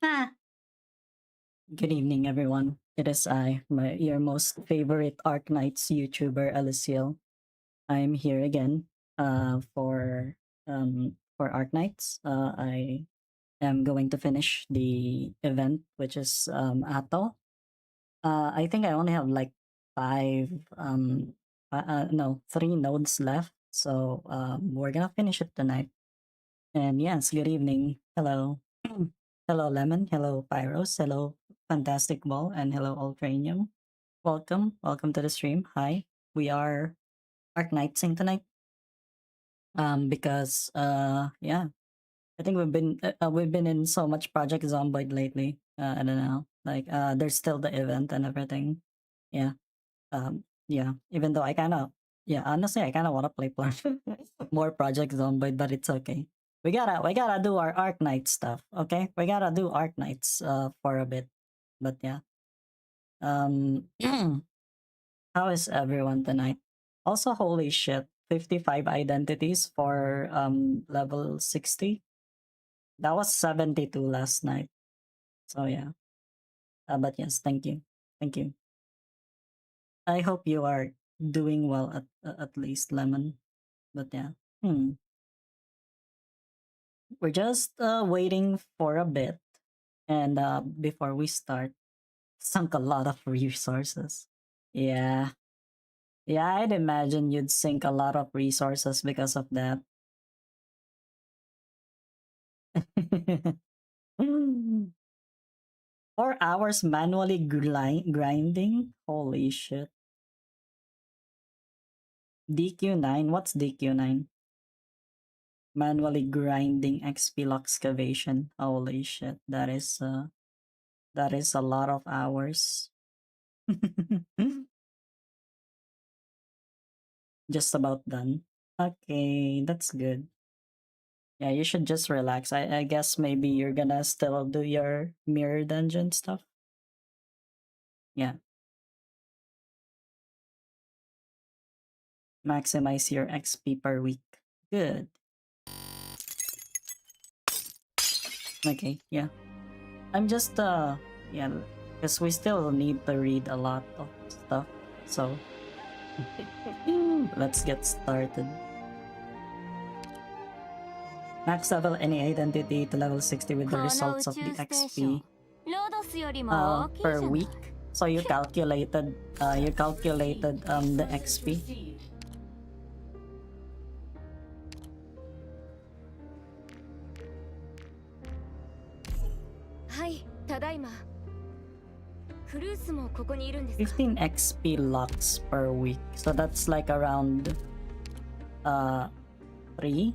Ah. Good evening, everyone. It is I, your most favorite Arknights YouTuber, Alyssciel. I'm here again for Arknights. I am going to finish the event, which is Ato. I think I only have like five, no, three nodes left. So we're gonna finish it tonight. And yes, good evening. Hello. Hello, Lemon. Hello, Pyros. Hello, Fantastic Ball. And hello, Ultranium. Welcome to the stream. Hi. We are Arknightsing tonight. Because yeah, I think we've been in so much Project Zomboid lately. I don't know. Like there's still the event and everything. Yeah. Yeah. Even though yeah, honestly I kinda wanna play more Project Zomboid, but it's okay. We gotta do our Arknight stuff, okay? We gotta do Arknights for a bit. But yeah. Um how is everyone tonight? Also, holy shit, 55 identities for level 60. That was 72 last night. So yeah. But yes, thank you. Thank you. I hope you are doing well at least, Lemon. But yeah. We're just waiting for a bit. And before we start, sunk a lot of resources. Yeah. Yeah, I'd imagine you'd sink a lot of resources because of that. 4 hours manually grinding? Holy shit. DQ9? What's DQ9? Manually grinding XP excavation. Holy shit. That is a lot of hours. Just about done. Okay, that's good. Yeah, you should just relax. I guess maybe you're gonna still do your mirror dungeon stuff. Yeah. Maximize your XP per week. Good. Okay, yeah. I'm just yeah, because we still need to read a lot of stuff. So let's get started. Max level any identity to level 60 with the results of the XP per week. So you calculated the XP. Hi, 15 XP locks per week. So that's like around 3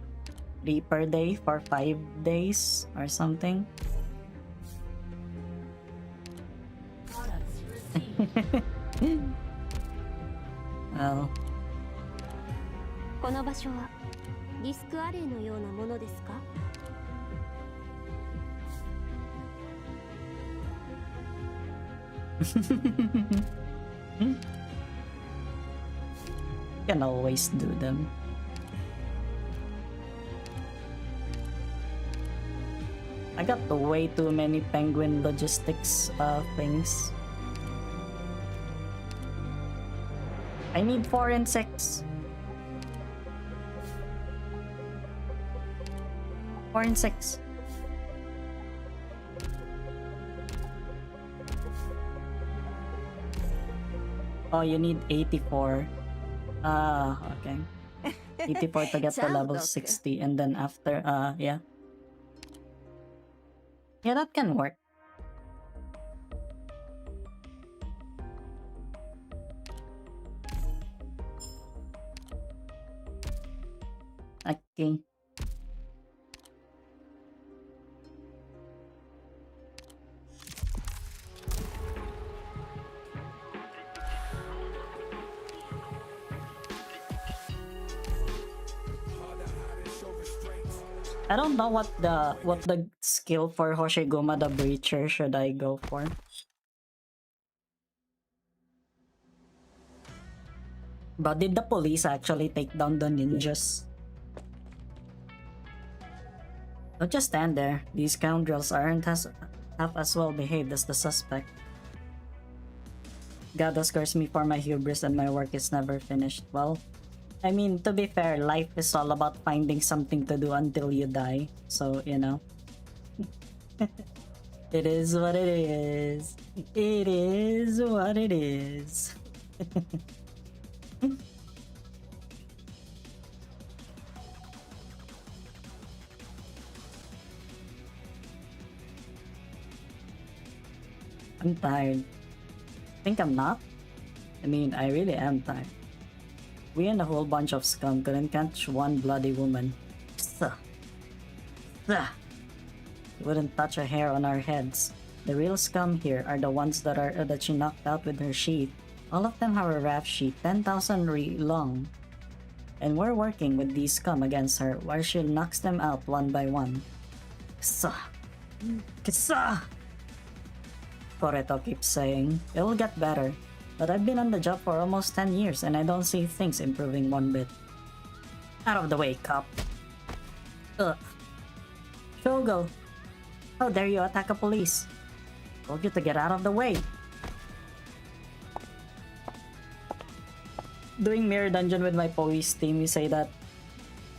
per day for 5 days or something. Well, この場所はディスクアレイのようなものですか? can always do them. I got way too many penguin logistics things. I need 4 and 6. 4 and 6. Oh, you need 84. Ah, okay. 84 to get to level 60, and then after, yeah. Yeah, that can work. Okay. I don't know what the skill for Hoshiguma the Breacher should I go for. But did the police actually take down the ninjas? Don't just stand there. These scoundrels aren't as half as well behaved as the suspect. God scores me for my hubris and my work is never finished. Well, I mean, to be fair, life is all about finding something to do until you die. So, you know. It is what it is. It is what it is. I'm tired. Think I'm not? I mean, I really am tired. We and a whole bunch of scum couldn't catch one bloody woman. Psst. Psst. Wouldn't touch a hair on our heads. The real scum here are the ones that she knocked out with her sheath. All of them have a raft sheet 10,000 long. And we're working with these scum against her while she knocks them out one by one. Ksa! Ksa! Koreto keeps saying, it'll get better. But I've been on the job for almost 10 years and I don't see things improving one bit. Out of the way, cop. Ugh. Shogo! How dare you attack a police? Told you to get out of the way. Doing Mirror Dungeon with my police team, we say that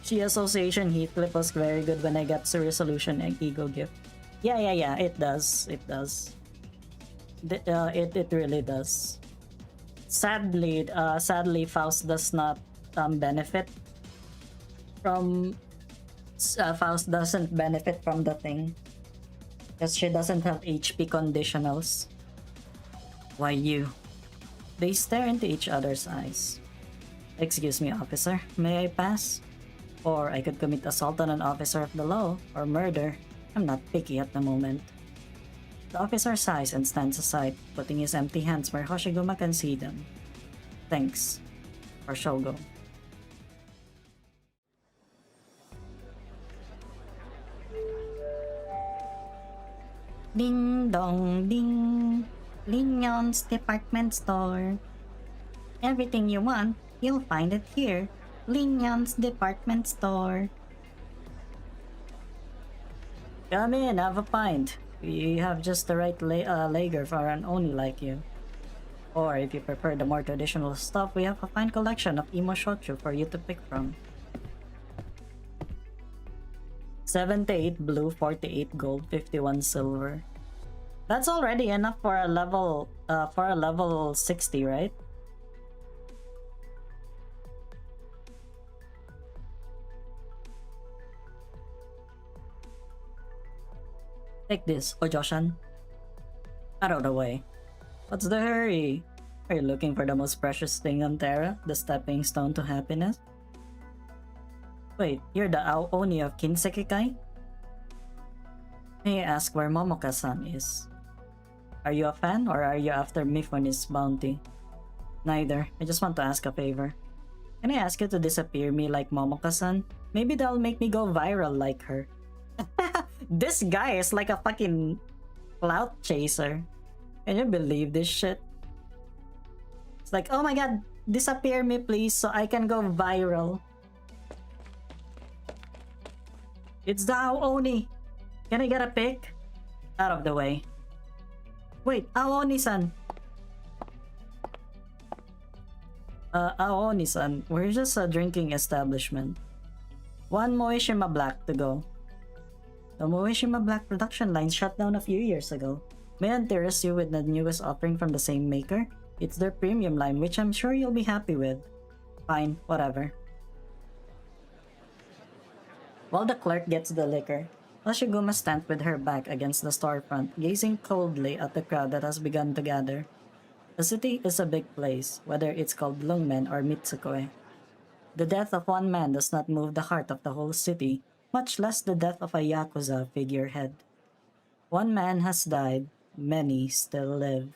She Association Heathcliff was very good when I got to Resolution and Ego Gift. Yeah, it does. It does. It really does. Sadly, Faust does not benefit from... Faust doesn't benefit from the thing. Because she doesn't have HP conditionals. Why you? They stare into each other's eyes. Excuse me, officer. May I pass? Or I could commit assault on an officer of the law, or murder. I'm not picky at the moment. The officer sighs and stands aside, putting his empty hands where Hoshiguma can see them. Thanks. For Shogo. Ding dong ding. Linion's department store. Everything you want, you'll find it here. Linion's department store. Come in, have a pint. We have just the right lager for an oni like you. Or if you prefer the more traditional stuff, we have a fine collection of emo shochu for you to pick from. 78 blue, 48 gold, 51 silver. That's already enough for a level 60, right? Take this, Ojo-san. Out of the way. What's the hurry? Are you looking for the most precious thing on Terra? The stepping stone to happiness? Wait, you're the Oni of Kinsekikai? May I ask where Momoka-san is? Are you a fan or are you after Mifune's bounty? Neither. I just want to ask a favor. Can I ask you to disappear me like Momoka-san? Maybe that'll make me go viral like her. This guy is like a fucking clout chaser. Can you believe this shit? It's like, oh my god, disappear me please so I can go viral. It's the Aoni. Can I get a pic? Out of the way. Wait, Aoni-san. Aoni-san, we're just a drinking establishment. One Moeshima Black to go. The Moeshima Black production line shut down a few years ago. May I interest you with the newest offering from the same maker? It's their premium line, which I'm sure you'll be happy with. Fine, whatever. While the clerk gets the liquor, Hoshiguma stands with her back against the storefront, gazing coldly at the crowd that has begun to gather. The city is a big place, whether it's called Lungmen or Mitsukoe. The death of one man does not move the heart of the whole city, much less the death of a Yakuza figurehead. One man has died, many still live.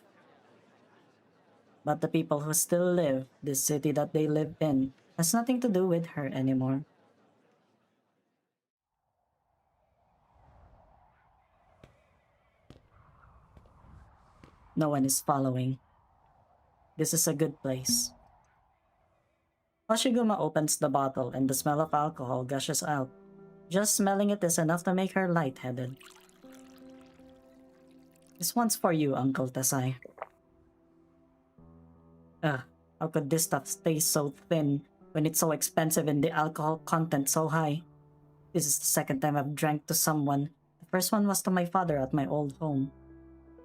But the people who still live, this city that they live in, has nothing to do with her anymore. No one is following. This is a good place. Hoshiguma opens the bottle and the smell of alcohol gushes out. Just smelling it is enough to make her lightheaded. This one's for you, Uncle Tasai. Ugh, how could this stuff stay so thin when it's so expensive and the alcohol content so high? This is the second time I've drank to someone. The first one was to my father at my old home.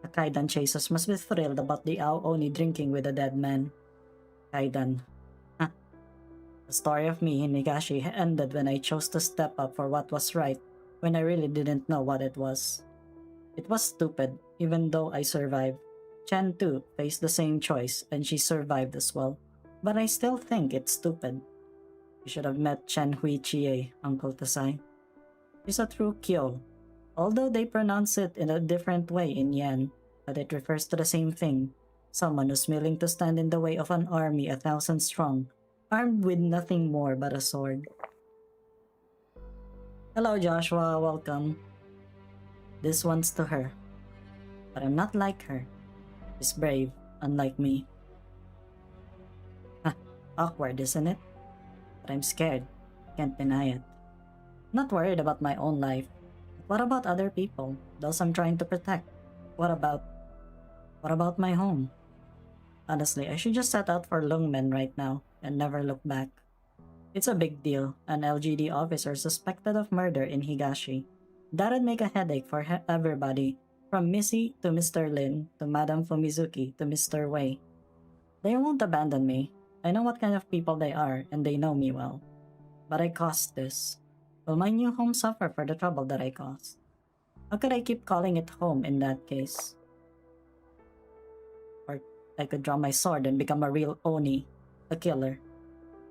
The Kaidan chasers must be thrilled about the Aoni drinking with a dead man. Kaidan. Huh. The story of me in Higashi ended when I chose to step up for what was right, when I really didn't know what it was. It was stupid, even though I survived. Chen too faced the same choice, and she survived as well. But I still think it's stupid. You should have met Chen Hui Chie, Uncle Tasai. She's a true Kyo, although they pronounce it in a different way in Yan, but it refers to the same thing. Someone who's willing to stand in the way of an army 1,000 strong, armed with nothing more but a sword. Hello Joshua, welcome. This one's to her. But I'm not like her. She's brave, unlike me. Awkward, isn't it? But I'm scared. Can't deny it. Not worried about my own life. But what about other people? Those I'm trying to protect? What about my home? Honestly, I should just set out for Lungmen right now and never look back. It's a big deal. An LGD officer suspected of murder in Higashi. That'd make a headache for everybody, from Missy to Mr. Lin to Madame Fumizuki to Mr. Wei. They won't abandon me. I know what kind of people they are, and they know me well. But I caused this. Will my new home suffer for the trouble that I caused? How could I keep calling it home in that case? Or I could draw my sword and become a real Oni, a killer.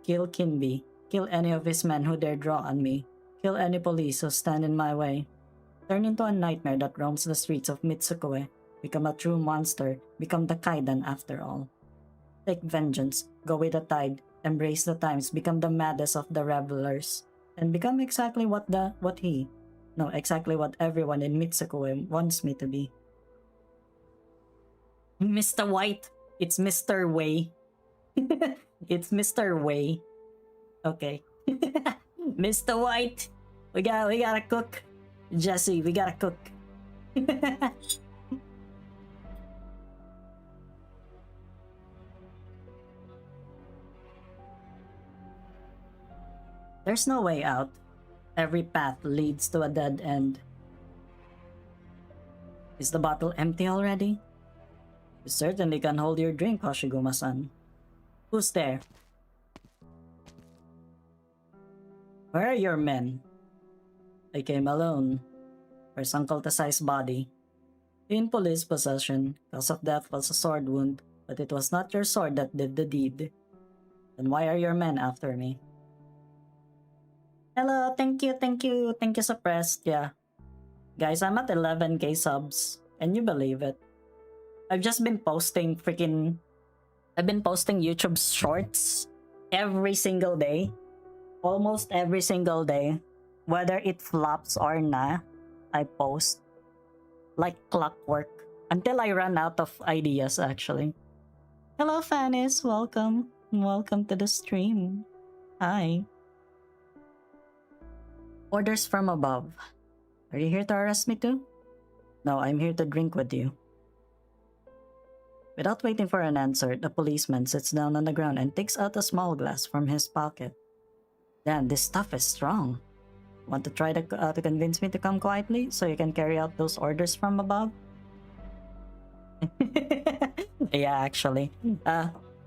Kill Kinbi, kill any of his men who dare draw on me, kill any police who stand in my way. Turn into a nightmare that roams the streets of Mitsukue, become a true monster, become the Kaidan after all. Take vengeance, go with the tide, embrace the times, become the maddest of the revelers, and become exactly what everyone in Mitsukue wants me to be. Mr. White, it's Mr. Wei. It's Mr. Wei. Okay. Mr. White, we gotta cook. Jesse, we gotta cook. There's no way out. Every path leads to a dead end. Is the bottle empty already? You certainly can hold your drink, Hoshiguma-san. Who's there? Where are your men? I came alone. Where's Uncle Tasai's body? In police possession. Cause of death was a sword wound, but it was not your sword that did the deed. Then why are your men after me? Hello, thank you, suppressed, yeah. Guys, I'm at 11k subs. Can you believe it? I've just been posting YouTube shorts every single day. Almost every single day. Whether it flops or not, I post. Like clockwork. Until I run out of ideas, actually. Hello, Fanis. Welcome. Welcome to the stream. Hi. Orders from above. Are you here to arrest me too? No, I'm here to drink with you. Without waiting for an answer, the policeman sits down on the ground and takes out a small glass from his pocket. Damn, this stuff is strong. Want to try to convince me to come quietly so you can carry out those orders from above? Yeah, actually.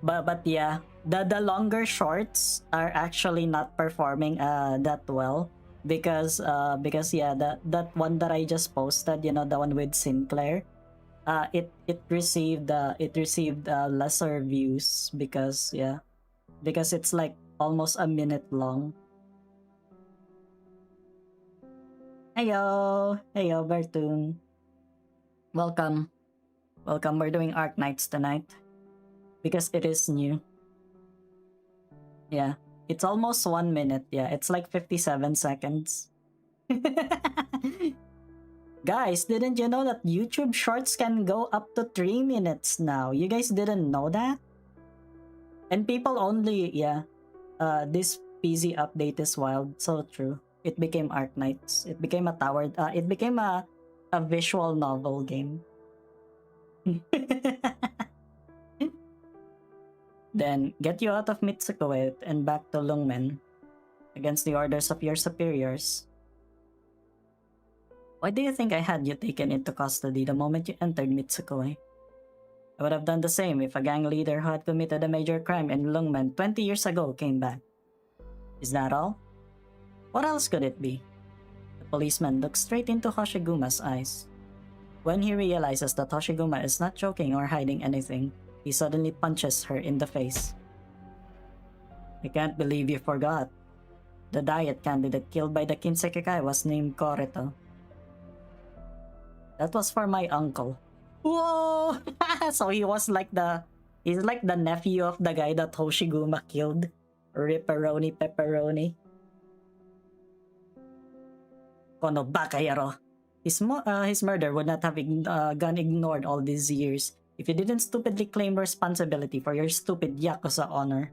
But yeah, the longer shorts are actually not performing that well. Because yeah, that one that I just posted, you know, the one with Sinclair, it received lesser views because it's like almost a minute long. Heyo Bertoon, welcome. We're doing Arknights tonight because it is new. Yeah. It's almost 1 minute, yeah. It's like 57 seconds. Guys, didn't you know that YouTube Shorts can go up to 3 minutes now? You guys didn't know that? And people only, this PZ update is wild, so true. It became Arknights. It became a visual novel game. Then get you out of Mitsukue and back to Lungmen against the orders of your superiors. Why do you think I had you taken into custody the moment you entered Mitsukue? I would have done the same if a gang leader who had committed a major crime in Lungmen 20 years ago came back. Is that all? What else could it be? The policeman looked straight into Hoshiguma's eyes. When he realizes that Hoshiguma is not joking or hiding anything, he suddenly punches her in the face. I can't believe you forgot. The diet candidate killed by the Kinsekikai was named Koreto. That was for my uncle. Whoa! So he's like the nephew of the guy that Hoshiguma killed. Ripperoni pepperoni. Kono bakayaro. His murder would not have gone ignored all these years if you didn't stupidly claim responsibility for your stupid Yakuza honor.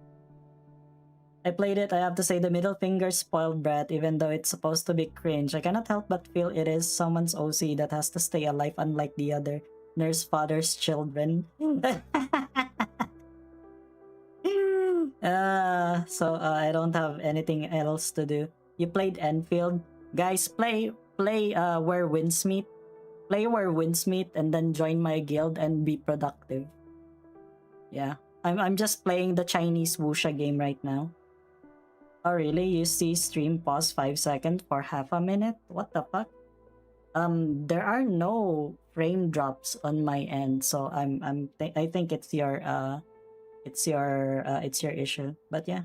I played it, I have to say the middle finger spoiled brat, even though it's supposed to be cringe. I cannot help but feel it is someone's OC that has to stay alive unlike the other nurse father's children. I don't have anything else to do. You played Enfield? Guys, play where winds meet. Play where winds meet and then join my guild and be productive. Yeah. I'm just playing the Chinese wuxia game right now. Oh really? You see stream pause 5 seconds for half a minute? What the fuck? There are no frame drops on my end, so I think it's your issue. But yeah.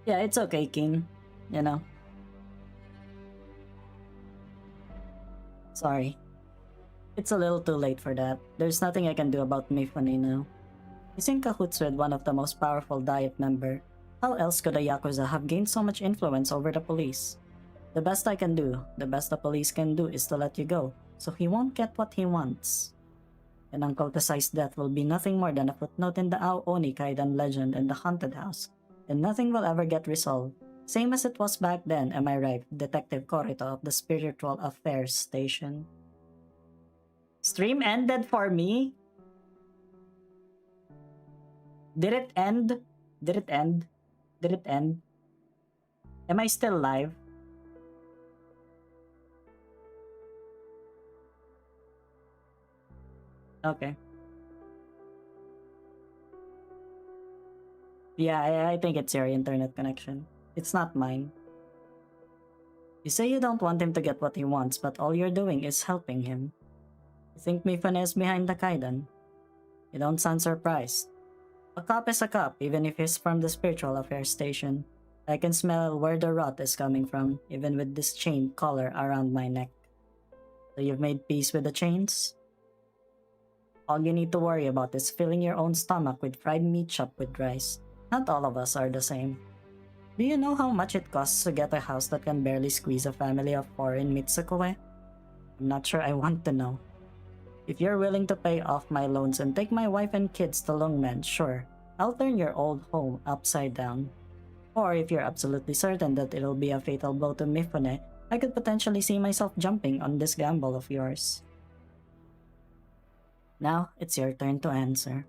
Yeah, it's okay, King. You know. Sorry. It's a little too late for that. There's nothing I can do about Mifune now. He's in cahoots with one of the most powerful Diet member. How else could a Yakuza have gained so much influence over the police? The best I can do, the best the police can do is to let you go, so he won't get what he wants. An unculticized death will be nothing more than a footnote in the Aoni Kaidan legend and the haunted house, and nothing will ever get resolved. Same as it was back then, am I right, Detective Korito of the Spiritual Affairs Station? Stream ended for me? Did it end? Did it end? Did it end? Am I still live? Okay. Yeah, I think it's your internet connection. It's not mine. You say you don't want him to get what he wants, but all you're doing is helping him. You think Mifune is behind the Kaidan? You don't sound surprised. A cop is a cop, even if he's from the Spiritual Affairs Station. I can smell where the rot is coming from, even with this chain collar around my neck. So you've made peace with the chains? All you need to worry about is filling your own stomach with fried meat chopped with rice. Not all of us are the same. Do you know how much it costs to get a house that can barely squeeze a family of 4 in Mitsukue? I'm not sure I want to know. If you're willing to pay off my loans and take my wife and kids to Lungmen, sure, I'll turn your old home upside down. Or if you're absolutely certain that it'll be a fatal blow to Mifune, I could potentially see myself jumping on this gamble of yours. Now, it's your turn to answer.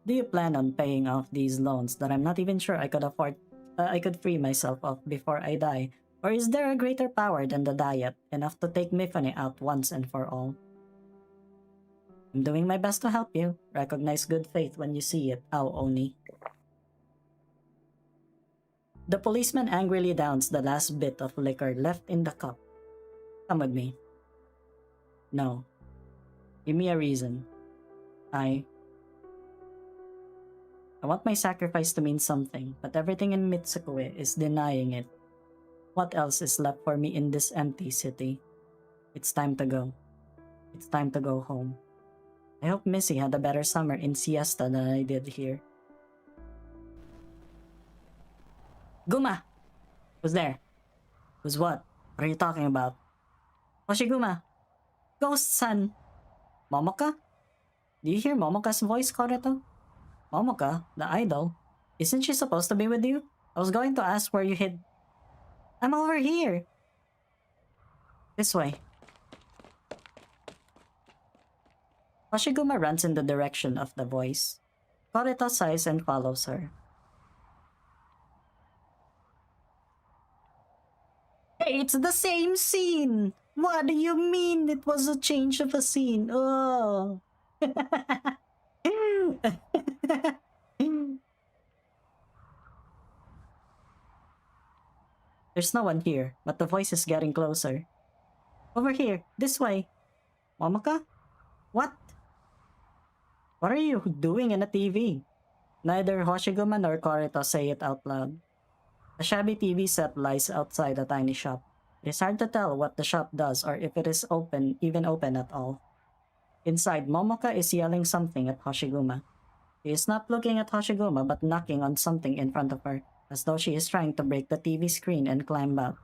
Do you plan on paying off these loans that I'm not even sure I could free myself of before I die? Or is there a greater power than the Diet, enough to take Mifune out once and for all? I'm doing my best to help you. Recognize good faith when you see it, Aoni. The policeman angrily downs the last bit of liquor left in the cup. Come with me. No. Give me a reason. I want my sacrifice to mean something, but everything in Mitsukue is denying it. What else is left for me in this empty city? It's time to go. It's time to go home. I hope Missy had a better summer in Siesta than I did here. Guma! Who's there? Who's what? What are you talking about? Hoshiguma! Ghost-san! Momoka? Do you hear Momoka's voice, Koreto? Momoka, the idol? Isn't she supposed to be with you? I was going to ask where you hid. I'm over here! This way. Hoshiguma runs in the direction of the voice. Korito sighs and follows her. Hey, it's the same scene! What do you mean it was a change of a scene? Oh. There's no one here, but the voice is getting closer. Over here, this way. Momoko? What? What are you doing in a TV? Neither Hoshiguma nor Korito say it out loud. A shabby TV set lies outside a tiny shop. It is hard to tell what the shop does or if it is even open at all. Inside, Momoka is yelling something at Hoshiguma. She is not looking at Hoshiguma but knocking on something in front of her, as though she is trying to break the TV screen and climb out.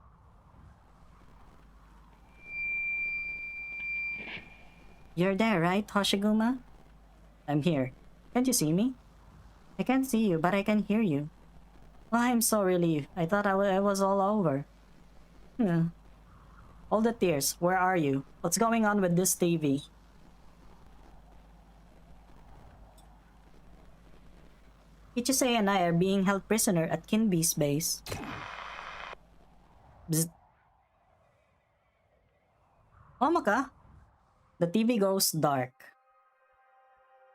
You're there, right, Hoshiguma? I'm here. Can't you see me? I can't see you, but I can hear you. Oh, I'm so relieved. I thought I was all over. All the tears, where are you? What's going on with this TV? Ichise and I are being held prisoner at Kinbi's base. Bzz. Momoka? The TV goes dark.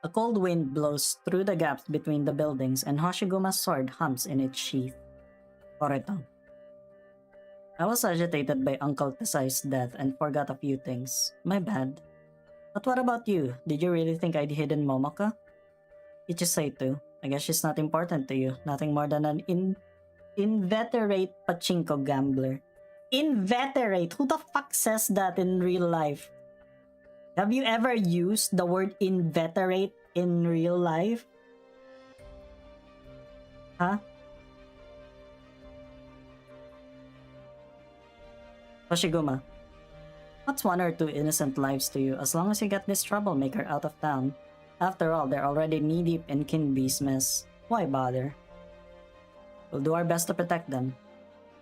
A cold wind blows through the gaps between the buildings and Hoshiguma's sword hums in its sheath. Korito. I was agitated by Uncle Tesai's death and forgot a few things. My bad. But what about you? Did you really think I'd hidden Momoka? Ichise too. I guess she's not important to you. Nothing more than an inveterate pachinko gambler. Inveterate? Who the fuck says that in real life? Have you ever used the word inveterate in real life? Huh? Hoshiguma, what's one or two innocent lives to you as long as you get this troublemaker out of town? After all, they're already knee-deep in Kinbi's mess. Why bother? We'll do our best to protect them.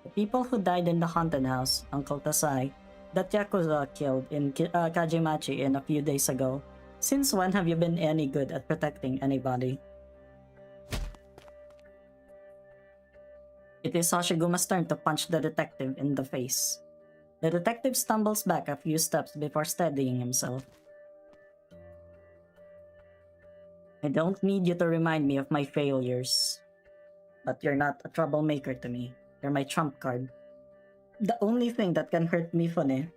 The people who died in the haunted house, Uncle Tasai, that Yakuza killed in Kajimachi in a few days ago. Since when have you been any good at protecting anybody? It is Hoshiguma's turn to punch the detective in the face. The detective stumbles back a few steps before steadying himself. I don't need you to remind me of my failures. But you're not a troublemaker to me. You're my trump card. The only thing that can hurt Mifune.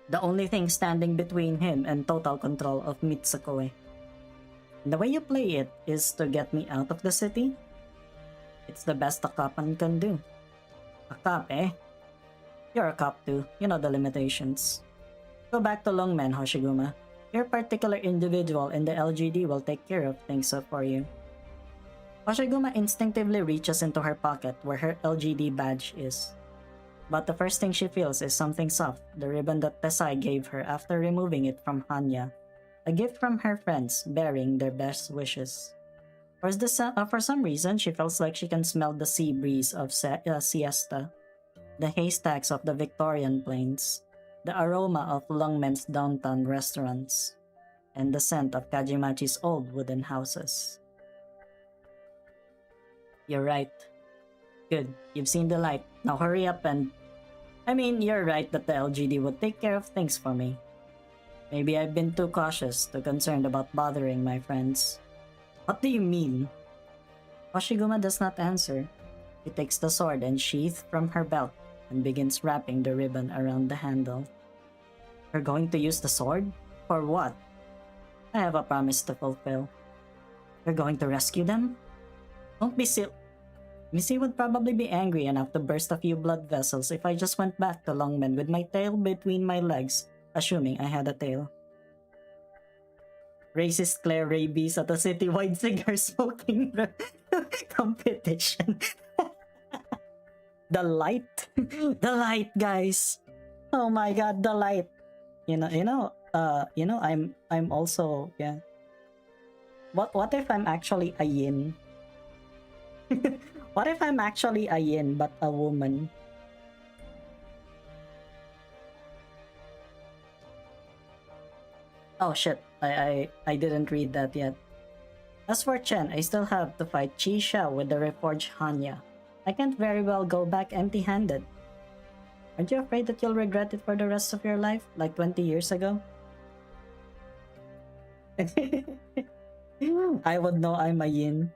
The only thing standing between him and total control of Mitsukoe. And the way you play it is to get me out of the city? It's the best a cop can do. A cop, eh? You're a cop too. You know the limitations. Go back to Longmen, Hoshiguma. Your particular individual in the LGD will take care of things for you. Hoshiguma instinctively reaches into her pocket where her LGD badge is. But the first thing she feels is something soft, the ribbon that Tesai gave her after removing it from Hanya. A gift from her friends, bearing their best wishes. For some reason, she feels like she can smell the sea breeze of siesta, the haystacks of the Victorian plains, the aroma of Longmen's downtown restaurants, and the scent of Kajimachi's old wooden houses. You're right. Good, you've seen the light. Now hurry up and... you're right that the LGD would take care of things for me. Maybe I've been too cautious, too concerned about bothering my friends. What do you mean? Hoshiguma does not answer. She takes the sword and sheath from her belt and begins wrapping the ribbon around the handle. You're going to use the sword? For what? I have a promise to fulfill. You're going to rescue them? Don't be silly. Missy would probably be angry enough to burst a few blood vessels if I just went back to Longmen with my tail between my legs, assuming I had a tail. Racist Claire rabies at a citywide cigar smoking competition. The light. The light, guys. Oh my god, the light. I'm also, yeah. What if I'm actually a yin? What if I'm actually a yin but a woman? Oh shit, I didn't read that yet. As for Chen, I still have to fight Chi Xiao with the reforged Hanya. I can't very well go back empty-handed. Aren't you afraid that you'll regret it for the rest of your life, like 20 years ago? I would know I'm a yin.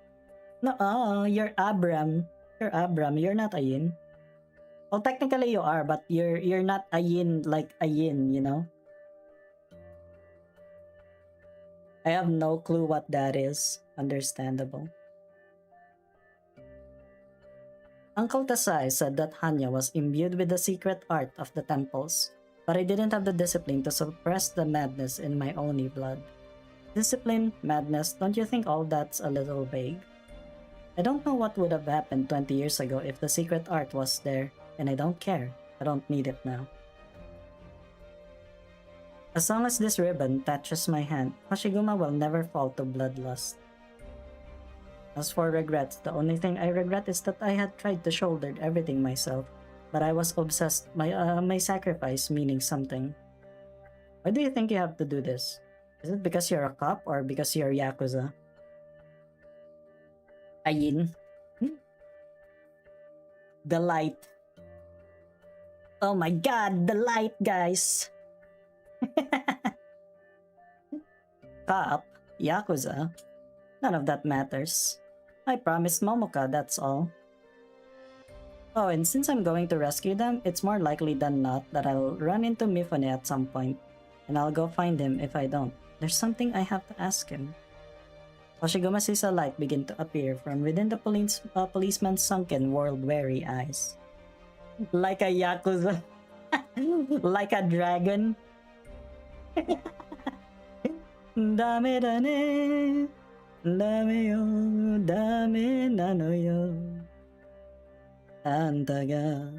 No, you're Abram. You're Abram, you're not a yin. Well, technically you are, but you're not a yin like a yin, you know? I have no clue what that is. Understandable. Uncle Tasai said that Hanya was imbued with the secret art of the temples, but I didn't have the discipline to suppress the madness in my Oni blood. Discipline, madness, don't you think all that's a little vague? I don't know what would have happened 20 years ago if the secret art was there, and I don't care. I don't need it now. As long as this ribbon touches my hand, Hoshiguma will never fall to bloodlust. As for regrets, the only thing I regret is that I had tried to shoulder everything myself, but I was obsessed my sacrifice meaning something. Why do you think you have to do this? Is it because you're a cop or because you're Yakuza? Ayin. The light. Oh my god, the light, guys! Cop? Yakuza? None of that matters. I promised Momoka, that's all. Oh, and since I'm going to rescue them, it's more likely than not that I'll run into Mifune at some point, and I'll go find him if I don't. There's something I have to ask him. Hoshiguma sees a light begin to appear from within the policeman's sunken, world-weary eyes. Like a Yakuza. Like a dragon. Dame da ne. Dame yo. Dame nano yo. Anta ga.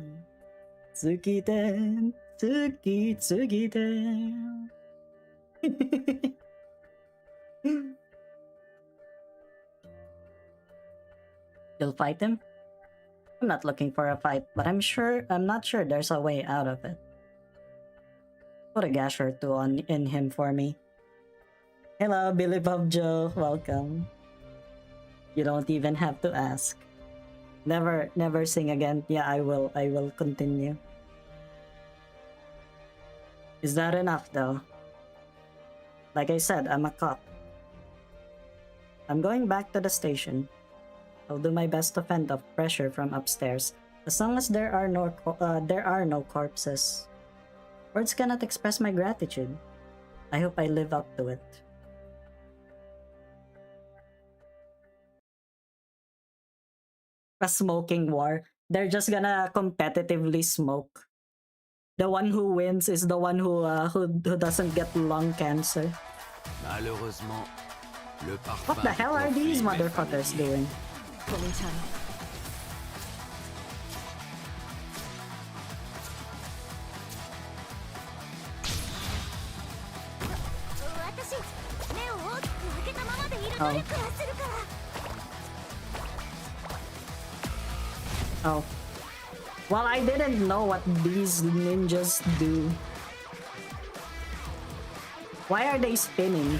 Tsukite. Tsukite. You'll fight him? I'm not looking for a fight, but I'm not sure there's a way out of it. Put a gash or two in him for me. Hello, Billy Bob Joe. Welcome. You don't even have to ask. Never sing again. Yeah, I will continue. Is that enough though? Like I said, I'm a cop. I'm going back to the station. I'll do my best to fend off pressure from upstairs, as long as there are no corpses. Words cannot express my gratitude. I hope I live up to it. A smoking war. They're just gonna competitively smoke. The one who wins is the one who doesn't get lung cancer. What the hell are these motherfuckers doing? Oh. Oh. Well, I didn't know what these ninjas do. Why are they spinning?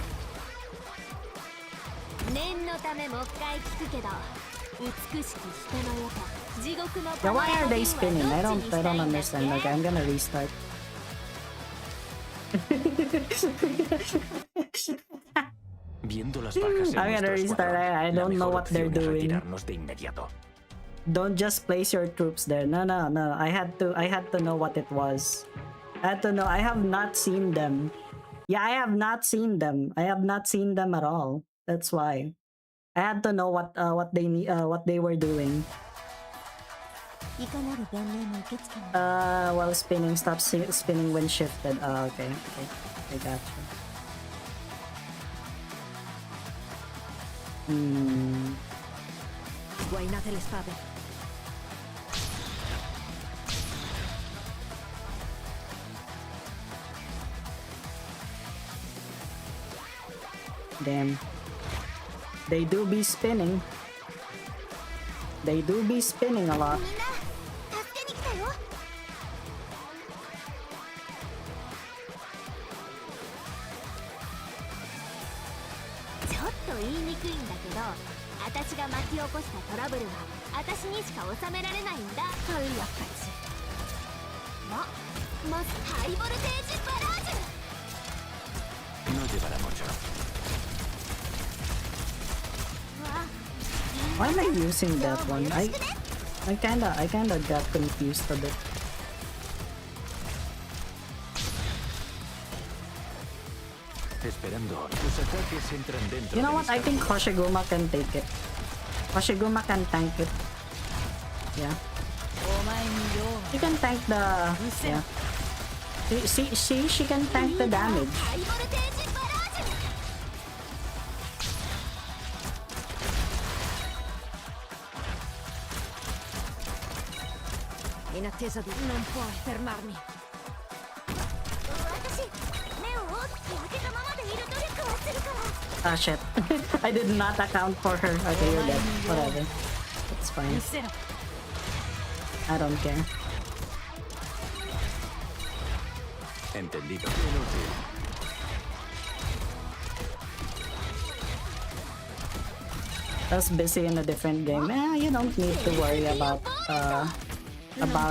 Yeah, why are they spinning? I don't understand. Okay, I'm gonna restart. I'm gonna restart. I don't know what they're doing. Don't just place your troops there. No. I had to know what it was. I had to know. I have not seen them. Yeah, I have not seen them. I have not seen them at all. That's why. I had to know what they were doing. While spinning, stop spinning when shifted. Okay. I got you. Damn. They do be spinning. They do be spinning a lot. と言いにくいんだけど、私が巻き起こしたトラブルは私にしか収められないんだ。そういうやつまずハイボルテージバラージュ。 No llevará mucho. Why am I using that one? I kinda got confused a bit. Esperando. Tus ataques entran dentro. You know de what? mis I think cálculos. Hoshiguma can take it. Hoshiguma can tank it. Yeah. She can tank the... Yeah. See, she can tank the damage. ハイボルテージバラージュ。 In attesa di... Non puoi fermarmi. 私、目を大きく開けたままでいる努力はするから。 Ah, shit. I did not account for her. Okay, you're dead. Whatever. It's fine. I don't care. Entendido. Inútil. I was busy in a different game. You don't need to worry about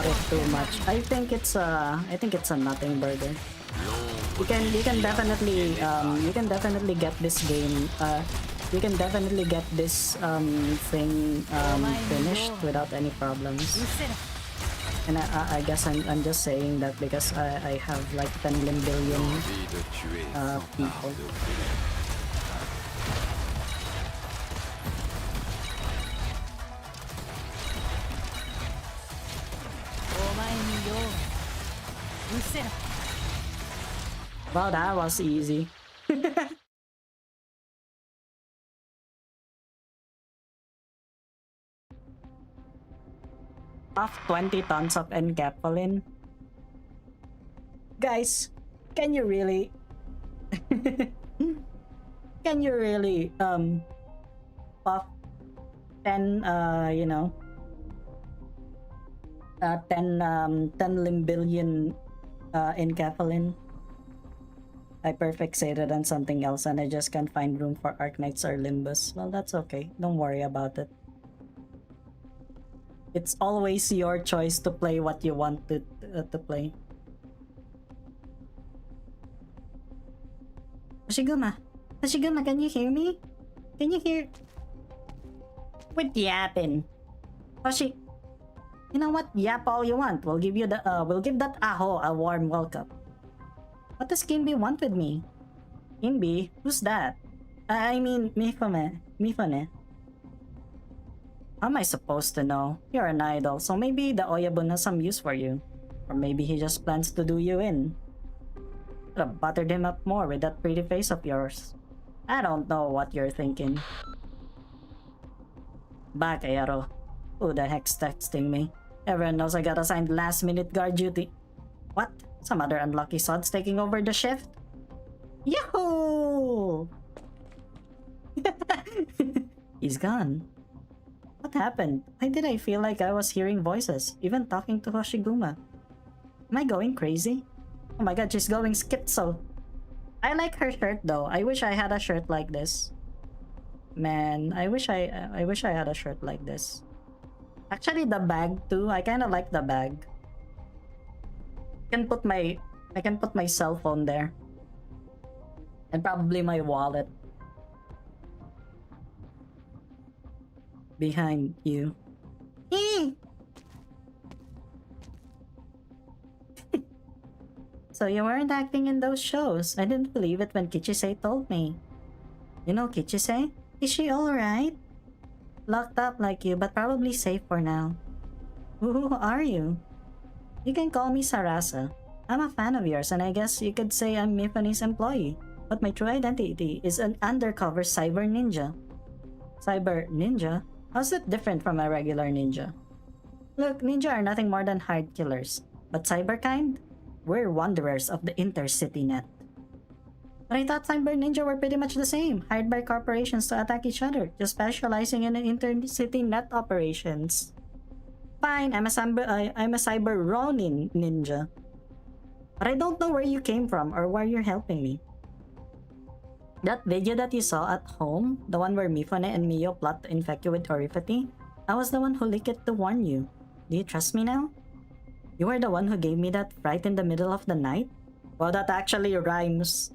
it too much. I think it's a nothing burger. You can definitely get this game. You can definitely get this thing finished without any problems. And I guess I'm just saying that because I have like 10 billion people. Wow, that was easy. Off 20 tons of encapsulin. Guys, can you really can you really puff 10 10 billion encapsulin? I perfixated on something else and I just can't find room for Arknights or Limbus. Well, that's okay. Don't worry about it. It's always your choice to play what you want to play. Hoshiguma! Hoshiguma, can you hear me? Can you hear? Quit yapping. Hoshi... You know what? Yap all you want. We'll give you the we'll give that Aho a warm welcome. What does Kimby want with me? Kimby? Who's that? I mean, Mifune. How am I supposed to know? You're an idol, so maybe the Oyabun has some use for you. Or maybe he just plans to do you in. Could have buttered him up more with that pretty face of yours. I don't know what you're thinking. Bakayaro. Who the heck's texting me? Everyone knows I got assigned last-minute guard duty. What? Some other unlucky sods taking over the shift? Yahoo! He's gone. What happened? Why did I feel like I was hearing voices, even talking to Hoshiguma? Am I going crazy? Oh my god, she's going schizo. I like her shirt though. I wish I had a shirt like this. Man, I wish I had a shirt like this. Actually, the bag too. I kind of like the bag. I can put my cell phone there. And probably my wallet. Behind you. So you weren't acting in those shows. I didn't believe it when Kichisei told me. You know Kichisei? Is she alright? Locked up like you, but probably safe for now. Who are you? You can call me Sarasa. I'm a fan of yours and I guess you could say I'm Mifune's employee. But my true identity is an undercover cyber ninja. Cyber ninja? How's it different from a regular ninja? Look, ninja are nothing more than hired killers. But cyber kind? We're wanderers of the intercity net. But I thought cyber ninja were pretty much the same, hired by corporations to attack each other, just specializing in intercity net operations. Fine, I'm a cyber ronin ninja. But I don't know where you came from or why you're helping me. That video that you saw at home, the one where Mifune and Mio plot to infect you with Orifity, I was the one who leaked it to warn you. Do you trust me now? You were the one who gave me that fright in the middle of the night? Well, that actually rhymes.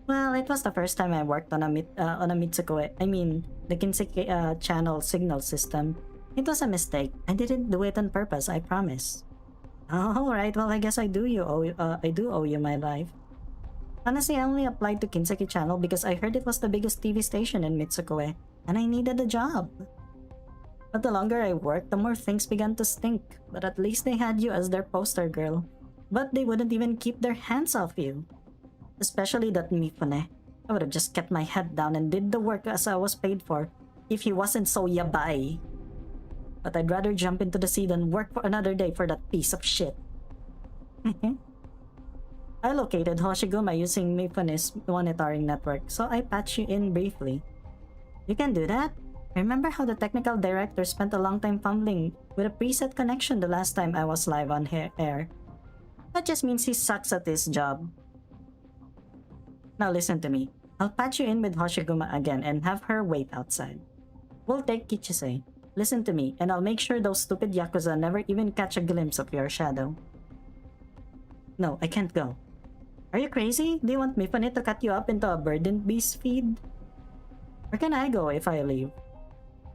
Well, it was the first time I worked on a Mitsuko, I mean, the Kinseki channel signal system. It was a mistake. I didn't do it on purpose, I promise. Alright, well I guess I do owe you my life. Honestly, I only applied to Kinseki channel because I heard it was the biggest TV station in Mitsukoe, and I needed a job. But the longer I worked, the more things began to stink. But at least they had you as their poster girl. But they wouldn't even keep their hands off you. Especially that Mifune. I would have just kept my head down and did the work as I was paid for, if he wasn't so yabai. But I'd rather jump into the sea than work for another day for that piece of shit. I located Hoshiguma using Mifune's monitoring network, so I patched you in briefly. You can do that? Remember how the technical director spent a long time fumbling with a preset connection the last time I was live on air? That just means he sucks at his job. Now listen to me. I'll patch you in with Hoshiguma again and have her wait outside. We'll take Kichise. Listen to me, and I'll make sure those stupid Yakuza never even catch a glimpse of your shadow. No, I can't go. Are you crazy? Do you want Mifune to cut you up into a burdened beast feed? Where can I go if I leave?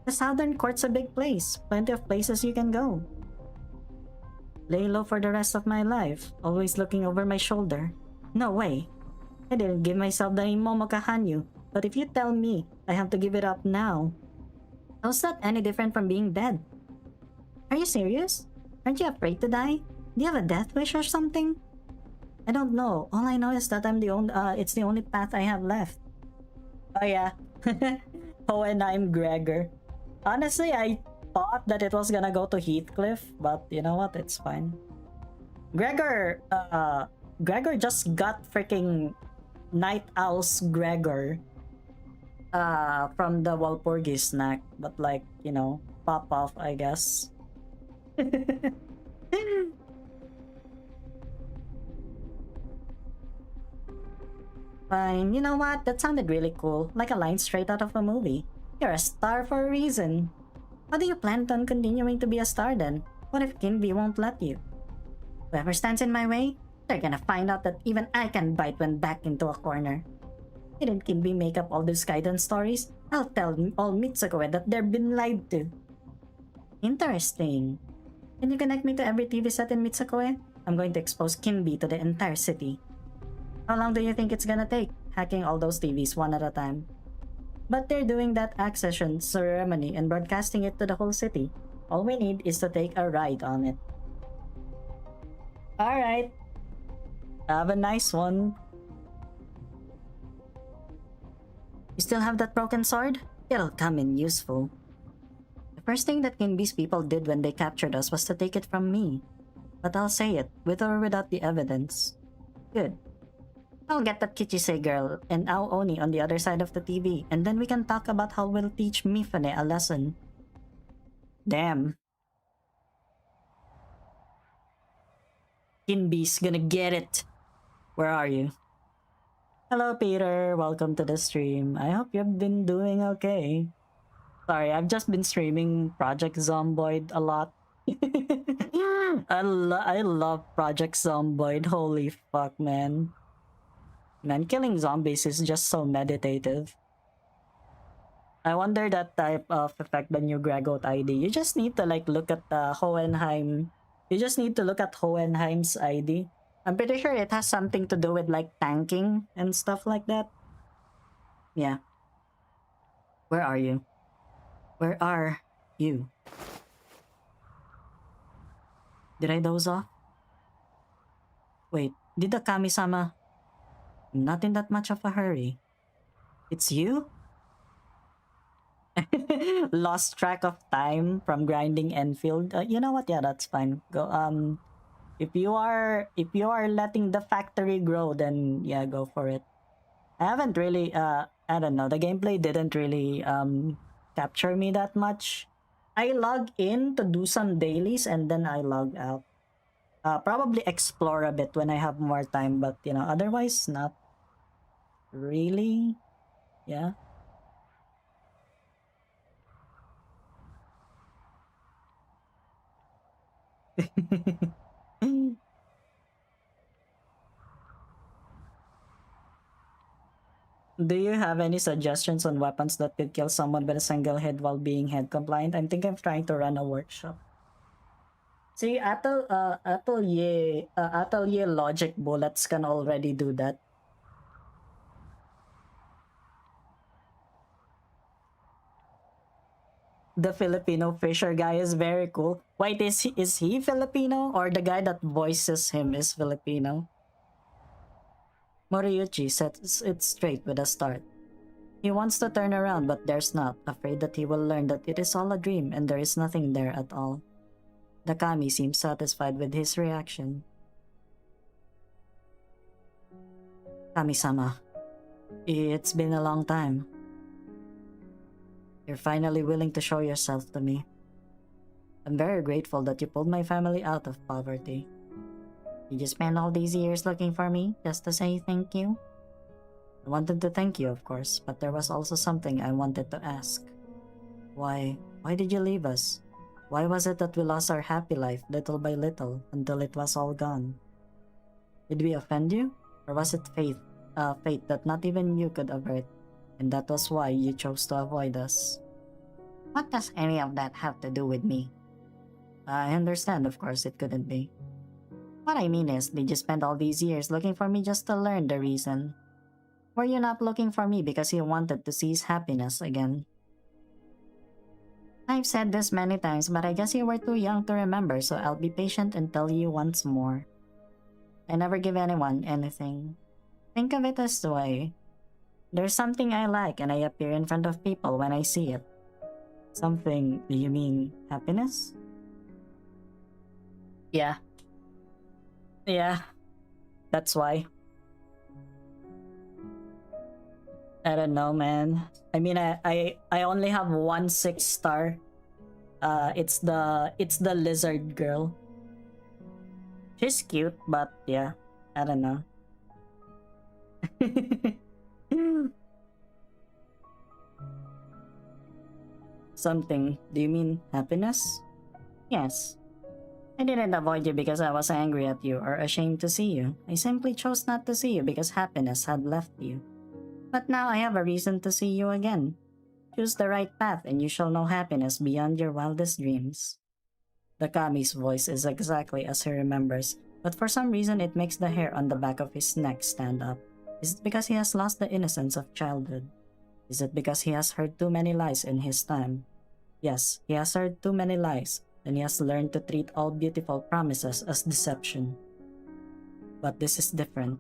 The Southern Court's a big place. Plenty of places you can go. Lay low for the rest of my life, always looking over my shoulder. No way. I didn't give myself the Momoka Hanyu, but if you tell me I have to give it up now, how's that any different from being dead? Are you serious? Aren't you afraid to die? Do you have a death wish or something? I don't know. All I know is that it's the only path I have left. Oh yeah. Oh, and I'm Gregor. Honestly, I thought that it was gonna go to Heathcliff, but you know what? It's fine. Gregor just got freaking Night Owl's Gregor from the Walpurgis snack, but like, you know, pop off, I guess. Fine, you know what? That sounded really cool, like a line straight out of a movie. You're a star for a reason. How do you plan on continuing to be a star then? What if Kinby won't let you? Whoever stands in my way, they're gonna find out that even I can bite when backed into a corner. Didn't Kinby make up all these guidance stories? I'll tell all Mitsukoe that they've been lied to. Interesting. Can you connect me to every TV set in Mitsukoe? I'm going to expose Kinby to the entire city. How long do you think it's gonna take, hacking all those TVs one at a time? But they're doing that accession ceremony and broadcasting it to the whole city. All we need is to take a ride on it. Alright. Have a nice one. You still have that broken sword? It'll come in useful. The first thing that Kinby's people did when they captured us was to take it from me. But I'll say it, with or without the evidence. Good. I'll get that Kichise girl and Aooni on the other side of the TV, and then we can talk about how we'll teach Mifune a lesson. Damn. Kinby's gonna get it. Where are you? Hello, Peter. Welcome to the stream. I hope you've been doing okay. Sorry, I've just been streaming Project Zomboid a lot. I love Project Zomboid. Holy fuck, man. Man, killing zombies is just so meditative. I wonder that type of effect the new Gregot ID. You just need to like look at the Hohenheim. You just need to look at Hohenheim's ID. I'm pretty sure it has something to do with like tanking and stuff like that. Yeah. Where are you? Where are you? Did I doze off? Wait, did the Kami-sama... I'm not in that much of a hurry. It's you? Lost track of time from grinding Enfield. You know what? Yeah, that's fine. Go. If you are letting the factory grow, then yeah, go for it. I haven't really. I don't know. The gameplay didn't really capture me that much. I log in to do some dailies and then I log out. Probably explore a bit when I have more time, but you know, otherwise not. Really? Yeah. Do you have any suggestions on weapons that could kill someone with a single hit while being head compliant? I'm thinking of trying to run a workshop. See, Atelier logic bullets can already do that. The Filipino fisher guy is very cool. Wait, is he Filipino or the guy that voices him is Filipino? Moriuchi sets it straight with a start. He wants to turn around but dares not, afraid that he will learn that it is all a dream and there is nothing there at all. The kami seems satisfied with his reaction. Kami-sama, it's been a long time. You're finally willing to show yourself to me. I'm very grateful that you pulled my family out of poverty. Did you spend all these years looking for me just to say thank you? I wanted to thank you, of course, but there was also something I wanted to ask. Why did you leave us? Why was it that we lost our happy life little by little until it was all gone? Did we offend you? Or was it fate that not even you could avert, and that was why you chose to avoid us? What does any of that have to do with me? I understand, of course, it couldn't be. What I mean is, did you spend all these years looking for me just to learn the reason? Were you not looking for me because you wanted to seize happiness again? I've said this many times, but I guess you were too young to remember, so I'll be patient and tell you once more. I never give anyone anything. Think of it this way. There's something I like and I appear in front of people when I see it. Something, do you mean happiness? Yeah. Yeah. That's why. I don't know, man. I mean, I only have 1 6-star. It's the lizard girl. She's cute, but yeah, I don't know. Something. Do you mean happiness? Yes. I didn't avoid you because I was angry at you or ashamed to see you. I simply chose not to see you because happiness had left you. But now I have a reason to see you again. Choose the right path and you shall know happiness beyond your wildest dreams. The kami's voice is exactly as he remembers, but for some reason it makes the hair on the back of his neck stand up. Is it because he has lost the innocence of childhood? Is it because he has heard too many lies in his time? Yes, he has heard too many lies, and he has learned to treat all beautiful promises as deception. But this is different.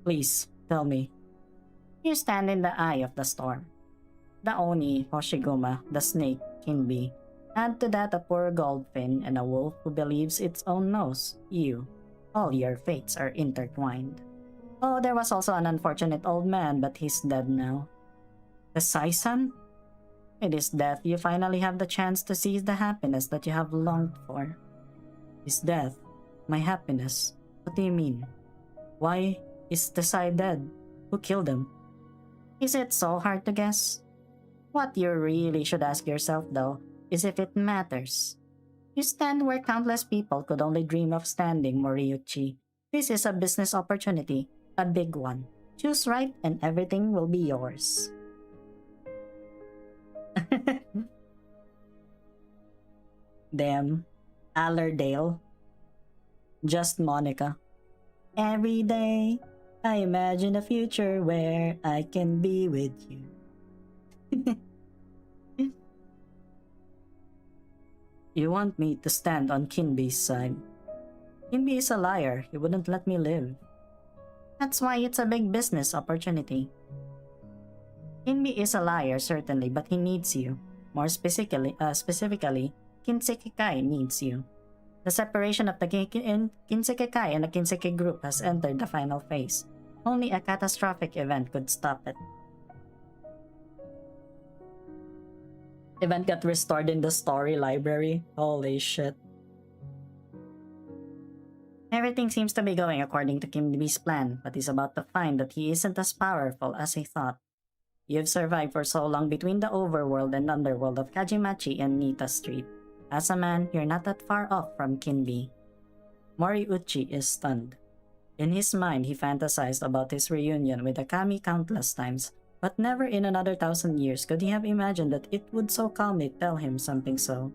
Please, tell me. You stand in the eye of the storm. The Oni, Hoshiguma, the snake, Kinbi. Add to that a poor goldfin and a wolf who believes its own nose. You. All your fates are intertwined. Oh, there was also an unfortunate old man, but he's dead now. The Sai-san? It is death you finally have the chance to seize the happiness that you have longed for. His death? My happiness? What do you mean? Why is the Sai dead? Who killed him? Is it so hard to guess? What you really should ask yourself, though, is if it matters. You stand where countless people could only dream of standing, Moriuchi. This is a business opportunity, a big one. Choose right and everything will be yours. Damn. Allerdale. Just Monica. Every day, I imagine a future where I can be with you. You want me to stand on Kinbi's side. Kinbi is a liar. He wouldn't let me live. That's why it's a big business opportunity. Kinbi is a liar, certainly, but he needs you. More specifically, Kinsekikai needs you. The separation of the Kinsekikai and the Kinseki group has entered the final phase. Only a catastrophic event could stop it. Event got restored in the story library. Holy shit. Everything seems to be going according to Kimbi's plan, but he's about to find that he isn't as powerful as he thought. You've survived for so long between the overworld and underworld of Kajimachi and Nita Street. As a man, you're not that far off from Kinbi. Moriuchi is stunned. In his mind, he fantasized about his reunion with Akami countless times, but never in another 1,000 years could he have imagined that it would so calmly tell him something so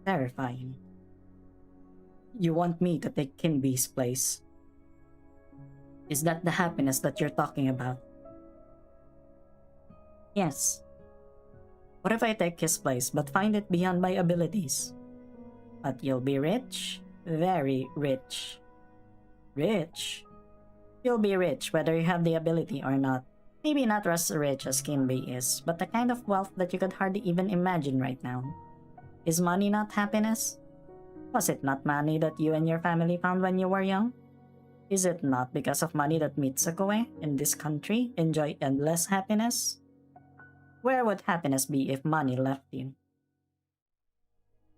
terrifying. You want me to take Kinbi's place? Is that the happiness that you're talking about? Yes. What if I take his place but find it beyond my abilities? But you'll be rich? Very rich. Rich? You'll be rich whether you have the ability or not. Maybe not as rich as Kinbi is, but the kind of wealth that you could hardly even imagine right now. Is money not happiness? Was it not money that you and your family found when you were young? Is it not because of money that Mitsukoe, in this country, enjoy endless happiness? Where would happiness be if money left you?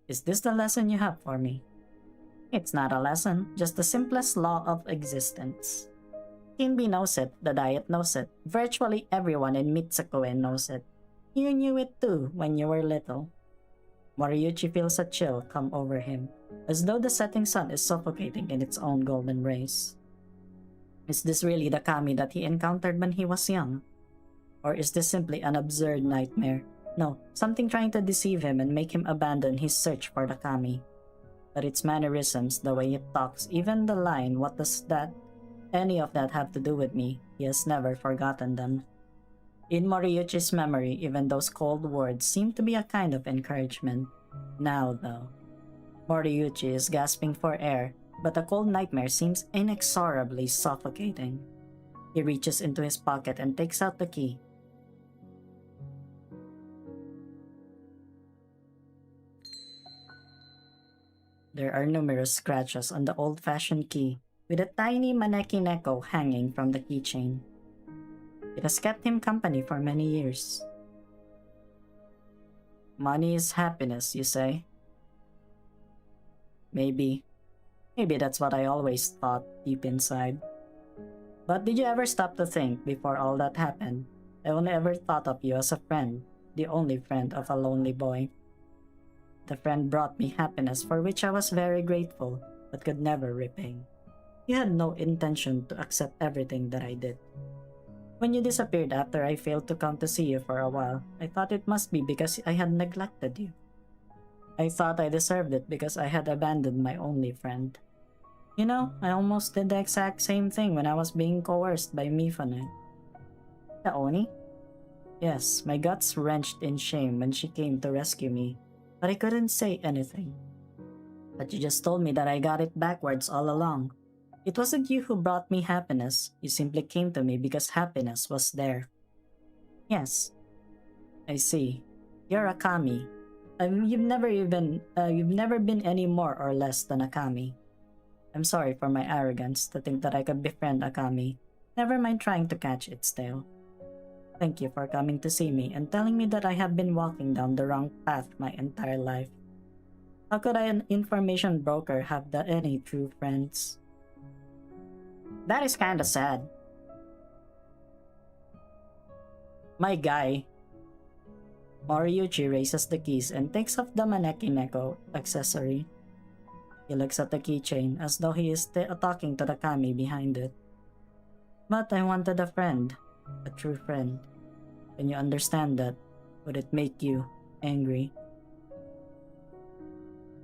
Is this the lesson you have for me? It's not a lesson, just the simplest law of existence. Kinbi knows it, the Diet knows it, virtually everyone in Mitsukoe knows it. You knew it too when you were little. Moriuchi feels a chill come over him, as though the setting sun is suffocating in its own golden rays. Is this really the Kami that he encountered when he was young? Or is this simply an absurd nightmare? No, something trying to deceive him and make him abandon his search for the Kami. But its mannerisms, the way it talks, even the line, what does any of that have to do with me? He has never forgotten them. In Moriuchi's memory, even those cold words seem to be a kind of encouragement. Now, though, Moriuchi is gasping for air, but the cold nightmare seems inexorably suffocating. He reaches into his pocket and takes out the key. There are numerous scratches on the old-fashioned key, with a tiny maneki neko hanging from the keychain. It has kept him company for many years. Money is happiness, you say? Maybe that's what I always thought deep inside. But did you ever stop to think before all that happened? I only ever thought of you as a friend, the only friend of a lonely boy. The friend brought me happiness for which I was very grateful, but could never repay. You had no intention to accept everything that I did. When you disappeared after I failed to come to see you for a while, I thought it must be because I had neglected you. I thought I deserved it because I had abandoned my only friend. You know, I almost did the exact same thing when I was being coerced by Mifune. The Oni? Yes, my guts wrenched in shame when she came to rescue me, but I couldn't say anything. But you just told me that I got it backwards all along. It wasn't you who brought me happiness, you simply came to me because happiness was there. Yes. I see. You're a Kami. You've never been any more or less than a Kami. I'm sorry for my arrogance to think that I could befriend a Kami. Never mind trying to catch its tail. Thank you for coming to see me and telling me that I have been walking down the wrong path my entire life. How could an information broker have any true friends? That is kinda sad. My guy. Moriuchi raises the keys and takes off the maneki neko accessory. He looks at the keychain as though he is talking to the Kami behind it. But I wanted a friend. A true friend. Can you understand that? Would it make you angry?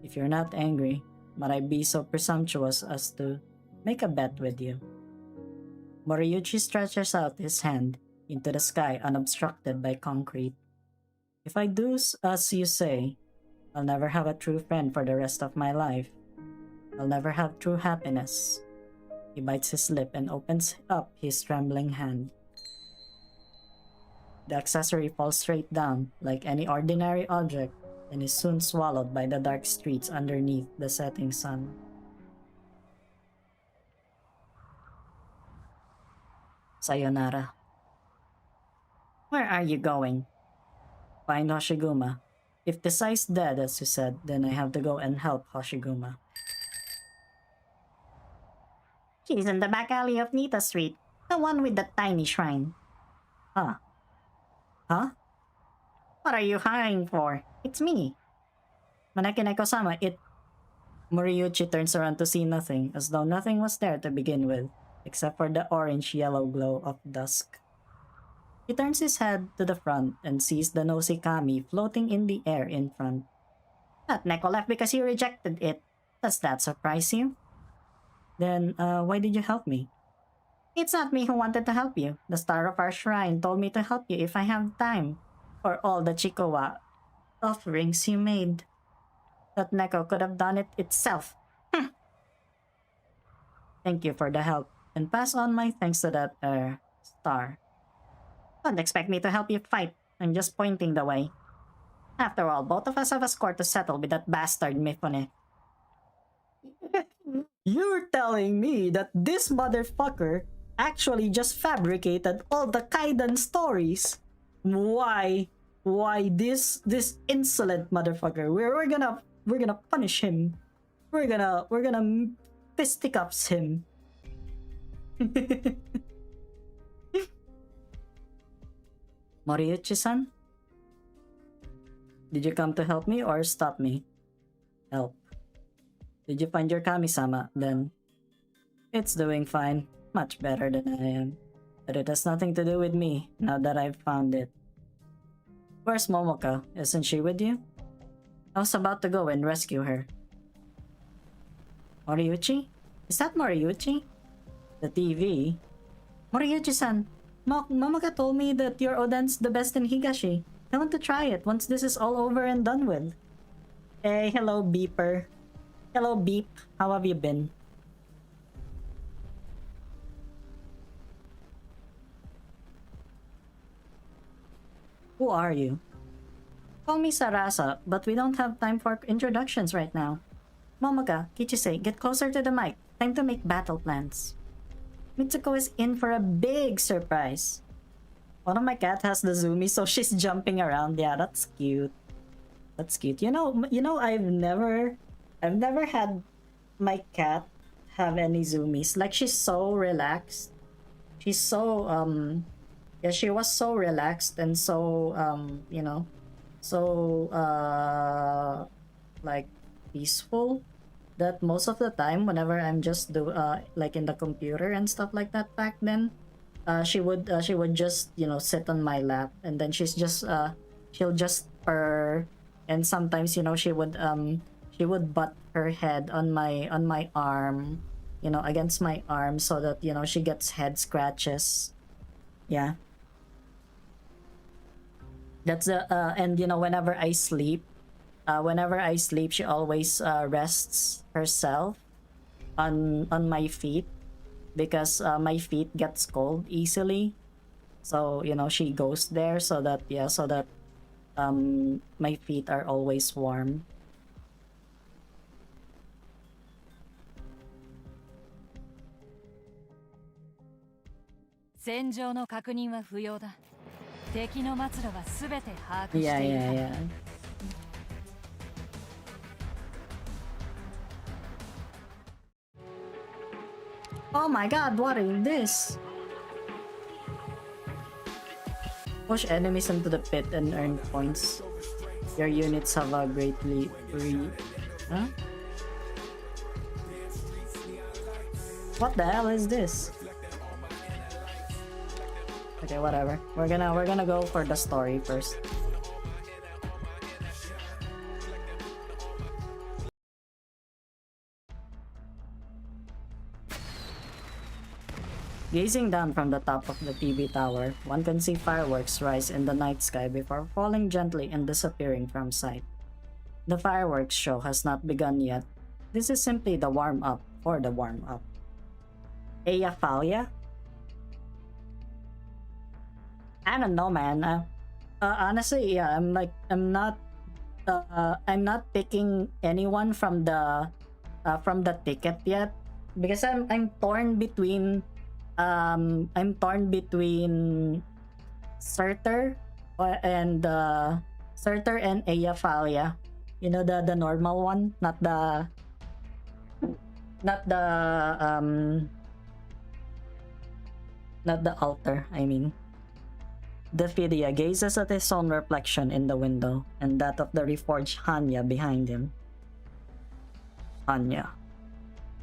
If you're not angry, might I be so presumptuous as to make a bet with you? Moriuchi stretches out his hand into the sky unobstructed by concrete. If I do as you say, I'll never have a true friend for the rest of my life. I'll never have true happiness. He bites his lip and opens up his trembling hand. The accessory falls straight down like any ordinary object and is soon swallowed by the dark streets underneath the setting sun. Sayonara. Where are you going? Find Hoshiguma. If Desai's dead as you said, then I have to go and help Hoshiguma. She's in the back alley of Nita Street. The one with the tiny shrine. Huh? Huh? What are you hurrying for? It's me. Maneki-neko-sama, Moriyuchi turns around to see nothing, as though nothing was there to begin with, except for the orange-yellow glow of dusk. He turns his head to the front and sees the nosy Kami floating in the air in front. That Neko left because you rejected it. Does that surprise you? Then, why did you help me? It's not me who wanted to help you. The star of our shrine told me to help you if I have time. For all the Chikawa offerings you made. That Neko could have done it itself. Thank you for the help, and pass on my thanks to that, star. Don't expect me to help you fight. I'm just pointing the way. After all, both of us have a score to settle with that bastard Mifune. You're telling me that this motherfucker actually just fabricated all the Kaidan stories? Why this insolent motherfucker? We're gonna punish him. We're gonna fisticuffs him. Moriyuchi-san? Did you come to help me or stop me? Help. Did you find your Kami-sama then? It's doing fine. Much better than I am. But it has nothing to do with me now that I've found it. Where's Momoka? Isn't she with you? I was about to go and rescue her. Moriyuchi? Is that Moriyuchi? The TV? Moriyuchi-san, Momoka told me that your Oden's the best in Higashi. I want to try it once this is all over and done with. Hey, hello Beeper. Hello Beep, how have you been? Who are you? Call me Sarasa, but we don't have time for introductions right now. Momoka, Kichise, get closer to the mic. Time to make battle plans. Mitsuko is in for a big surprise. One of my cat has the zoomy, so she's jumping around. Yeah, that's cute. That's cute. You know, I've never had my cat have any zoomies. Like, she's so relaxed. She's so yeah, she was so relaxed and so you know, so like peaceful that most of the time whenever I'm just like in the computer and stuff like that back then, she would just, you know, sit on my lap, and then she'll just purr, and sometimes, you know, she would butt her head on my arm, you know, against my arm, so that, you know, she gets head scratches. Yeah. That's and you know, whenever I sleep, she always rests herself on my feet, because my feet gets cold easily. So, you know, she goes there so that, yeah, so that my feet are always warm. Yeah. Oh my god, what is this? Push enemies into the pit and earn points. Your units have a greatly Huh? What the hell is this? Okay, whatever. We're gonna go for the story first. Gazing down from the top of the TV tower, one can see fireworks rise in the night sky before falling gently and disappearing from sight. The fireworks show has not begun yet. This is simply the warm-up for the warm-up. Eyaphalia? I don't know, man. Honestly, yeah, I'm not picking anyone from the ticket yet, because I'm torn between Surtur and Eyaphalia. You know, the normal one, not the Not the altar, I mean. Defidia gazes at his own reflection in the window and that of the reforged Hanya behind him. Hanya,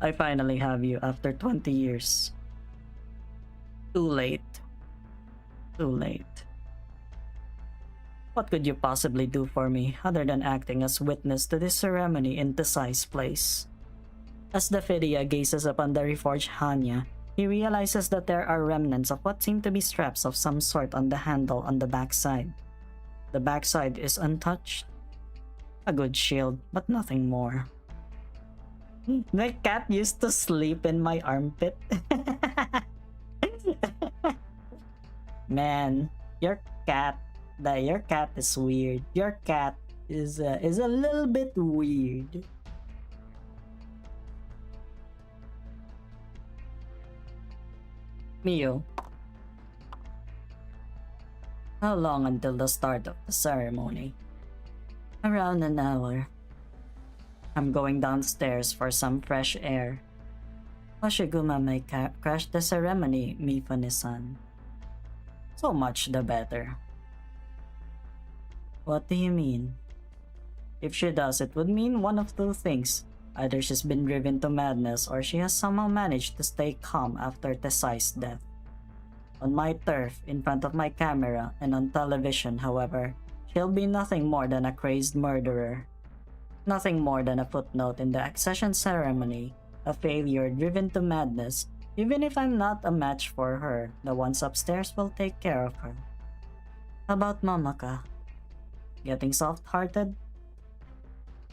I finally have you after 20 years. Too late. Too late. What could you possibly do for me other than acting as witness to this ceremony in Tesai's place? As Defidia gazes upon the reforged Hanya, he realizes that there are remnants of what seem to be straps of some sort on the handle on the backside. The backside is untouched. A good shield, but nothing more. My cat used to sleep in my armpit. Man, your cat is weird. Your cat is a little bit weird. Mio, how long until the start of the ceremony? Around an hour. I'm going downstairs for some fresh air. Hoshiguma may crash the ceremony, Mifune-san. So much the better. What do you mean? If she does, it would mean one of two things. Either she's been driven to madness or she has somehow managed to stay calm after Tesai's death. On my turf, in front of my camera, and on television, however, she'll be nothing more than a crazed murderer. Nothing more than a footnote in the accession ceremony, a failure driven to madness. Even if I'm not a match for her, the ones upstairs will take care of her. How about Mamaka? Getting soft-hearted?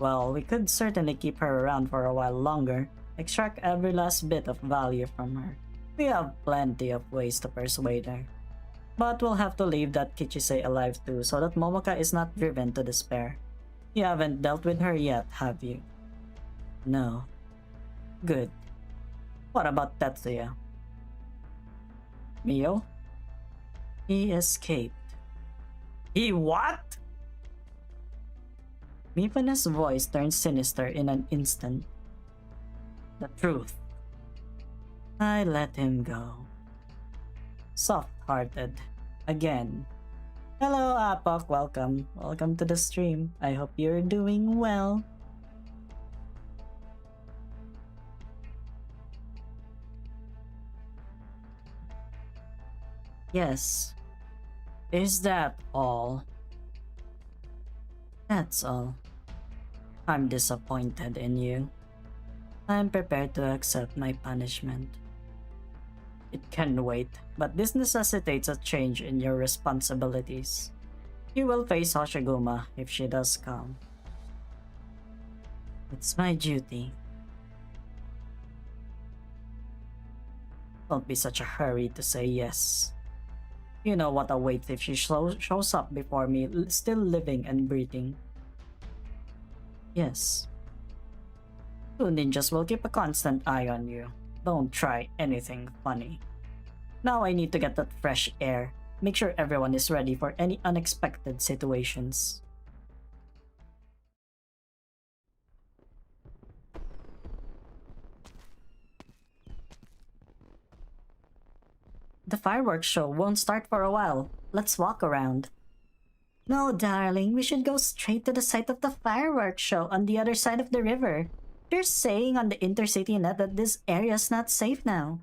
Well, we could certainly keep her around for a while longer, extract every last bit of value from her. We have plenty of ways to persuade her. But we'll have to leave that Kichisei alive too, so that Momoka is not driven to despair. You haven't dealt with her yet, have you? No. Good. What about Tetsuya? Mio? He escaped. He what? Mifune's voice turned sinister in an instant. The truth. I let him go. Soft-hearted. Again. Hello, Apok. Welcome. Welcome to the stream. I hope you're doing well. Yes. Is that all? That's all. I'm disappointed in you. I'm prepared to accept my punishment. It can wait, but this necessitates a change in your responsibilities. You will face Hoshiguma if she does come. It's my duty. Don't be such a hurry to say yes. You know what awaits if she shows up before me, still living and breathing. Yes. Two ninjas will keep a constant eye on you. Don't try anything funny. Now I need to get that fresh air. Make sure everyone is ready for any unexpected situations. The fireworks show won't start for a while. Let's walk around. No, darling, we should go straight to the site of the fireworks show on the other side of the river. They're saying on the intercity net that this area is not safe now.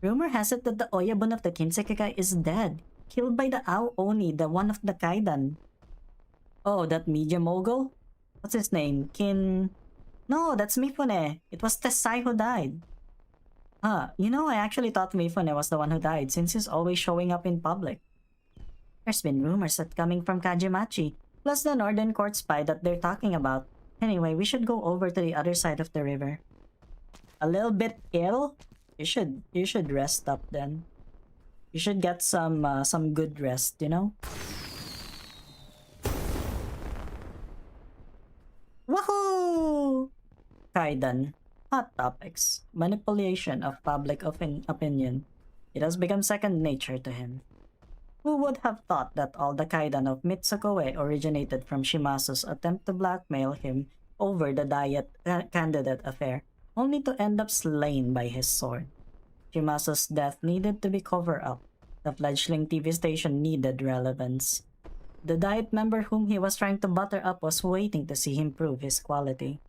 Rumor has it that the Oyabun of the Kinsekikai is dead, killed by the Ao Oni, the one of the Kaidan. Oh, that media mogul? What's his name? No, that's Mifune. It was Tesai who died. You know, I actually thought Mifune was the one who died since he's always showing up in public. There's been rumors that coming from Kajimachi, plus the Northern Court spy that they're talking about. Anyway, we should go over to the other side of the river. A little bit ill? You should rest up then. You should get some good rest, you know? Woohoo! Kaidan. Hot topics. Manipulation of public opinion. It has become second nature to him. Who would have thought that all the Kaidan of Mitsukoe originated from Shimasu's attempt to blackmail him over the diet candidate affair, only to end up slain by his sword? Shimasa's death needed to be covered up. The fledgling TV station needed relevance. The Diet member whom he was trying to butter up was waiting to see him prove his quality.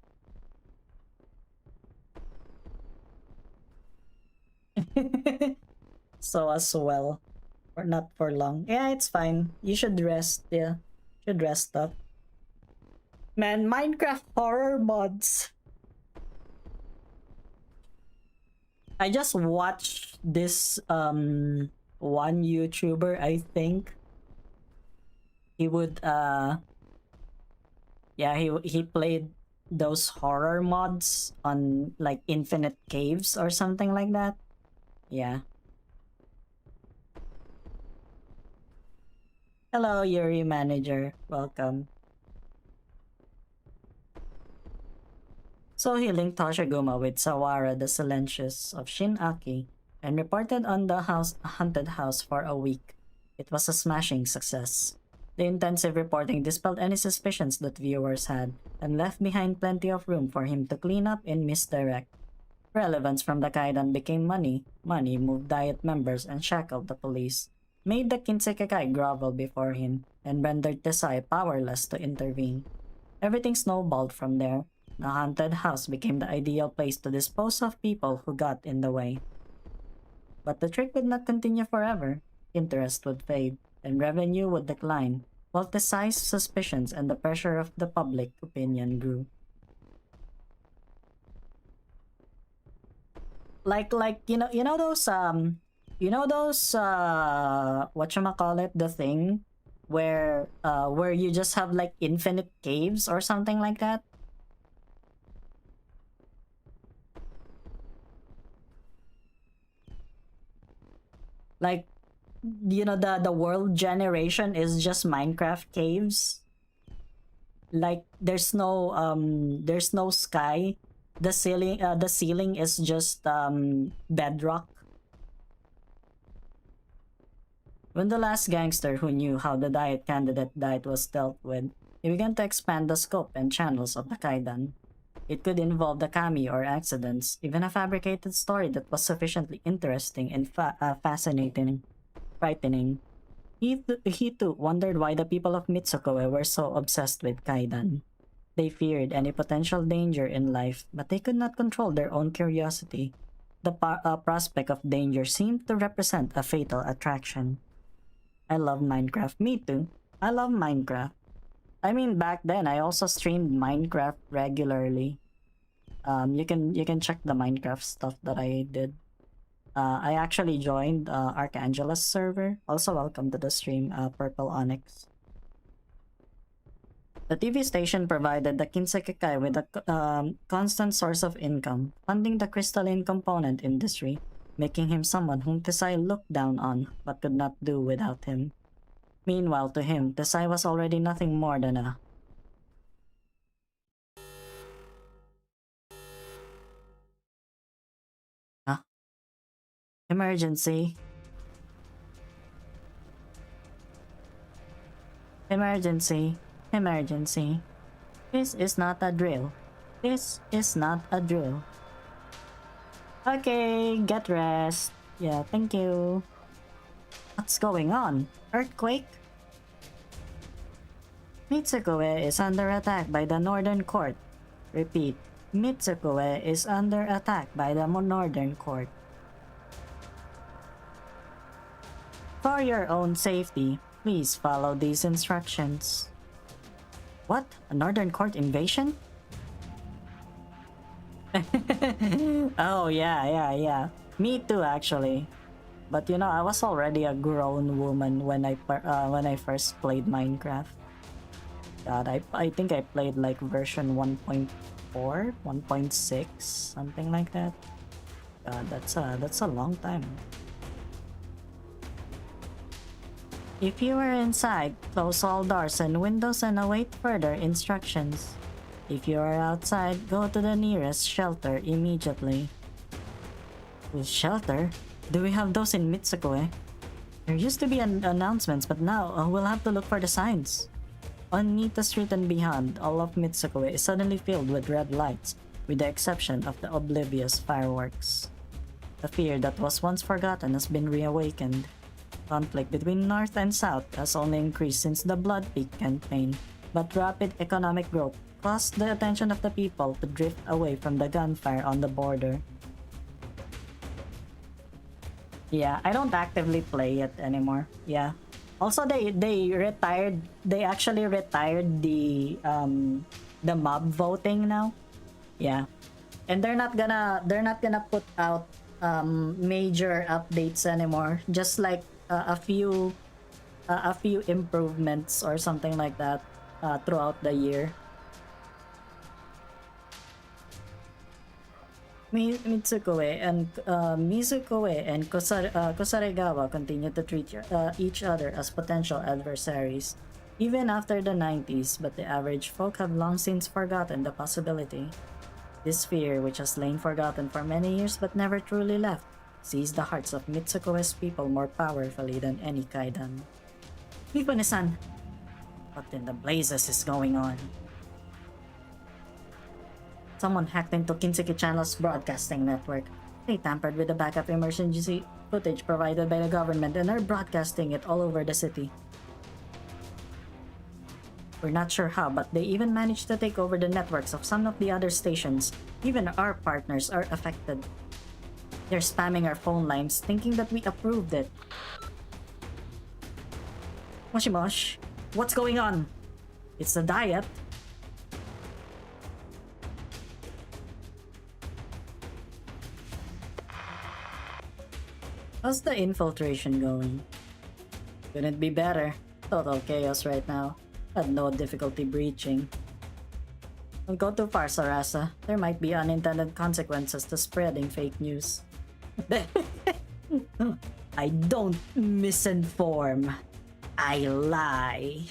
So as well. Or not for long. Yeah, it's fine. You should rest, yeah. Should rest up. Man, Minecraft horror mods. I just watched this one YouTuber, I think. He would yeah, he played those horror mods on like Infinite Caves or something like that. Yeah. Hello, Yuri manager. Welcome. So he linked Toshiguma with Sawara the Silencious of Shin-Aki and reported on the haunted house for a week. It was a smashing success. The intensive reporting dispelled any suspicions that viewers had and left behind plenty of room for him to clean up and misdirect. Relevance from the Kaidan became money. Money moved Diet members and shackled the police, made the Kinsekekai grovel before him, and rendered Tesai powerless to intervene. Everything snowballed from there. The haunted house became the ideal place to dispose of people who got in the way. But the trick would not continue forever. Interest would fade, and revenue would decline, while Tesai's suspicions and the pressure of the public opinion grew. Like you know those whatchamacallit, the thing where you just have like infinite caves or something like that. Like, you know, the world generation is just Minecraft caves. Like there's no sky. The ceiling is just bedrock. When the last gangster who knew how the Diet candidate died was dealt with, he began to expand the scope and channels of the Kaidan. It could involve the kami or accidents, even a fabricated story that was sufficiently interesting and fascinating, frightening. He too wondered why the people of Mitsukoe were so obsessed with Kaidan. They feared any potential danger in life, but they could not control their own curiosity. The prospect of danger seemed to represent a fatal attraction. I love Minecraft. Me too. I love Minecraft. I mean, back then I also streamed Minecraft regularly. You can check the Minecraft stuff that I did. I actually joined Archangelus server. Also, welcome to the stream, Purple Onyx. The TV station provided the Kinsekekai with a constant source of income, funding the crystalline component industry, making him someone whom Tesai looked down on, but could not do without him. Meanwhile, to him, Tesai was already nothing more than a... Huh? Emergency. Emergency. Emergency. This is not a drill. This is not a drill. Okay, get rest. Yeah, thank you. What's going on? Earthquake? Mitsukoe is under attack by the Northern Court. Repeat, Mitsukoe is under attack by the Northern Court. For your own safety, please follow these instructions. What? A Northern Court invasion? Oh, yeah. Me too, actually. But you know, I was already a grown woman when I first played Minecraft. God, I think I played like version 1.4, 1.6, something like that. God, that's a long time. If you are inside, close all doors and windows and await further instructions. If you are outside, go to the nearest shelter immediately. Shelter? Do we have those in Mitsukoe? There used to be announcements, but now we'll have to look for the signs. On Nita Street and beyond, all of Mitsukoe is suddenly filled with red lights, with the exception of the oblivious fireworks. The fear that was once forgotten has been reawakened. Conflict between North and South has only increased since the Blood Peak campaign, but rapid economic growth caused the attention of the people to drift away from the gunfire on the border. Yeah, I don't actively play it anymore. Yeah. Also, they retired. They actually retired the mob voting now. Yeah, and they're not gonna put out major updates anymore. Just like a few improvements or something like that throughout the year. Mitsukue and Kosaregawa continue to treat each other as potential adversaries, even after the 90s, but the average folk have long since forgotten the possibility. This fear, which has lain forgotten for many years but never truly left, sees the hearts of Mitsukue's people more powerfully than any Kaidan. Mifune-san, what in the blazes is going on? Someone hacked into Kinseki Channel's broadcasting network. They tampered with the backup emergency footage provided by the government and are broadcasting it all over the city. We're not sure how, but they even managed to take over the networks of some of the other stations. Even our partners are affected. They're spamming our phone lines, thinking that we approved it. Moshimosh, what's going on? It's the diet. How's the infiltration going? Couldn't be better. Total chaos right now. Had no difficulty breaching. Don't go too far, Sarasa. There might be unintended consequences to spreading fake news. I don't misinform. I lie.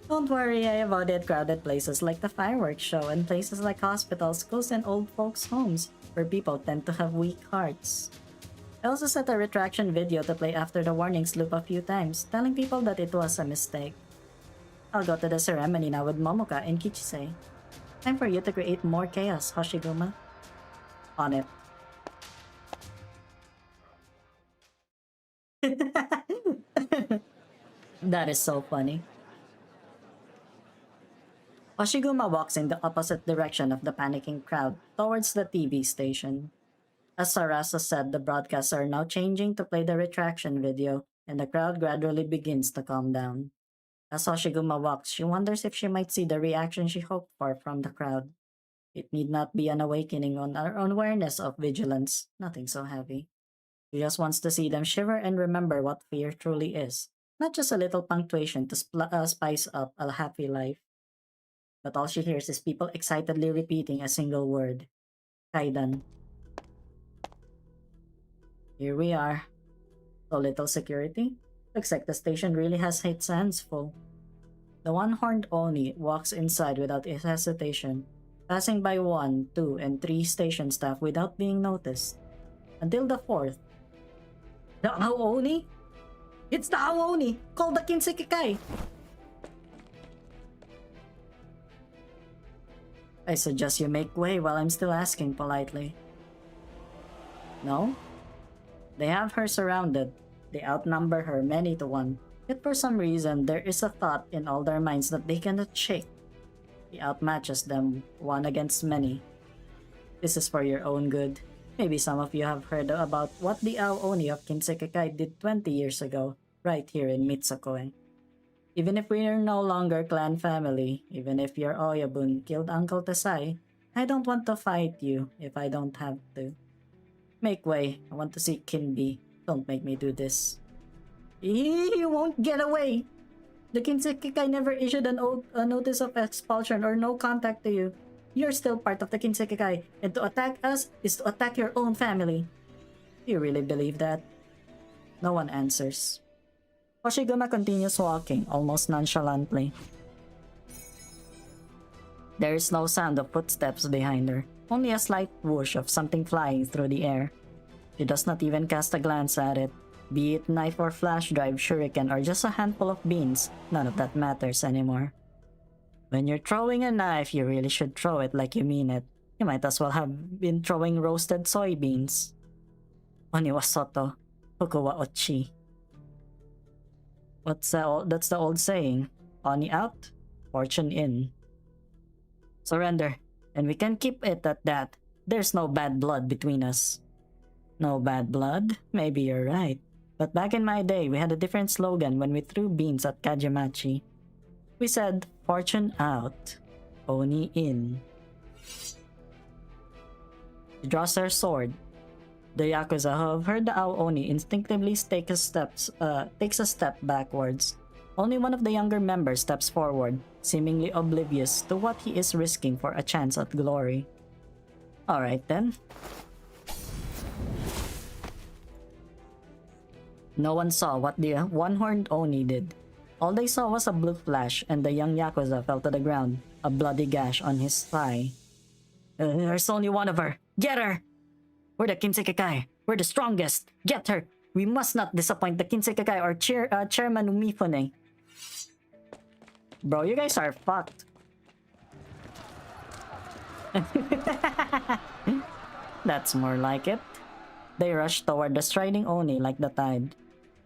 Don't worry, I avoided crowded places like the fireworks show and places like hospitals, schools, and old folks' homes, where people tend to have weak hearts. I also set a retraction video to play after the warnings loop a few times, telling people that it was a mistake. I'll go to the ceremony now with Momoka and Kichise. Time for you to create more chaos, Hoshiguma. On it. That is so funny. Hoshiguma walks in the opposite direction of the panicking crowd, towards the TV station. As Sarasa said, the broadcasts are now changing to play the retraction video, and the crowd gradually begins to calm down. As Hoshiguma walks, she wonders if she might see the reaction she hoped for from the crowd. It need not be an awakening on our awareness of vigilance, nothing so heavy. She just wants to see them shiver and remember what fear truly is, not just a little punctuation to spice up a happy life. But all she hears is people excitedly repeating a single word. Kaidan. Here we are. So little security? Looks like the station really has its hands full. The one-horned Oni walks inside without hesitation, passing by 1, 2, and 3 station staff without being noticed. Until the 4th. The Ao-Oni? It's the Ao-Oni! Call the Kinsekikai! I suggest you make way while I'm still asking politely. No? They have her surrounded. They outnumber her many to 1. Yet for some reason, there is a thought in all their minds that they cannot shake. He outmatches them 1 against many. This is for your own good. Maybe some of you have heard about what the Ao-Oni of Kinsekikai did 20 years ago, right here in Mitsukoe. Even if we are no longer clan family, even if your Oyabun killed Uncle Tesai, I don't want to fight you if I don't have to. Make way, I want to see Kinbi. Don't make me do this. You won't get away! The Kinsekikai never issued a notice of expulsion or no contact to you. You're still part of the Kinsekikai, and to attack us is to attack your own family. Do you really believe that? No one answers. Hoshiguma continues walking, almost nonchalantly. There is no sound of footsteps behind her, only a slight whoosh of something flying through the air. She does not even cast a glance at it. Be it knife or flash drive, shuriken, or just a handful of beans, none of that matters anymore. When you're throwing a knife, you really should throw it like you mean it. You might as well have been throwing roasted soybeans. Oni wa soto, fuku wa ochi. That's the old saying. Oni out, fortune in. Surrender, and we can keep it at that. There's no bad blood between us. No bad blood? Maybe you're right. But back in my day, we had a different slogan when we threw beans at Kajamachi. We said, fortune out, Oni in. She draws her sword. The Yakuza who have heard the Ao Oni instinctively takes a step backwards. Only one of the younger members steps forward, seemingly oblivious to what he is risking for a chance at glory. Alright then. No one saw what the one-horned Oni did. All they saw was a blue flash, and the young Yakuza fell to the ground, a bloody gash on his thigh. There's only one of her. Get her! We're the Kinsekai. We're the strongest. Get her! We must not disappoint the Kinsekai or Chairman Umifune. Bro, you guys are fucked. That's more like it. They rush toward the striding Oni like the tide.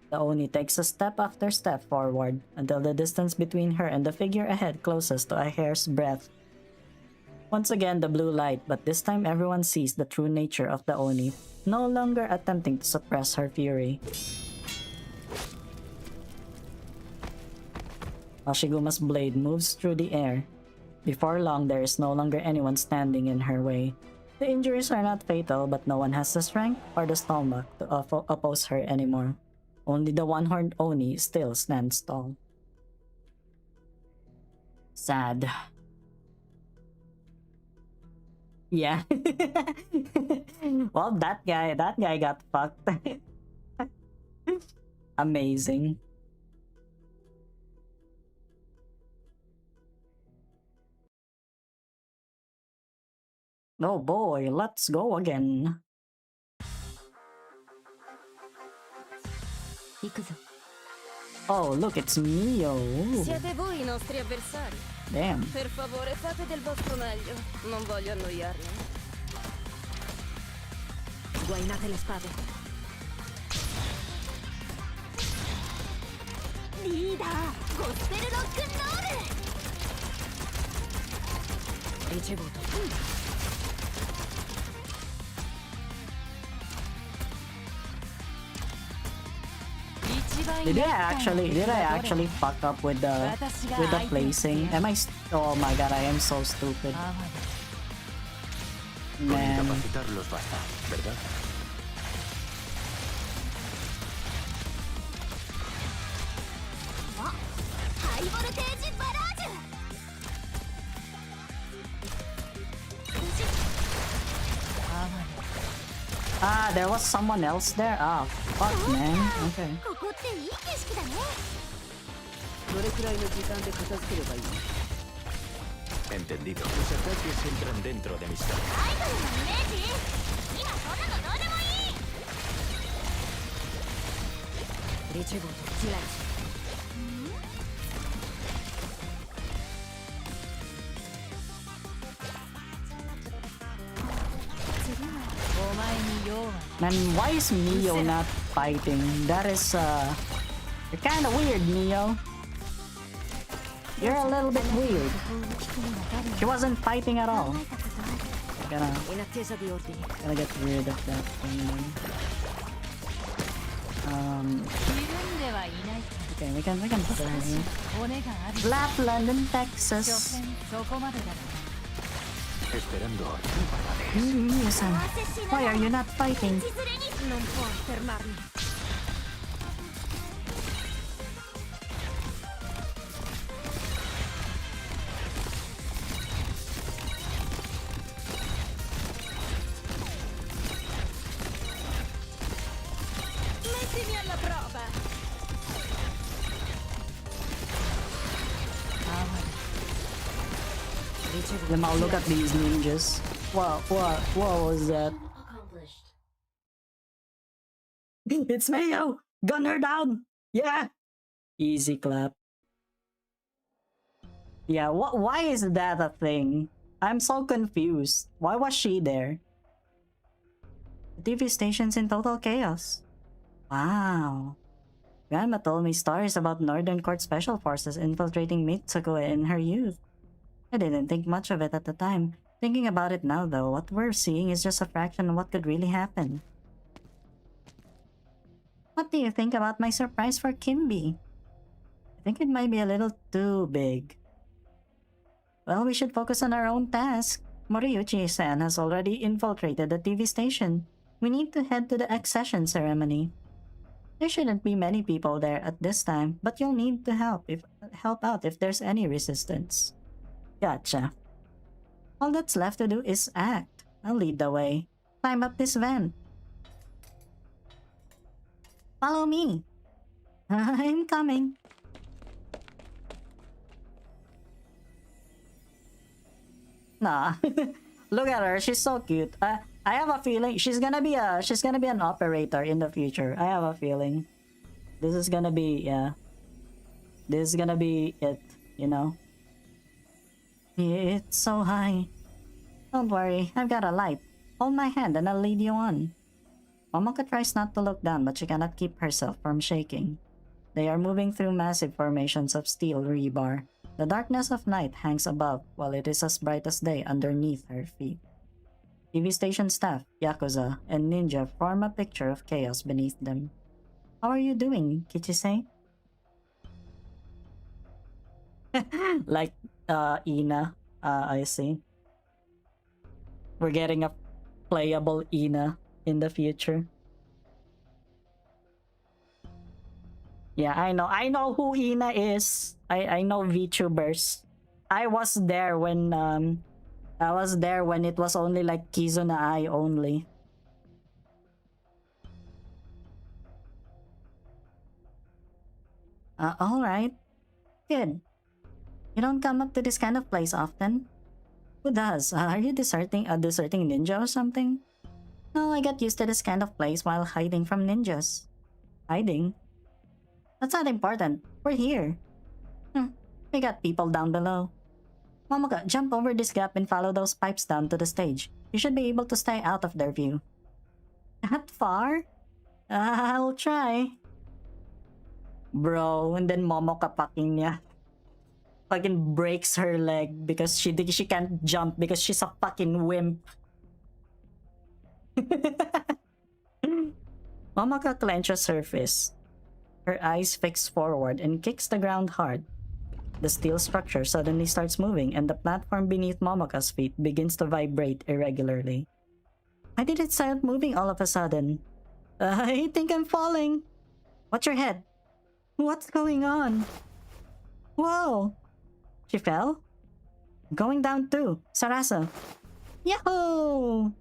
The Oni takes a step after step forward until the distance between her and the figure ahead closes to a hair's breadth. Once again, the blue light, but this time everyone sees the true nature of the Oni, no longer attempting to suppress her fury. Ashiguma's blade moves through the air. Before long, there is no longer anyone standing in her way. The injuries are not fatal, but no one has the strength or the stomach to oppose her anymore. Only the one-horned Oni still stands tall. Sad. Yeah. Well, that guy got fucked. Amazing. Oh boy, let's go again. Oh, look, it's Mio. Siete voi i nostri avversari. Damn. Per favore, fate del vostro meglio. Non voglio annoiarmi. Sguainate le spade. Leader, gospel rock'n'roll! Ricevuto. Did I actually fuck up with the placing? Oh my god, I am so stupid. Con Man. incapacitarlos basta, ¿verdad? High voltage barrage! Ah, there was someone else there? Ah, fuck, man. Okay. ここっていい景色だね。どれくらいの時間で片付ければいい？ Entendido. Tus ataques entran dentro de mis アイドルのイメージ？今そんなのどうでもいい。Ricevuto. Silenzio. お前に用は Man, why is Mio not fighting? That is, you're kinda weird, Mio. You're a little bit weird. She wasn't fighting at all. Gotta in attesa di ordini. get rid of that thing. Okay, we can put her here. 骨がある。 Lapland and 所 Texas. 詮そこまでだな。 esperando. Mio-san, why are you not fighting? 地連れに Non puoi fermarmi. Mettimi alla prova. Lamau, look at these ninjas. What was that? It's Mayo! Gun her down! Yeah! Easy clap. Yeah, why is that a thing? I'm so confused. Why was she there? The TV station's in total chaos. Wow. Grandma told me stories about Northern Court Special Forces infiltrating Mitsuko in her youth. I didn't think much of it at the time. Thinking about it now though, what we're seeing is just a fraction of what could really happen. What do you think about my surprise for Kimby? I think it might be a little too big. Well, we should focus on our own task. Moriyuchi-san has already infiltrated the TV station. We need to head to the accession ceremony. There shouldn't be many people there at this time, but you'll need to help out if there's any resistance. Gotcha. All that's left to do is act. I'll lead the way. Climb up this vent. Follow me. I'm coming. Nah. Look at her, she's so cute. I have a feeling she's gonna be an operator in the future. I have a feeling. This is gonna be This is gonna be it, you know? It's so high. Don't worry, I've got a light. Hold my hand and I'll lead you on. Momoko tries not to look down, but she cannot keep herself from shaking. They are moving through massive formations of steel rebar. The darkness of night hangs above, while it is as bright as day underneath her feet. TV station staff, Yakuza, and Ninja form a picture of chaos beneath them. How are you doing, Kichise? Like, Ina. I see. We're getting a playable Ina in the future. Yeah, I know who Ina is. I know VTubers. I was there when it was only like Kizuna Ai only. Alright. Good. You don't come up to this kind of place often? Who does? Are you deserting ninja or something? No, I got used to this kind of place while hiding from ninjas. Hiding? That's not important. We're here. We got people down below. Momoko, jump over this gap and follow those pipes down to the stage. You should be able to stay out of their view. That far? I'll try. Bro, and then Momoko fucking breaks her leg because she can't jump because she's a fucking wimp. Momoko clenches her fist. Her eyes fix forward and kicks the ground hard. The steel structure suddenly starts moving and the platform beneath Momoka's feet begins to vibrate irregularly. Why did it start moving all of a sudden? I think I'm falling. Watch your head. What's going on? Whoa! She fell? Going down too. Sarasa. Yahoo!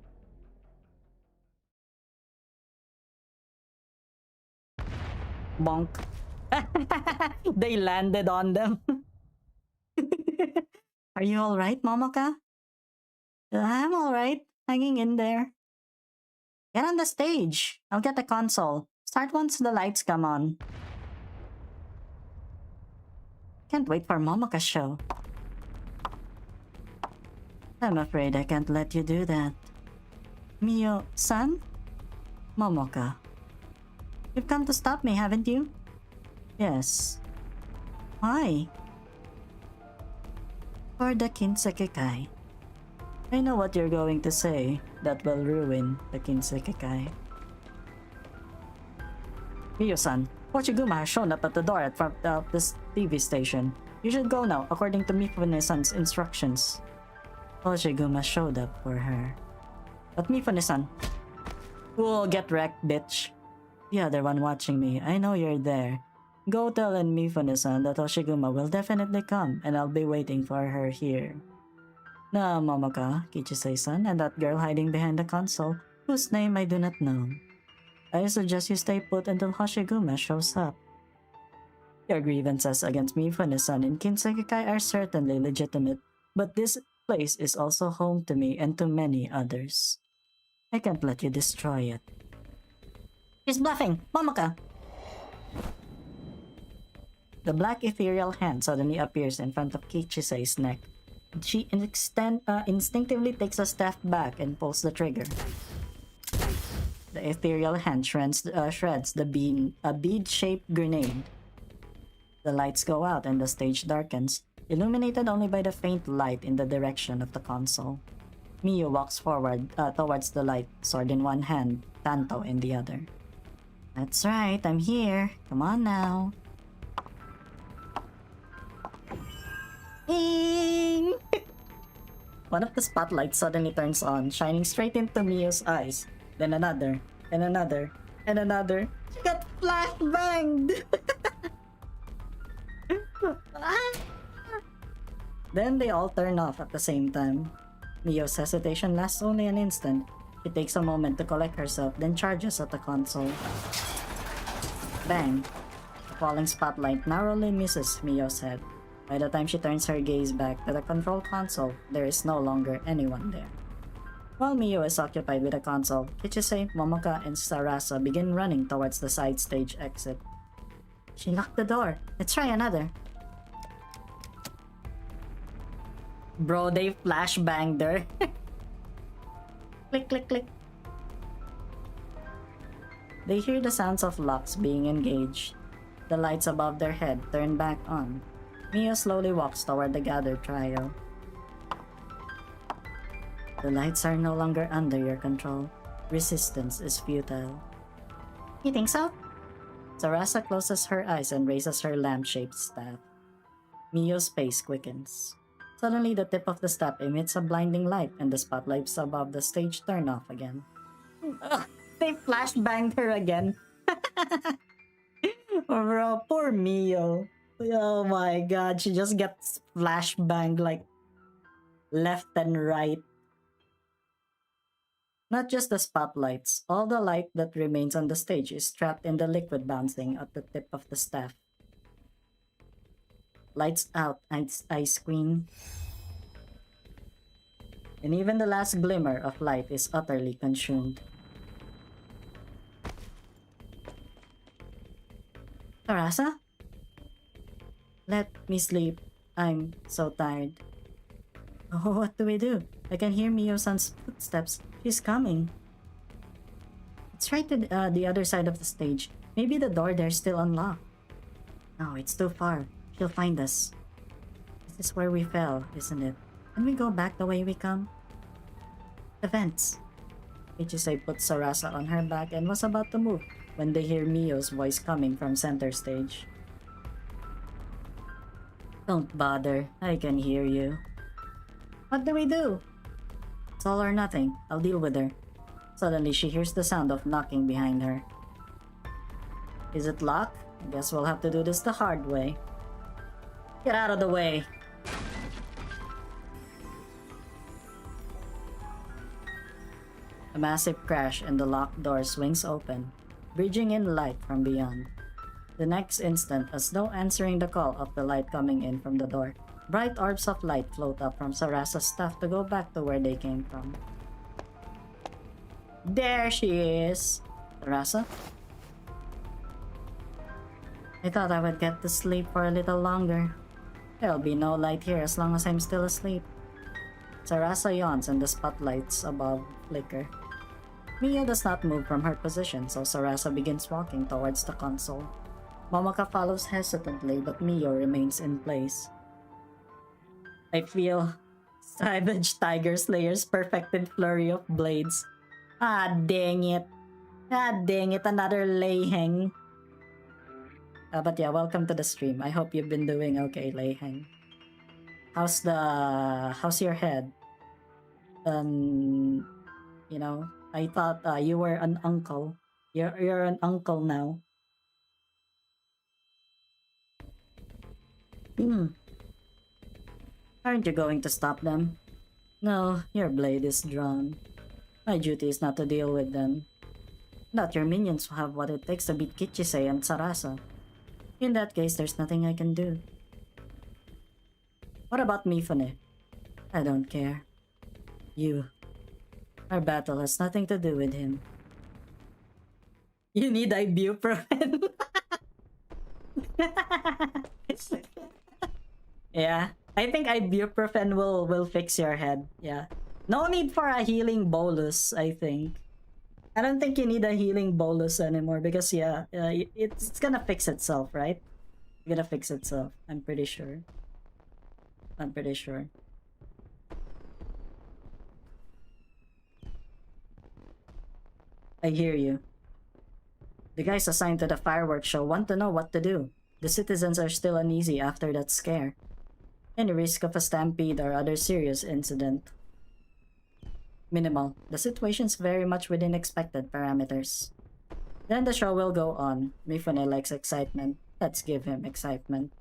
Bonk. They landed on them. Are you alright, Momoka? I'm alright. Hanging in there. Get on the stage. I'll get the console. Start once the lights come on. Can't wait for Momoka's show. I'm afraid I can't let you do that. Mio-san? Momoka. You've come to stop me, haven't you? Yes. Why? For the Kinsekikai. I know what you're going to say. That will ruin the Kinsekikai. Miyo-san, Hoshiguma has shown up at the door at front of this TV station. You should go now, according to Mifune-san's instructions. Hoshiguma showed up for her. But Mifune-san... Whoa, get wrecked, bitch. The other one watching me, I know you're there. Go tell Mifune-san that Hoshiguma will definitely come and I'll be waiting for her here. Now, Momoka, Kichise-san, and that girl hiding behind the console, whose name I do not know. I suggest you stay put until Hoshiguma shows up. Your grievances against Mifune-san in Kinsekikai are certainly legitimate, but this place is also home to me and to many others. I can't let you destroy it. He's bluffing! Momoka! The black ethereal hand suddenly appears in front of Kichisei's neck. She instinctively takes a step back and pulls the trigger. The ethereal hand shreds the bead-shaped grenade. The lights go out and the stage darkens, illuminated only by the faint light in the direction of the console. Miyu walks forward towards the light, sword in one hand, Tanto in the other. That's right, I'm here. Come on now. Ding! One of the spotlights suddenly turns on, shining straight into Miyu's eyes. Then another, and another, and another. She got flashbanged! Then they all turn off at the same time. Mio's hesitation lasts only an instant. She takes a moment to collect herself, then charges at the console. Bang! The falling spotlight narrowly misses Mio's head. By the time she turns her gaze back to the control console, there is no longer anyone there. While Miyu is occupied with the console, Kichisei, Momoka, and Sarasa begin running towards the side stage exit. She locked the door. Let's try another. Bro, they flashbanged her. Click, click, click. They hear the sounds of locks being engaged. The lights above their head turn back on. Miyu slowly walks toward the gathered trio. The lights are no longer under your control. Resistance is futile. You think so? Sarasa closes her eyes and raises her lamp-shaped staff. Miyu's face quickens. Suddenly, the tip of the staff emits a blinding light and the spotlights above the stage turn off again. Ugh, they flashbanged her again. Bro, poor Miyu. Oh my god, she just gets flashbanged like left and right. Not just the spotlights, all the light that remains on the stage is trapped in the liquid bouncing at the tip of the staff. Lights out, Ice Queen. And even the last glimmer of light is utterly consumed. Sarasa? Let me sleep. I'm so tired. Oh, what do we do? I can hear Miyo-san's footsteps. She's coming. It's right to the other side of the stage. Maybe the door there's still unlocked. No, it's too far. She'll find us. This is where we fell, isn't it? Can we go back the way we come? The vents. Kichisei put Sarasa on her back and was about to move when they hear Miyo's voice coming from center stage. Don't bother. I can hear you. What do we do? It's all or nothing. I'll deal with her. Suddenly, she hears the sound of knocking behind her. Is it locked? I guess we'll have to do this the hard way. Get out of the way. A massive crash and the locked door swings open, bridging in light from beyond. The next instant, as though answering the call of the light coming in from the door, bright orbs of light float up from Sarasa's staff to go back to where they came from. There she is! Sarasa? I thought I would get to sleep for a little longer. There'll be no light here as long as I'm still asleep. Sarasa yawns and the spotlights above flicker. Miyo does not move from her position, so Sarasa begins walking towards the console. Momoka follows hesitantly, but Miyo remains in place. I feel Savage Tiger Slayer's perfected flurry of blades. Ah, dang it. Ah, dang it, another Leiheng. But yeah, welcome to the stream. I hope you've been doing okay, Leiheng. How's your head? You know, I thought you were an uncle. You're an uncle now. Aren't you going to stop them? No, your blade is drawn. My duty is not to deal with them. Not your minions who have what it takes to beat Kichisei and Sarasa. In that case, there's nothing I can do. What about Mifune? I don't care. You. Our battle has nothing to do with him. You need ibuprofen. Yeah, I think ibuprofen will fix your head. Yeah, no need for a healing bolus. I think. I don't think you need a healing bolus anymore because yeah, it's gonna fix itself, right? It's gonna fix itself. I'm pretty sure. I'm pretty sure. I hear you. The guys assigned to the fireworks show want to know what to do. The citizens are still uneasy after that scare. Any risk of a stampede or other serious incident? Minimal. The situation's very much within expected parameters. Then the show will go on. Mifune likes excitement. Let's give him excitement.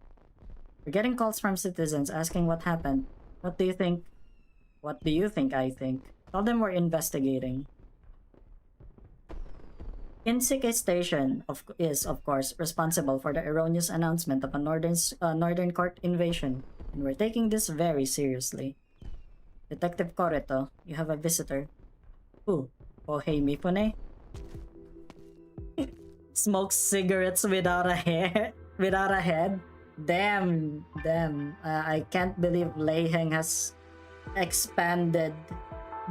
We're getting calls from citizens asking what happened. What do you think? What do you think I think? Tell them we're investigating. Insike Station is, of course, responsible for the erroneous announcement of a northern court invasion, and we're taking this very seriously. Detective Koreto, you have a visitor. Who? Kohei Mifune? Smokes cigarettes without a hair, without a head? Damn. I can't believe Leiheng has expanded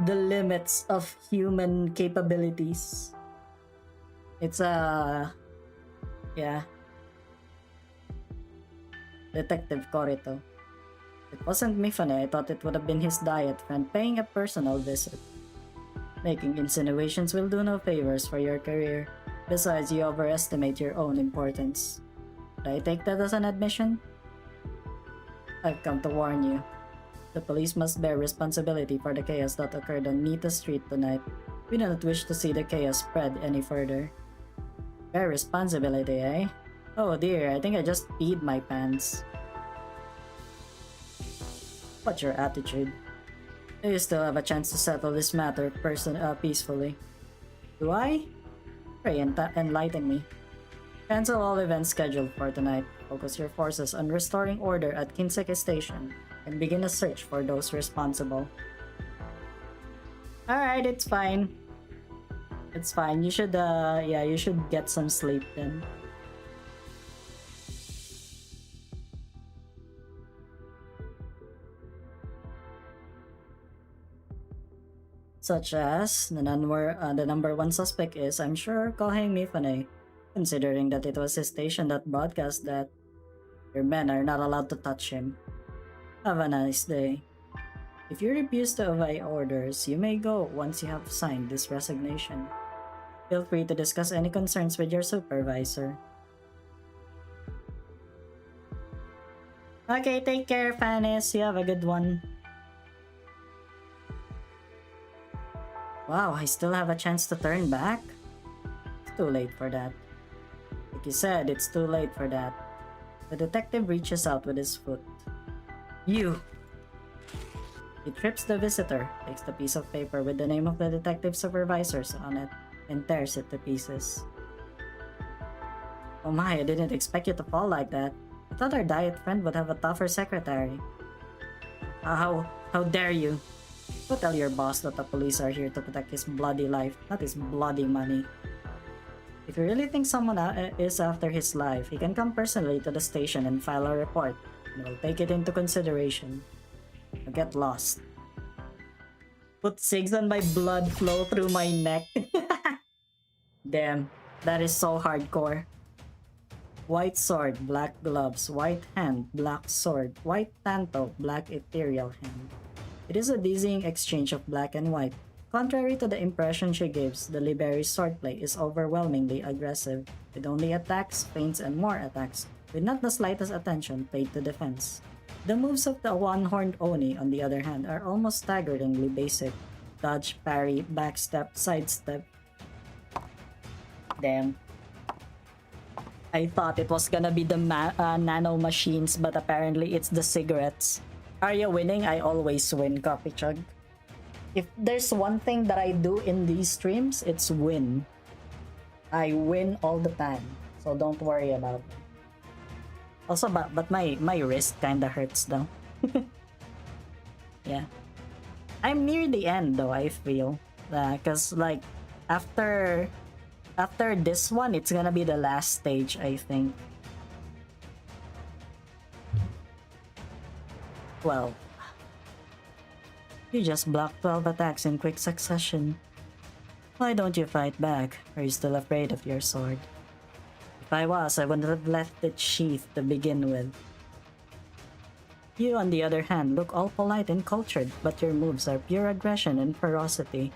the limits of human capabilities. It's yeah. Detective Korito. It wasn't Mifune. I thought it would have been his diet friend paying a personal visit. Making insinuations will do no favors for your career. Besides, you overestimate your own importance. Do I take that as an admission? I've come to warn you. The police must bear responsibility for the chaos that occurred on Nita Street tonight. We do not wish to see the chaos spread any further. Bear responsibility, eh? Oh dear, I think I just peed my pants. What's your attitude? You still have a chance to settle this matter peacefully. Do I? Pray enlighten me. Cancel all events scheduled for tonight. Focus your forces on restoring order at Kinseki Station and begin a search for those responsible. Alright, it's fine. It's fine. You should, yeah, you should get some sleep then. Such as, the number one suspect is, I'm sure, Kohei Mifune, considering that it was his station that broadcast that. Your men are not allowed to touch him. Have a nice day. If you refuse to obey orders, you may go once you have signed this resignation. Feel free to discuss any concerns with your supervisor. Okay, take care, Fanis. You have a good one. Wow, I still have a chance to turn back? It's too late for that. Like you said, it's too late for that. The detective reaches out with his foot. You! He trips the visitor, takes the piece of paper with the name of the detective supervisors on it, and tears it to pieces. Oh my, I didn't expect you to fall like that. I thought our diet friend would have a tougher secretary. How dare you? Go tell your boss that the police are here to protect his bloody life, not his bloody money. If you really think someone is after his life, he can come personally to the station and file a report, and we'll take it into consideration. Now get lost. Put cigs on my blood flow through my neck. Damn, that is so hardcore. White sword, black gloves, white hand, black sword, white tanto, black ethereal hand. It is a dizzying exchange of black and white. Contrary to the impression she gives, the Liberi's swordplay is overwhelmingly aggressive, with only attacks, feints, and more attacks, with not the slightest attention paid to defense. The moves of the one-horned Oni, on the other hand, are almost staggeringly basic. Dodge, parry, backstep, sidestep. Damn. I thought it was gonna be the nano machines, but apparently it's the cigarettes. Are you winning? I always win, Coffee Chug. If there's one thing that I do in these streams, it's win. I win all the time, so don't worry about it. Also, but my wrist kinda hurts though. Yeah. I'm near the end though, I feel. Cause like, after this one, it's gonna be the last stage, I think. 12. You just blocked 12 attacks in quick succession. Why don't you fight back? Are you still afraid of your sword? If I was, I wouldn't have left it sheathed to begin with. You, on the other hand, look all polite and cultured, but your moves are pure aggression and ferocity.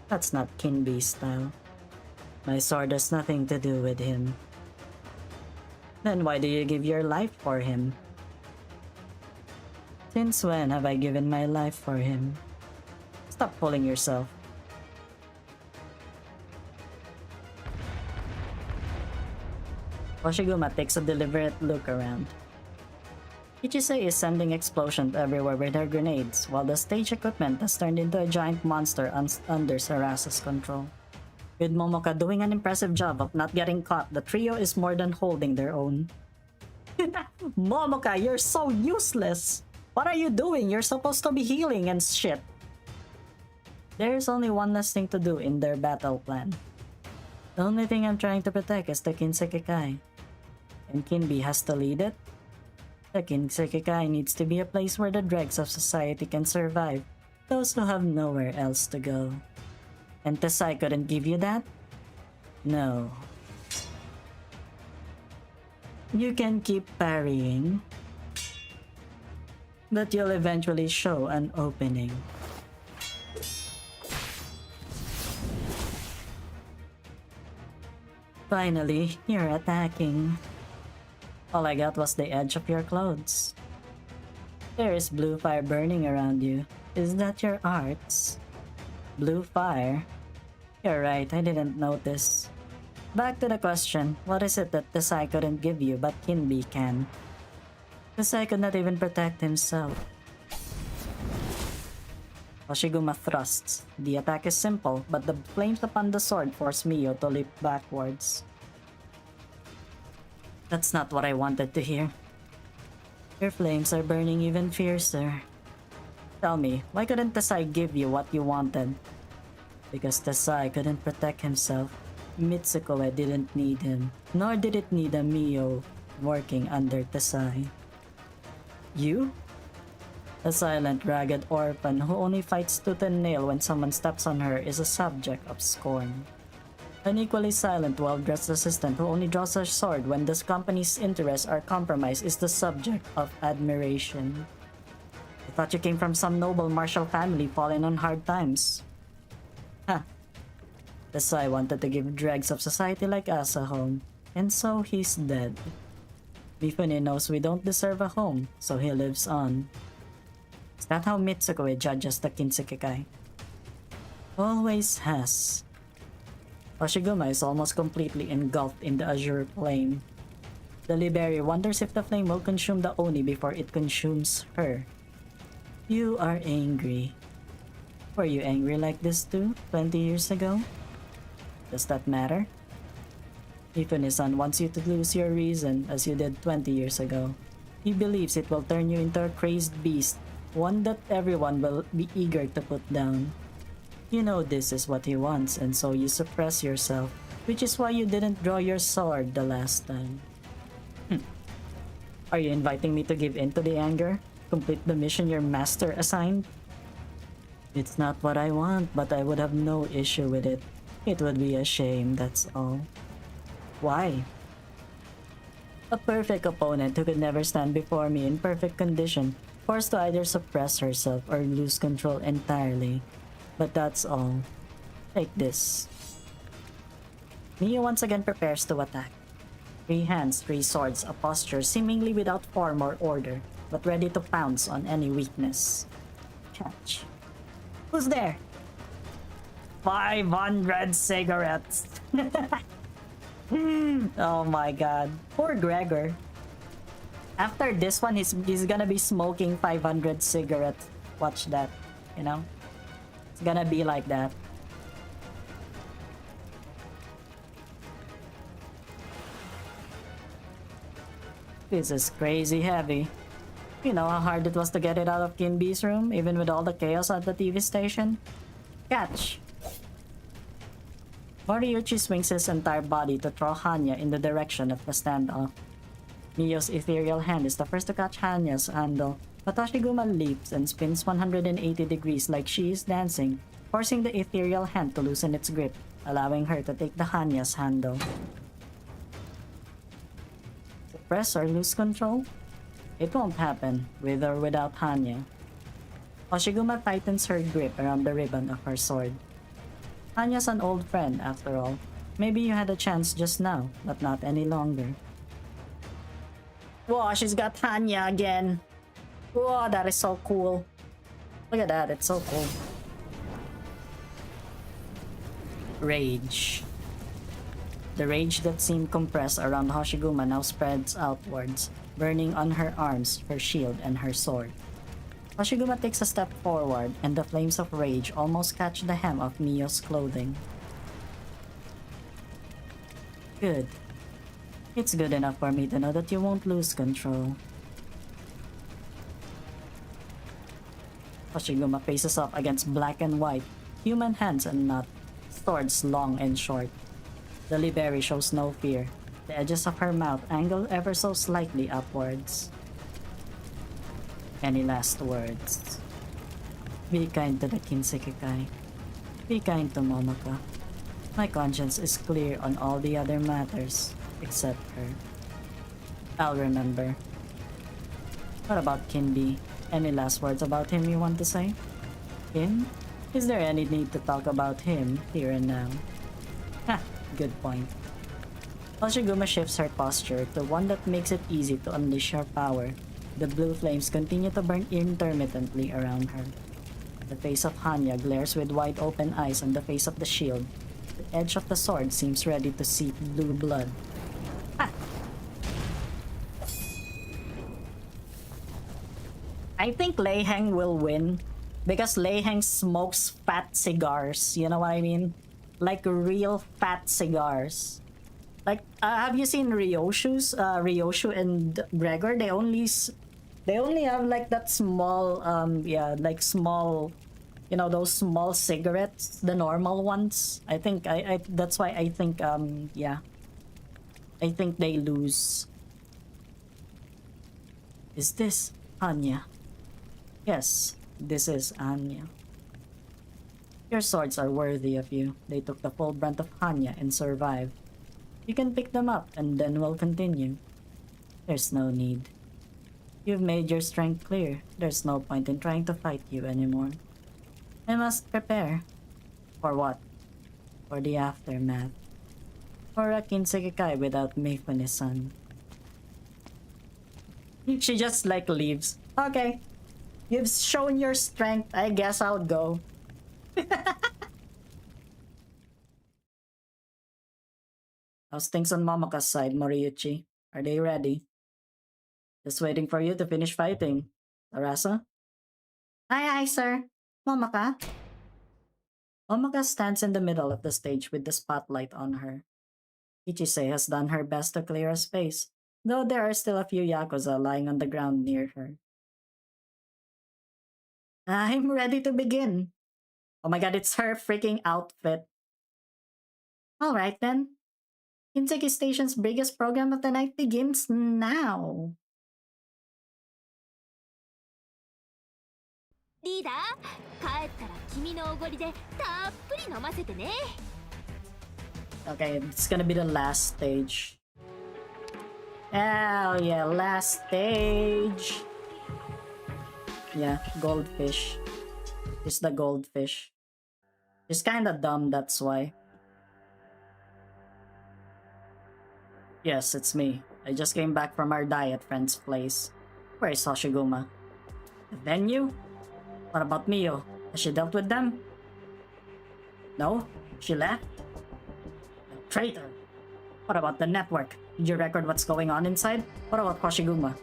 That's not Kinby's style. My sword has nothing to do with him. Then why do you give your life for him? Since when have I given my life for him? Stop fooling yourself. Hoshiguma takes a deliberate look around. Ichise is sending explosions everywhere with her grenades, while the stage equipment has turned into a giant monster under Sarasa's control. With Momoka doing an impressive job of not getting caught, the trio is more than holding their own. Momoka, you're so useless! What are you doing? You're supposed to be healing and shit. There's only one less thing to do in their battle plan. The only thing I'm trying to protect is the Kinsekikai. And Kinby has to lead it? The Kinsekikai needs to be a place where the dregs of society can survive, those who have nowhere else to go. And Tesai couldn't give you that? No. You can keep parrying, but you'll eventually show an opening. Finally, you're attacking. All I got was the edge of your clothes. There is blue fire burning around you. Is that your arts? Blue fire? You're right, I didn't notice. Back to the question, what is it that Tesai couldn't give you but Kinby can? Tesai could not even protect himself. Hoshiguma thrusts. The attack is simple, but the flames upon the sword force Mio to leap backwards. That's not what I wanted to hear. Your flames are burning even fiercer. Tell me, why couldn't Tesai give you what you wanted? Because Tesai couldn't protect himself. Mitsukoe didn't need him, nor did it need a Mio working under Tesai. You? A silent, ragged orphan who only fights tooth and nail when someone steps on her is a subject of scorn. An equally silent, well-dressed assistant who only draws a sword when the company's interests are compromised is the subject of admiration. I thought you came from some noble martial family fallen on hard times. Ha! Tesai wanted to give dregs of society like us a home, and so he's dead. Mifune knows we don't deserve a home, so he lives on. Is that how Mitsukoe judges the Kinsekikai? Always has. Hoshiguma is almost completely engulfed in the azure flame. The Liberi wonders if the flame will consume the Oni before it consumes her. You are angry. Were you angry like this too, 20 years ago? Does that matter? Mifune-san wants you to lose your reason as you did 20 years ago. He believes it will turn you into a crazed beast, one that everyone will be eager to put down. You know this is what he wants, and so you suppress yourself, which is why you didn't draw your sword the last time. Are you inviting me to give in to the anger? Complete the mission your master assigned? It's not what I want, but I would have no issue with it. It would be a shame, that's all. Why? A perfect opponent who could never stand before me in perfect condition, forced to either suppress herself or lose control entirely. But that's all. Take this. Mio once again prepares to attack. 3 hands, 3 swords, a posture seemingly without form or order, but ready to pounce on any weakness. Catch. Who's there? 500 cigarettes. Oh my god. Poor Gregor. After this one, he's gonna be smoking 500 cigarettes. Watch that, you know? It's gonna be like that. This is crazy heavy. You know how hard it was to get it out of Kinby's room, even with all the chaos at the TV station? Catch! Moriuchi swings his entire body to throw Hanya in the direction of the standoff. Mio's ethereal hand is the first to catch Hanya's handle, But Toshiguma leaps and spins 180 degrees like she is dancing, forcing the ethereal hand to loosen its grip, allowing her to take the Hanya's handle. Suppress or lose control? It won't happen, with or without Hanya. Toshiguma tightens her grip around the ribbon of her sword. Hanya's an old friend, after all. Maybe you had a chance just now, but not any longer. Whoa, she's got Hanya again! Whoa, that is so cool. Look at that, it's so cool. Rage. The rage that seemed compressed around Hoshiguma now spreads outwards, burning on her arms, her shield, and her sword. Hoshiguma takes a step forward, and the flames of rage almost catch the hem of Mio's clothing. Good. It's good enough for me to know that you won't lose control. Hoshiguma faces off against black and white, human hands and not, swords long and short. The Liberi shows no fear, the edges of her mouth angle ever so slightly upwards. Any last words? Be kind to the Kinsekikai. Be kind to Momoka. My conscience is clear on all the other matters, except her. I'll remember. What about Kinbi? Any last words about him you want to say? Him? Is there any need to talk about him here and now? Ha! Good point. Hoshiguma shifts her posture to one that makes it easy to unleash her power. The blue flames continue to burn intermittently around her. The face of Hanya glares with wide open eyes on the face of the shield. The edge of the sword seems ready to seep blue blood. Ha! I think Lei Heng will win because Lei Heng smokes fat cigars. You know what I mean? Like real fat cigars. Like, have you seen Ryoshu and Gregor? They only have like that small, like small, you know, those small cigarettes, the normal ones. I think I that's why I think yeah, I think they lose. Is this Anya? Yes, this is Anya. Your swords are worthy of you. They took the full brunt of Hanya and survived. You can pick them up and then we'll continue. There's no need. You've made your strength clear. There's no point in trying to fight you anymore. I must prepare. For what? For the aftermath. For a Kinsekikai without Mifune-san. She just like leaves. Okay. You've shown your strength. I guess I'll go. How's things on Momoka's side, Moriuchi? Are they ready? Just waiting for you to finish fighting. Arasa? Aye, aye, sir. Momoka? Momoka stands in the middle of the stage with the spotlight on her. Ichise has done her best to clear a space, though there are still a few Yakuza lying on the ground near her. I'm ready to begin. Oh my god, it's her freaking outfit. Alright then. Kinseki Station's biggest program of the night begins now. リーダー、帰ったら君のおごりでたっぷり飲ませてね。Okay, it's gonna be the last stage. Hell yeah, last stage. Yeah, goldfish. It's the goldfish. She's kinda dumb, that's why. Yes, it's me. I just came back from our diet friend's place. Where is Hoshiguma? The venue? What about Mio? Has she dealt with them? No? She left? Traitor! What about the network? Did you record what's going on inside? What about Hoshiguma?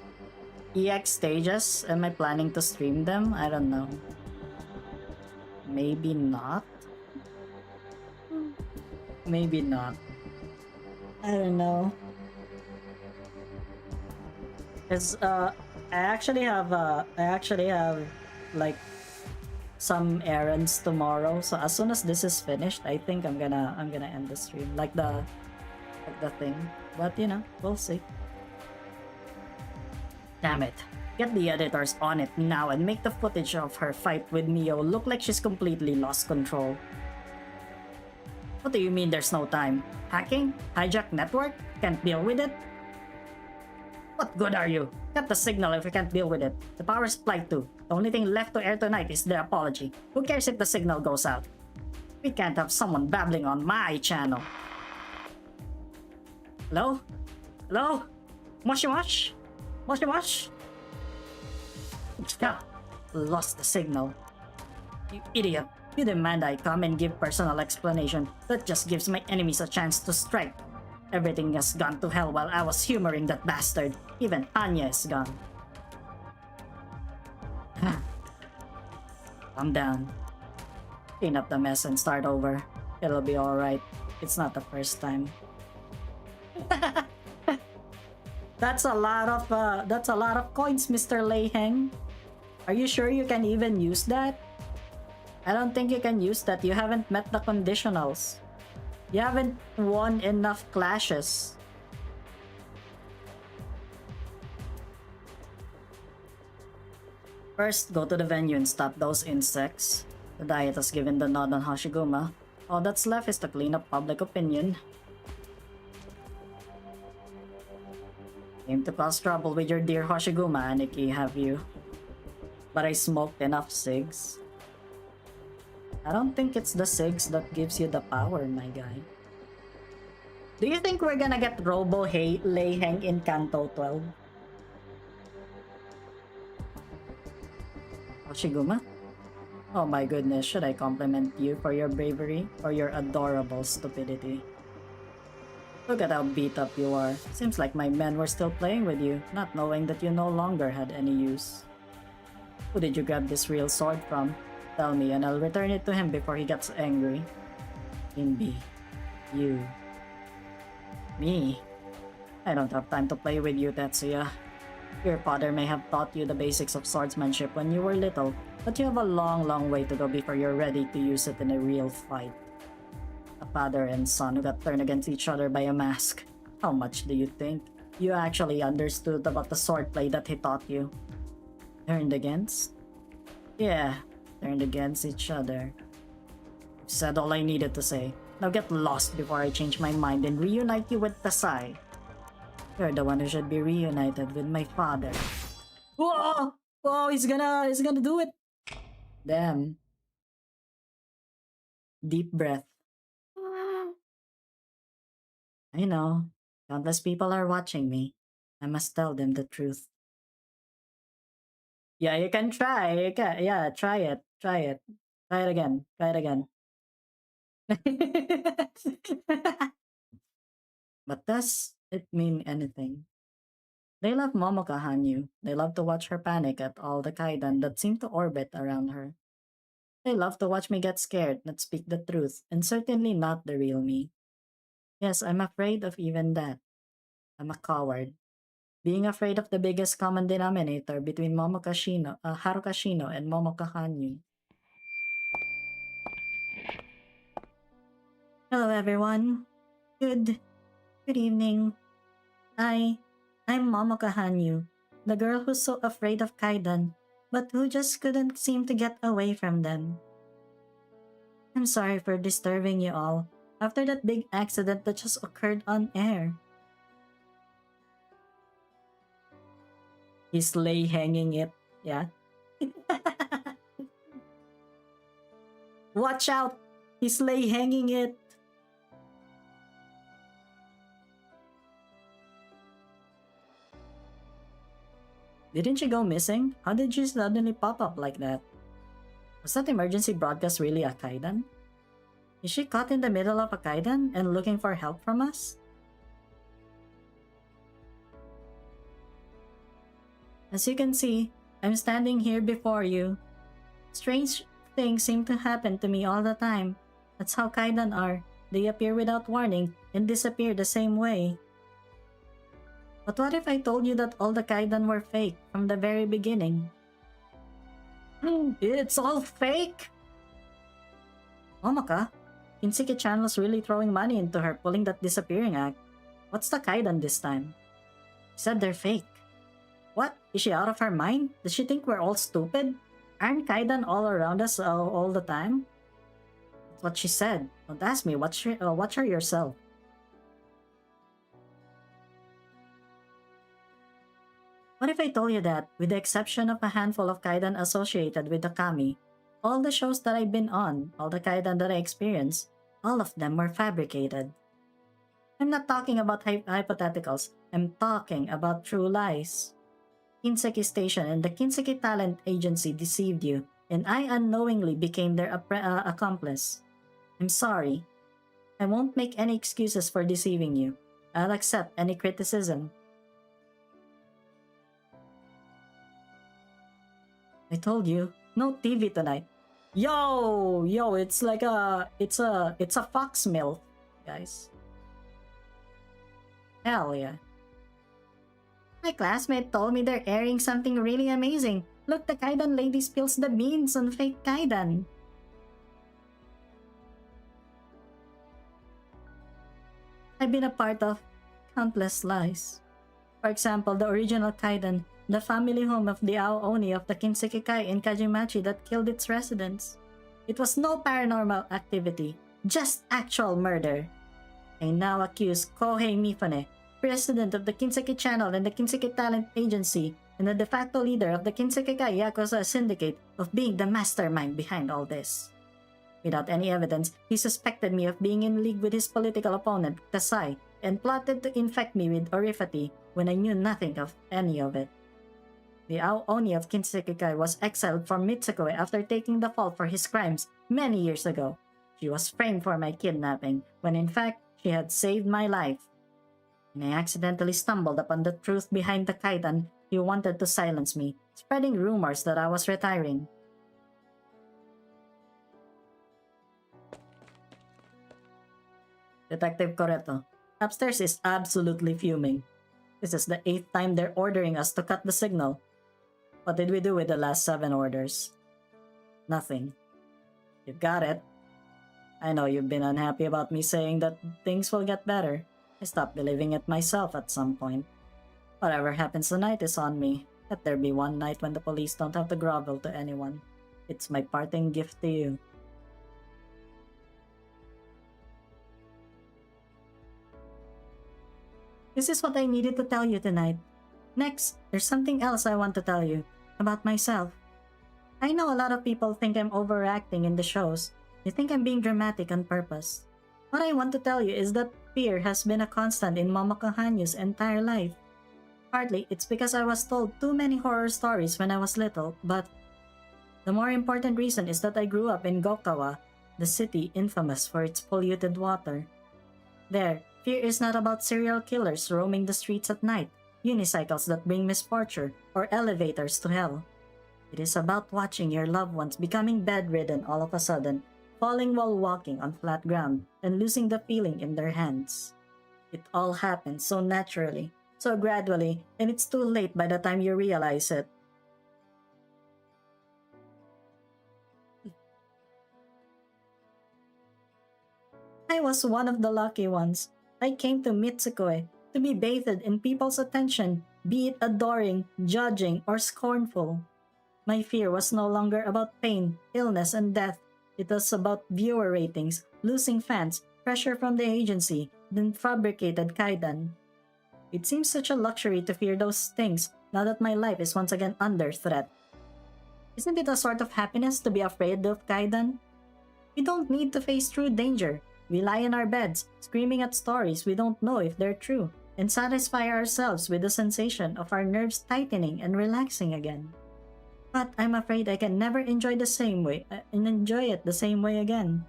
EX stages? Am I planning to stream them? I don't know. Maybe not? Maybe not. I don't know. Cause I actually have like some errands tomorrow. So as soon as this is finished, I think I'm gonna end the stream. Like the thing. But you know, we'll see. Damn it. Get the editors on it now and make the footage of her fight with Neo look like she's completely lost control. What do you mean there's no time? Hacking? Hijack network? Can't deal with it? What good are you? Cut the signal if you can't deal with it. The power supply too. The only thing left to air tonight is the apology. Who cares if the signal goes out? We can't have someone babbling on my channel. Hello? Hello? Moshi mosh? Moshi mosh? Yeah, lost the signal. You idiot. You demand I come and give personal explanation. That just gives my enemies a chance to strike. Everything has gone to hell while I was humoring that bastard. Even Anya is gone. Calm down. Clean up the mess and start over. It'll be alright. It's not the first time. That's a lot of coins, Mr. Leiheng. Are you sure you can even use that? I don't think you can use that. You haven't met the conditionals. You haven't won enough clashes. First, go to the venue and stop those insects. The Diet has given the nod on Hoshiguma. All that's left is to clean up public opinion. Came to cause trouble with your dear Hoshiguma, Aniki, have you? But I smoked enough cigs. I don't think it's the cigs that gives you the power, my guy. Do you think we're gonna get Robo Leiheng in Kanto 12? Hoshiguma? Oh my goodness, should I compliment you for your bravery or your adorable stupidity? Look at how beat up you are. Seems like my men were still playing with you, not knowing that you no longer had any use. Who did you grab this real sword from? Tell me and I'll return it to him before he gets angry. Inbi. You. Me? I don't have time to play with you, Tetsuya. Your father may have taught you the basics of swordsmanship when you were little, but you have a long way to go before you're ready to use it in a real fight. A father and son who got turned against each other by a mask. How much do you think you actually understood about the swordplay that he taught you? Turned against? Yeah, turned against each other. I've said all I needed to say. Now get lost before I change my mind and reunite you with Tasai. You're the one who should be reunited with my father. Whoa! Whoa, he's gonna do it! Damn. Deep breath. I know. Countless people are watching me. I must tell them the truth. Yeah, you can try. Yeah, try it. Try it. Try it again. Try it again. But does it mean anything? They love Momoka Hanyu. They love to watch her panic at all the kaidan that seem to orbit around her. They love to watch me get scared, not speak the truth, and certainly not the real me. Yes, I'm afraid of even that. I'm a coward. Being afraid of the biggest common denominator between Haruka Shino and Momoka Hanyu. Hello everyone. Good evening. I'm Momoka Hanyu, the girl who's so afraid of kaidan, but who just couldn't seem to get away from them. I'm sorry for disturbing you all after that big accident that just occurred on air. He's hanging it, yeah. Watch out! He's hanging it! Didn't you go missing? How did you suddenly pop up like that? Was that emergency broadcast really a kaidan? Is she caught in the middle of a kaidan and looking for help from us? As you can see, I'm standing here before you. Strange things seem to happen to me all the time. That's how kaidan are. They appear without warning and disappear the same way. But what if I told you that all the kaidan were fake from the very beginning? It's all fake! Momoka, Kinshiki-chan was really throwing money into her pulling that disappearing act. What's the kaidan this time? She said they're fake. What? Is she out of her mind? Does she think we're all stupid? Aren't Kaidan all around us all the time? That's what she said. Don't ask me. Watch her yourself. What if I told you that, with the exception of a handful of Kaidan associated with the Kami, all the shows that I've been on, all the Kaidan that I experienced, all of them were fabricated? I'm not talking about hypotheticals. I'm talking about true lies. Kinseki Station and the Kinseki Talent Agency deceived you, and I unknowingly became their accomplice. I'm sorry. I won't make any excuses for deceiving you. I'll accept any criticism. I told you, no TV tonight. Yo, it's like it's a fox milk, guys. Hell yeah. My classmate told me they're airing something really amazing. Look, the Kaidan lady spills the beans on fake Kaidan. I've been a part of countless lies. For example, the original Kaidan, the family home of the Aoni of the Kinsekikai in Kajimachi that killed its residents. It was no paranormal activity, just actual murder. I now accuse Kohei Mifune, president of the Kinseki Channel and the Kinseki Talent Agency, and the de facto leader of the Kinsekikai Yakuza Syndicate, of being the mastermind behind all this. Without any evidence, he suspected me of being in league with his political opponent, Kasai, and plotted to infect me with orifity when I knew nothing of any of it. The Aoni of Kinsekikai was exiled from Mitsukoe after taking the fall for his crimes many years ago. She was framed for my kidnapping, when in fact, she had saved my life. When I accidentally stumbled upon the truth behind the Kaidan, he wanted to silence me, spreading rumors that I was retiring. Detective Corretto, upstairs is absolutely fuming. This is the 8th time they're ordering us to cut the signal. What did we do with the last 7 orders? Nothing. You got it. I know you've been unhappy about me saying that things will get better. I stopped believing it myself at some point. Whatever happens tonight is on me. Let there be one night when the police don't have to grovel to anyone. It's my parting gift to you. This is what I needed to tell you tonight. Next, there's something else I want to tell you. About myself. I know a lot of people think I'm overacting in the shows. They think I'm being dramatic on purpose. What I want to tell you is that fear has been a constant in Momoko Hanyu's entire life. Partly, it's because I was told too many horror stories when I was little, but the more important reason is that I grew up in Gokawa, the city infamous for its polluted water. There, fear is not about serial killers roaming the streets at night, unicycles that bring misfortune, or elevators to hell. It is about watching your loved ones becoming bedridden all of a sudden, falling while walking on flat ground, and losing the feeling in their hands. It all happens so naturally, so gradually, and it's too late by the time you realize it. I was one of the lucky ones. I came to Mitsukoe to be bathed in people's attention, be it adoring, judging, or scornful. My fear was no longer about pain, illness, and death. It was about viewer ratings, losing fans, pressure from the agency, then fabricated Kaidan. It seems such a luxury to fear those things now that my life is once again under threat. Isn't it a sort of happiness to be afraid of Kaidan? We don't need to face true danger. We lie in our beds, screaming at stories we don't know if they're true, and satisfy ourselves with the sensation of our nerves tightening and relaxing again. But I'm afraid I can never enjoy it the same way again.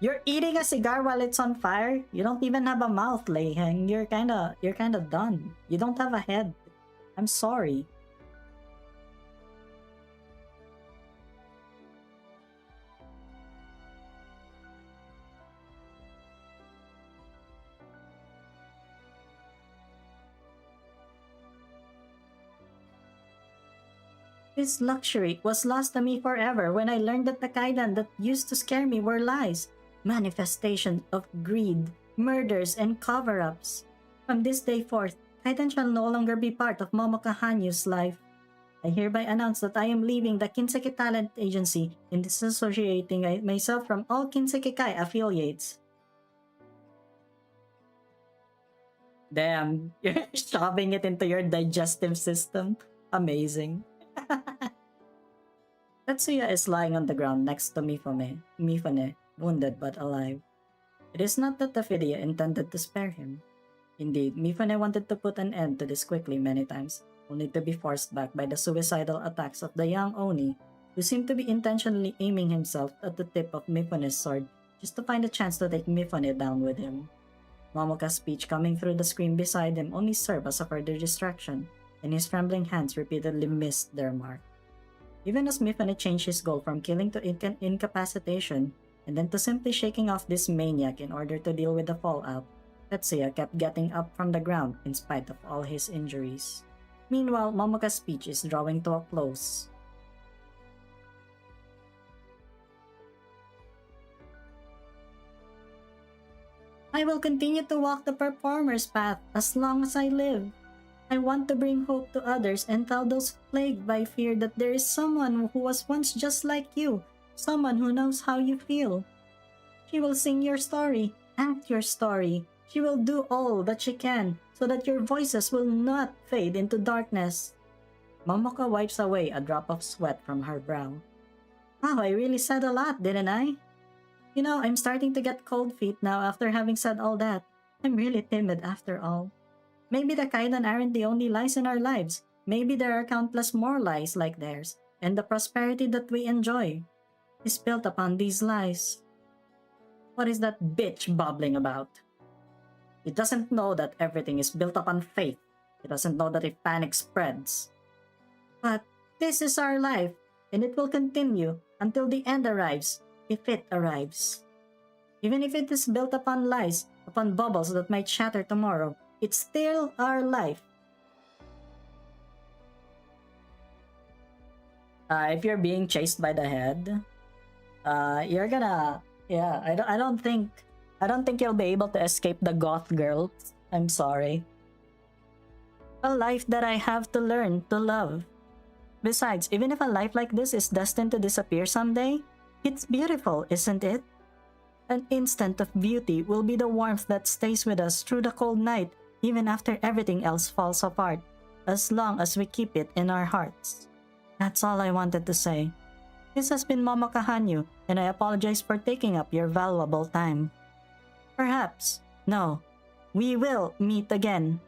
You're eating a cigar while it's on fire? You don't even have a mouth, Leiheng. You're kinda done. You don't have a head. I'm sorry. This luxury was lost to me forever when I learned that the Kaidan that used to scare me were lies, manifestations of greed, murders, and cover-ups. From this day forth, Kaiten shall no longer be part of Momoka Hanyu's life. I hereby announce that I am leaving the Kinseki Talent Agency and disassociating myself from all Kinsekikai affiliates. Damn, you're shoving it into your digestive system. Amazing. Tatsuya is lying on the ground next to Mifune, wounded but alive. It is not that the Fidia intended to spare him. Indeed, Mifune wanted to put an end to this quickly many times, only to be forced back by the suicidal attacks of the young Oni, who seemed to be intentionally aiming himself at the tip of Mifune's sword just to find a chance to take Mifune down with him. Momoka's speech coming through the screen beside him only served as a further distraction, and his trembling hands repeatedly missed their mark. Even as Mifune changed his goal from killing to incapacitation, and then to simply shaking off this maniac in order to deal with the fallout, Tetsuya kept getting up from the ground in spite of all his injuries. Meanwhile, Momoka's speech is drawing to a close. I will continue to walk the performer's path as long as I live. I want to bring hope to others and tell those plagued by fear that there is someone who was once just like you, someone who knows how you feel. She will sing your story, act your story. She will do all that she can so that your voices will not fade into darkness. Momoka wipes away a drop of sweat from her brow. Wow, I really said a lot, didn't I? You know, I'm starting to get cold feet now after having said all that. I'm really timid after all. Maybe the Kaidan aren't the only lies in our lives. Maybe there are countless more lies like theirs, and the prosperity that we enjoy is built upon these lies. What is that bitch babbling about? It doesn't know that everything is built upon faith. It doesn't know that if panic spreads. But this is our life, and it will continue until the end arrives, if it arrives. Even if it is built upon lies, upon bubbles that might shatter tomorrow, it's still our life. If you're being chased by the head, you're gonna, yeah, I don't think you'll be able to escape the goth girls. I'm sorry. A life that I have to learn to love. Besides, even if a life like this is destined to disappear someday, it's beautiful, isn't it? An instant of beauty will be the warmth that stays with us through the cold night, even after everything else falls apart, as long as we keep it in our hearts. That's all I wanted to say. This has been Momoka Hanyu, and I apologize for taking up your valuable time. Perhaps, no, we will meet again.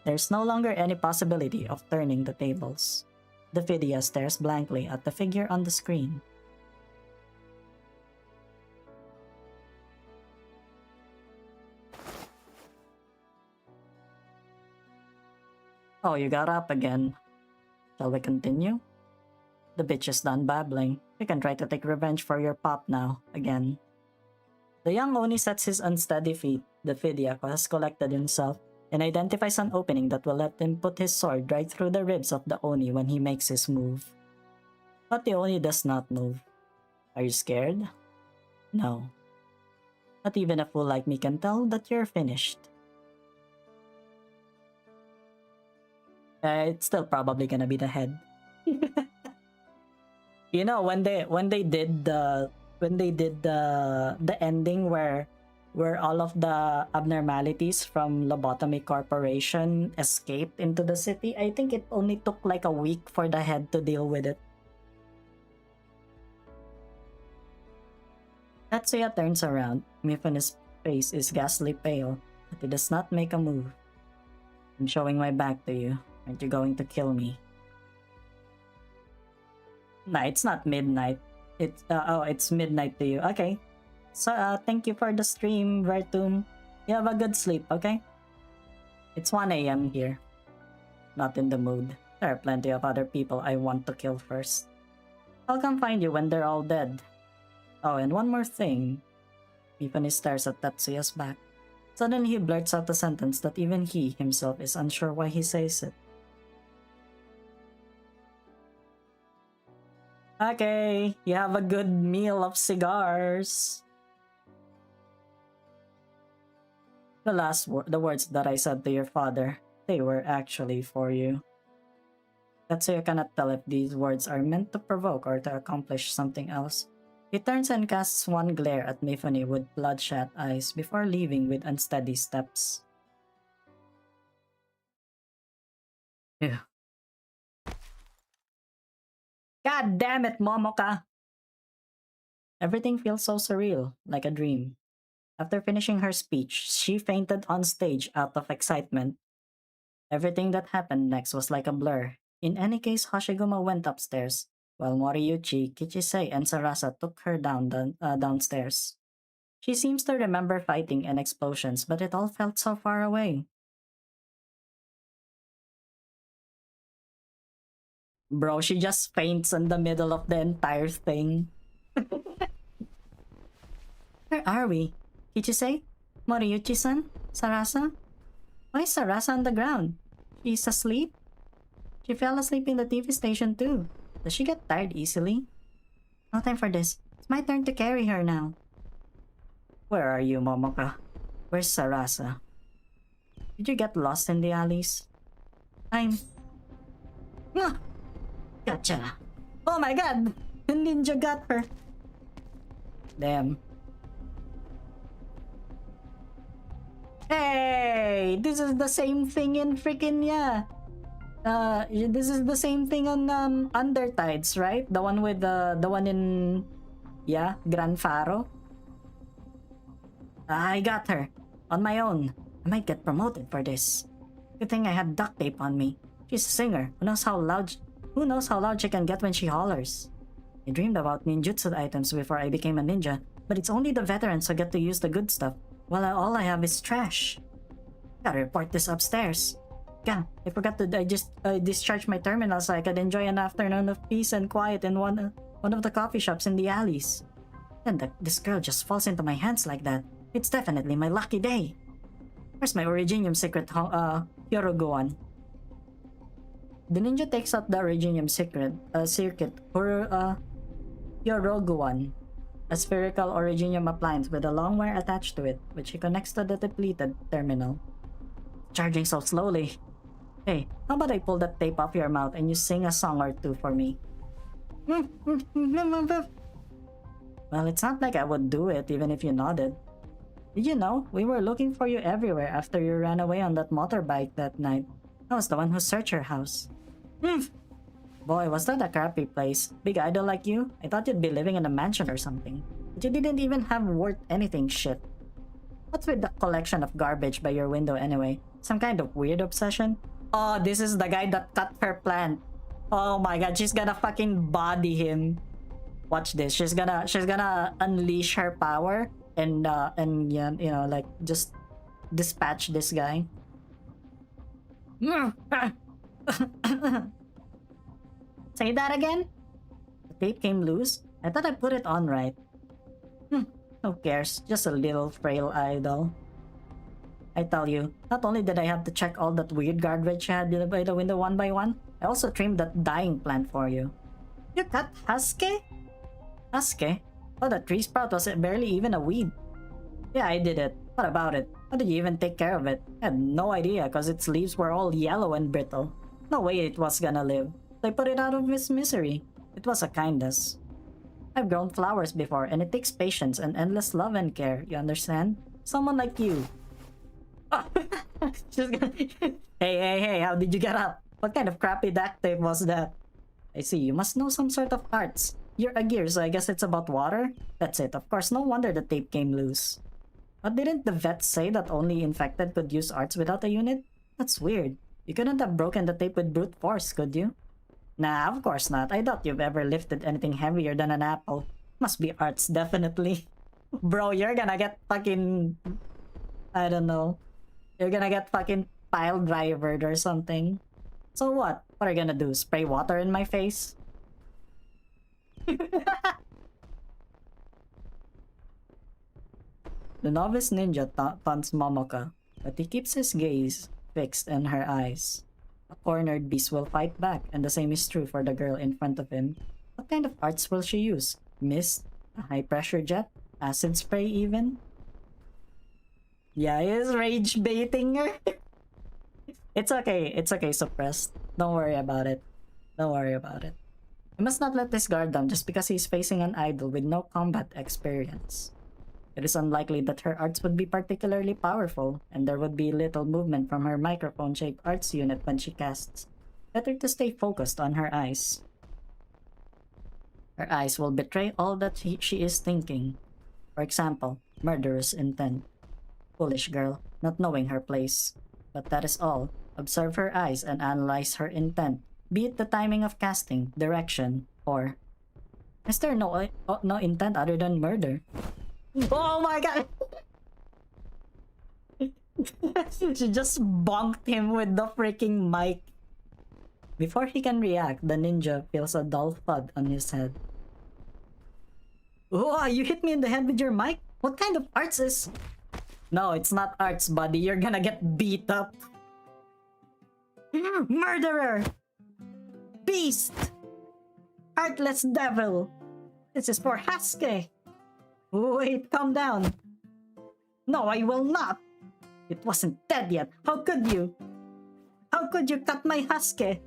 There's no longer any possibility of turning the tables. The Fidia stares blankly at the figure on the screen. Oh, you got up again. Shall we continue? The bitch is done babbling. You can try to take revenge for your pop now, again. The young Oni sets his unsteady feet. The Fidia has collected himself and identifies an opening that will let him put his sword right through the ribs of the Oni when he makes his move. But the Oni does not move. Are you scared? No. Not even a fool like me can tell that you're finished. It's still probably gonna be the head. You know, when they did the ending where all of the abnormalities from Lobotomy Corporation escaped into the city, I think it only took like a week for the head to deal with it. Tatsuya turns around. Mifune's face is ghastly pale, but he does not make a move. I'm showing my back to you. Aren't you going to kill me? Nah, it's not midnight. It's midnight to you. Okay. So, thank you for the stream, Vertum. You have a good sleep, okay? It's 1 a.m. here. Not in the mood. There are plenty of other people I want to kill first. I'll come find you when they're all dead. Oh, and one more thing. Mifune stares at Tatsuya's back. Suddenly he blurts out a sentence that even he himself is unsure why he says it. Okay, you have a good meal of cigars. The words that I said to your father, they were actually for you. That's so you cannot tell if these words are meant to provoke or to accomplish something else. He turns and casts one glare at Mifune with bloodshot eyes before leaving with unsteady steps. Yeah. God damn it, Momoka! Everything feels so surreal, like a dream. After finishing her speech, she fainted on stage out of excitement. Everything that happened next was like a blur. In any case, Hashiguma went upstairs, while Moriyuchi, Kichisei, and Sarasa took her downstairs. She seems to remember fighting and explosions, but it all felt so far away. Bro, she just faints in the middle of the entire thing. Where are we? Kichisei? Moriyuchi-san? Sarasa? Why is Sarasa on the ground? She's asleep? She fell asleep in the TV station too. Does she get tired easily? No time for this. It's my turn to carry her now. Where are you, Momoka? Where's Sarasa? Did you get lost in the alleys? I'm... Ah! Gotcha! Oh my god! The ninja got her! Damn. Hey! This is the same thing in freaking, yeah. This is the same thing on Undertides, right? The one with the one in, yeah, Gran Faro. I got her on my own. I might get promoted for this. Good thing I had duct tape on me. She's a singer. Who knows how loud she can get when she hollers. I dreamed about ninjutsu items before I became a ninja, but it's only the veterans who get to use the good stuff, while all I have is trash. Gotta report this upstairs. Yeah, I forgot to discharge my terminal so I could enjoy an afternoon of peace and quiet in one of the coffee shops in the alleys. Then this girl just falls into my hands like that. It's definitely my lucky day. Where's my Originium secret, Hyoroguan? The ninja takes out the Originium circuit, or Hyoroguan, a spherical Originium appliance with a long wire attached to it, which he connects to the depleted terminal. Charging so slowly. Hey, how about I pull that tape off your mouth and you sing a song or two for me? Well, it's not like I would do it even if you nodded. Did you know, we were looking for you everywhere after you ran away on that motorbike that night. I was the one who searched your house. Boy, was that a crappy place. Big idol like you? I thought you'd be living in a mansion or something. But you didn't even have worth anything shit. What's with the collection of garbage by your window anyway? Some kind of weird obsession? Oh, this is the guy that cut her plant. Oh my god, she's gonna fucking body him. Watch this. She's gonna unleash her power and yeah, you know, like just dispatch this guy. Say that again? The tape came loose? I thought I put it on right. Who cares? Just a little frail idol. I tell you, not only did I have to check all that weird garbage you had by the window one by one, I also trimmed that dying plant for you. You cut Hasuke? Hasuke? Oh, the tree sprout was barely even a weed. Yeah, I did it. What about it? How did you even take care of it? I had no idea because its leaves were all yellow and brittle. No way it was gonna live. I put it out of its misery. It was a kindness. I've grown flowers before and it takes patience and endless love and care, you understand? Someone like you. She's gonna... Hey, how did you get up? What kind of crappy duct tape was that? I see, you must know some sort of arts. You're a gear, so I guess it's about water? That's it, of course, no wonder the tape came loose. But didn't the vet say that only infected could use arts without a unit? That's weird. You couldn't have broken the tape with brute force, could you? Nah, of course not. I doubt you've ever lifted anything heavier than an apple. Must be arts, definitely. Bro, you're gonna get fucking... I don't know. You're gonna get fucking pile drivered or something. So what? What are you gonna do? Spray water in my face? The novice ninja taunts Momoka, but he keeps his gaze fixed in her eyes. A cornered beast will fight back, and the same is true for the girl in front of him. What kind of arts will she use? Mist? A high-pressure jet? Acid spray even? Yeah, he is rage baiting her. It's okay. It's okay, suppressed. Don't worry about it. Don't worry about it. You must not let this guard down just because he's facing an idol with no combat experience. It is unlikely that her arts would be particularly powerful, and there would be little movement from her microphone-shaped arts unit when she casts. Better to stay focused on her eyes. Her eyes will betray all that she is thinking. For example, murderous intent. Foolish girl, not knowing her place. But that is all. Observe her eyes and analyze her intent, be it the timing of casting, direction, or... Is there no intent other than murder? Oh my god! She just bonked him with the freaking mic. Before he can react, the ninja feels a dull thud on his head. Oh, you hit me in the head with your mic? What kind of arts is... No, it's not arts, buddy. You're gonna get beat up. Murderer! Beast! Heartless devil! This is for Hasuke! Wait, calm down. No, I will not! It wasn't dead yet. How could you? How could you cut my Hasuke?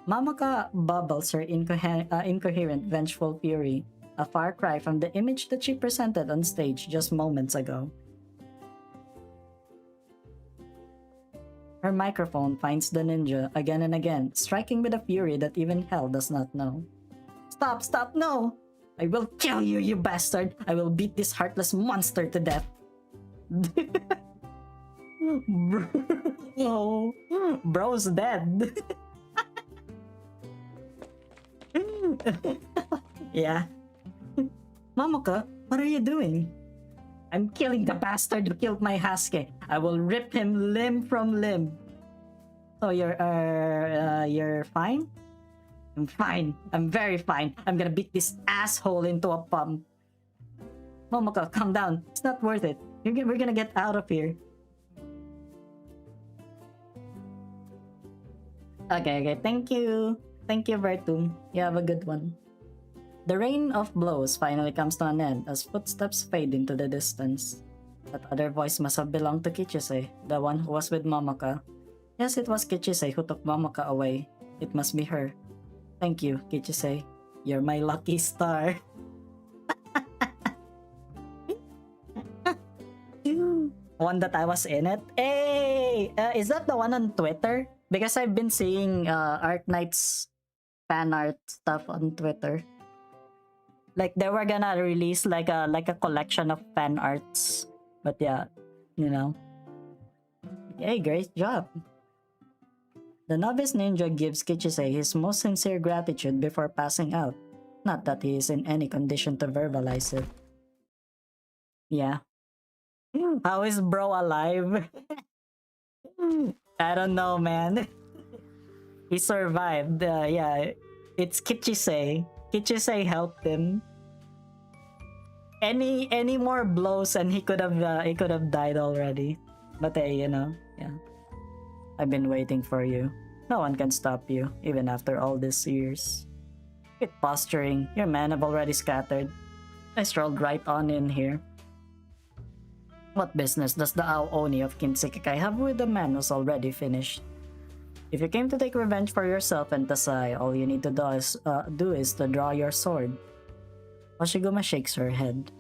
Mamoka bubbles her incoherent, vengeful fury, a far cry from the image that she presented on stage just moments ago. Her microphone finds the ninja again and again, striking with a fury that even hell does not know. Stop, stop, no! I will kill you, you bastard! I will beat this heartless monster to death! Bro, bro's dead. Yeah. Mamoka, what are you doing? I'm killing the bastard who killed my Hasuke. I will rip him limb from limb. So you're fine? I'm fine. I'm very fine. I'm gonna beat this asshole into a pump. Momoka, calm down. It's not worth it. We're gonna get out of here. Okay. Thank you. Thank you, Vertum. You have a good one. The rain of blows finally comes to an end as footsteps fade into the distance. That other voice must have belonged to Kichise, the one who was with Momoka. Yes, it was Kichise who took Momoka away. It must be her. Thank you, Kichise. You're my lucky star. One that I was in it. Hey! Is that the one on Twitter? Because I've been seeing Arknights fan art stuff on Twitter. Like they were gonna release like a collection of fan arts. But yeah, you know. Hey, great job. The novice ninja gives Kichise his most sincere gratitude before passing out. Not that he is in any condition to verbalize it. Yeah. How is bro alive? I don't know, man. He survived. Yeah, it's Kichise. Kichise helped him. Any more blows and he could have died already. But hey, you know, yeah. I've been waiting for you. No one can stop you, even after all these years. Quit posturing. Your men have already scattered. I strolled right on in here. What business does the Ao-Oni of Kinsekikai have with the man who's already finished? If you came to take revenge for yourself and Tasai, all you need to do is to draw your sword. Washiguma shakes her head.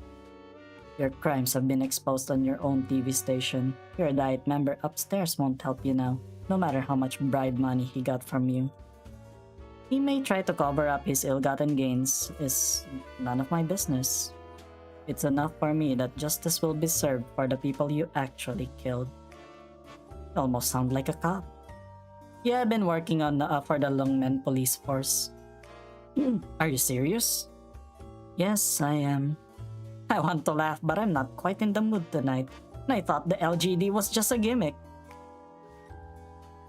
Your crimes have been exposed on your own TV station. Your diet member upstairs won't help you now, no matter how much bribe money he got from you. He may try to cover up his ill-gotten gains. Is none of my business. It's enough for me that justice will be served for the people you actually killed. You almost sound like a cop. Yeah, I've been working on for the Lungmen police force. Are you serious? Yes, I am. I want to laugh, but I'm not quite in the mood tonight. And I thought the LGD was just a gimmick.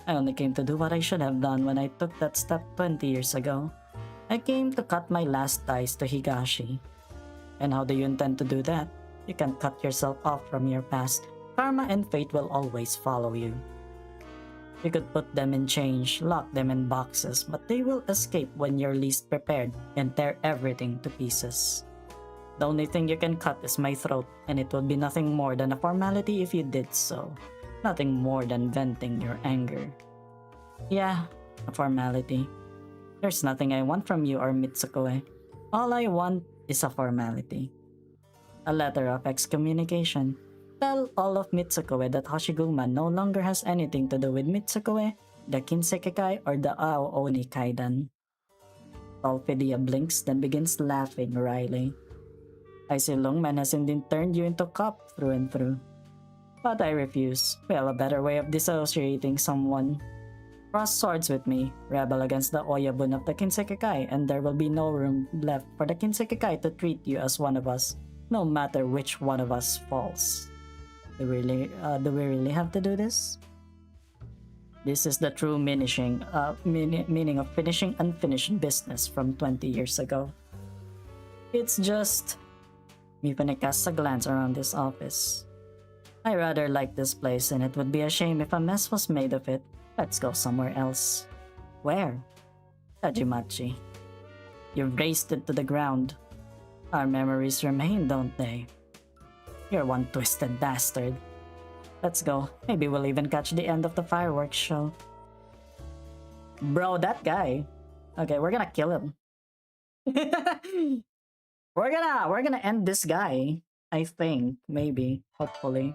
I only came to do what I should have done when I took that step 20 years ago. I came to cut my last ties to Higashi. And how do you intend to do that? You can't cut yourself off from your past. Karma and fate will always follow you. You could put them in chains, lock them in boxes, but they will escape when you're least prepared and tear everything to pieces. The only thing you can cut is my throat, and it would be nothing more than a formality if you did so. Nothing more than venting your anger. Yeah, a formality. There's nothing I want from you or Mitsukoe. All I want is a formality. A letter of excommunication. Tell all of Mitsukoe that Hoshiguma no longer has anything to do with Mitsukoe, the Kinsekikai, or the Aooni Kaidan. Tolfidia blinks, then begins laughing wryly. I see Lungman has indeed turned you into cop through and through. But I refuse. We have a better way of dissociating someone. Cross swords with me, rebel against the Oyabun of the Kinsekikai, and there will be no room left for the Kinsekikai to treat you as one of us, no matter which one of us falls. Do we really have to do this? This is the true meaning of finishing unfinished business from 20 years ago. It's just... Mifune casts a glance around this office. I rather like this place, and it would be a shame if a mess was made of it. Let's go somewhere else. Where? Tajimachi. You've razed it to the ground. Our memories remain, don't they? You're one twisted bastard. Let's go. Maybe we'll even catch the end of the fireworks show. Bro, that guy. Okay, we're gonna kill him. we're gonna end this guy. I think. Maybe. Hopefully.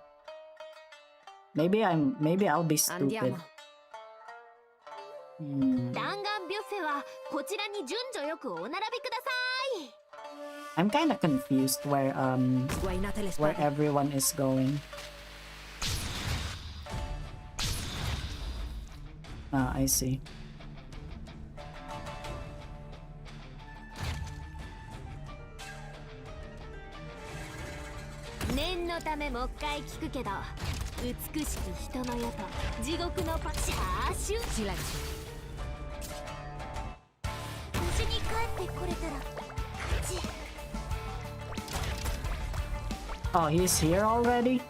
Maybe I'll be stupid. Andiamo. 弾丸ビュッフェはこちらに順序よくお並びください。I'm kind of confused where everyone is going. Ah, I see. 念のためもう一回聞くけど、美しき人の世と地獄のパチャーシュチラチ。無事に帰ってこれたら勝ち。Oh, he's here already?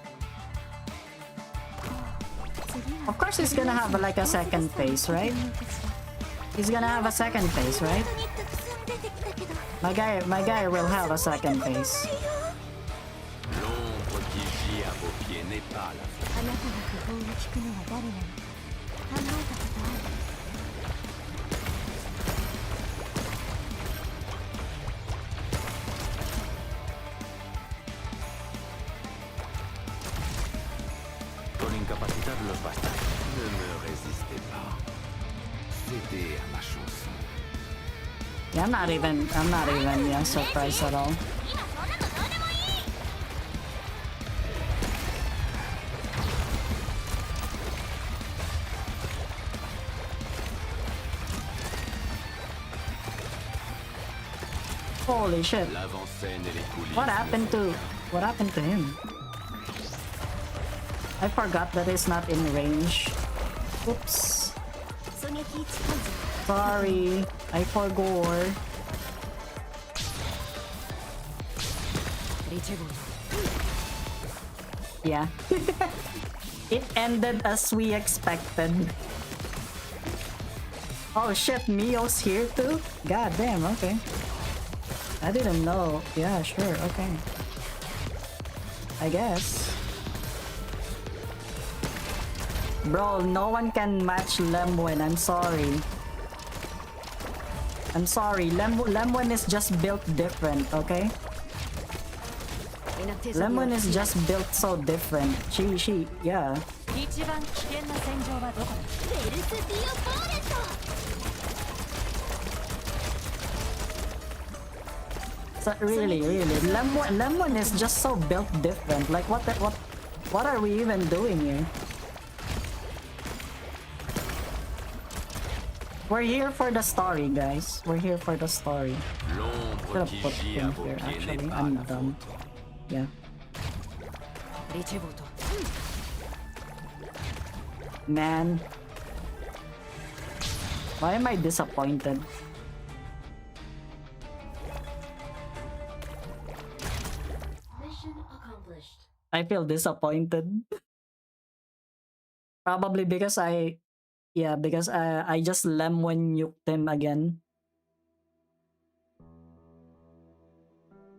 Of course he's gonna have like a second phase, right? He's gonna have a second phase, right? My guy will have a second phase. Con incapacitarlos basta. Ne me résistez pas. Cédez à ma chanson. Yeah, I'm not even surprised at all. Holy shit. What happened to him? I forgot that he's not in range. Oops. Sorry, I forgot. Yeah. It ended as we expected. Oh shit, Mio's here too? God damn, okay. I didn't know. Yeah, sure, okay. I guess. Bro, no one can match Lemwen, I'm sorry. I'm sorry, Lemwen is just built different, okay? Lemwen is just built so different. Yeah. So, really, Lemwen is just so built different. Like, what are we even doing here? We're here for the story, guys. We're here for the story. Should have put him here, actually. I'm dumb. Yeah. Man. Why am I disappointed? Mission accomplished. I feel disappointed. Probably because I just Lemwen nuked him again.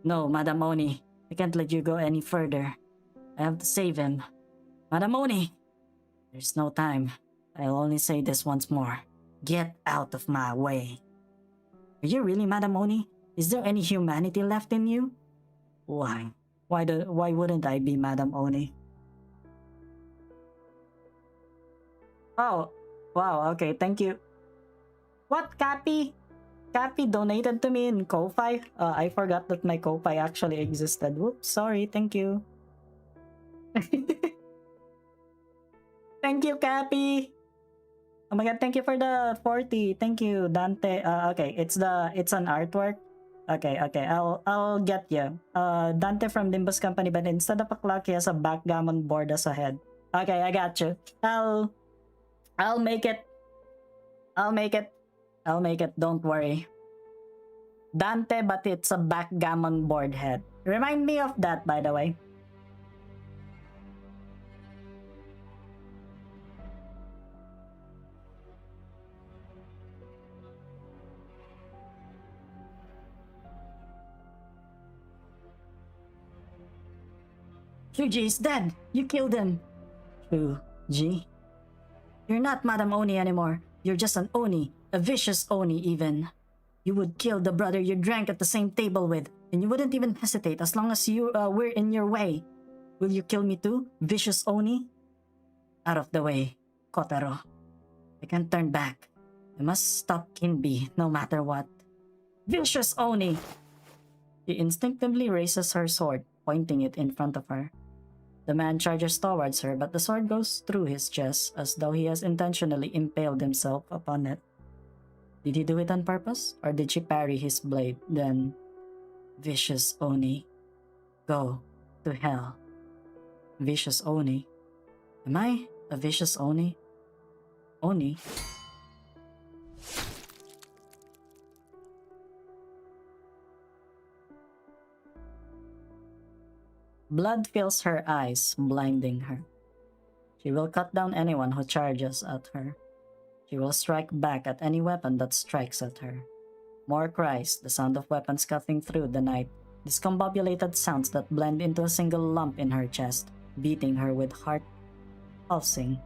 No, Madam Oni. I can't let you go any further. I have to save him. Madam Oni! There's no time. I'll only say this once more. Get out of my way. Are you really Madam Oni? Is there any humanity left in you? Why? Why wouldn't I be Madam Oni? Oh, wow, okay, thank you. What, Cappy? Cappy donated to me in Ko-Fi? I forgot that my Ko-Fi actually existed. Whoops, sorry, thank you. Thank you, Cappy! Oh my god, thank you for the 40. Thank you, Dante. Okay, it's an artwork. Okay, I'll get you. Dante from Nimbus Company, but instead of a clock, he has a backgammon board as a head. Okay, I got you. I'll make it. I'll make it. Don't worry. Dante, but it's a backgammon board head. Remind me of that, by the way. Hyuji is dead! You killed him! Hyuji? You're not Madam Oni anymore. You're just an Oni. A vicious Oni, even. You would kill the brother you drank at the same table with, and you wouldn't even hesitate as long as you were in your way. Will you kill me too, vicious Oni? Out of the way, Kotaro. I can't turn back. I must stop Kinbi, no matter what. Vicious Oni! She instinctively raises her sword, pointing it in front of her. The man charges towards her, but the sword goes through his chest as though he has intentionally impaled himself upon it. Did he do it on purpose, or did she parry his blade? Then, vicious Oni, go to hell. Vicious Oni? Am I a vicious Oni? Oni? Blood fills her eyes, blinding her. She will cut down anyone who charges at her. She will strike back at any weapon that strikes at her. More cries, the sound of weapons cutting through the night, discombobulated sounds that blend into a single lump in her chest, beating her with heart pulsing,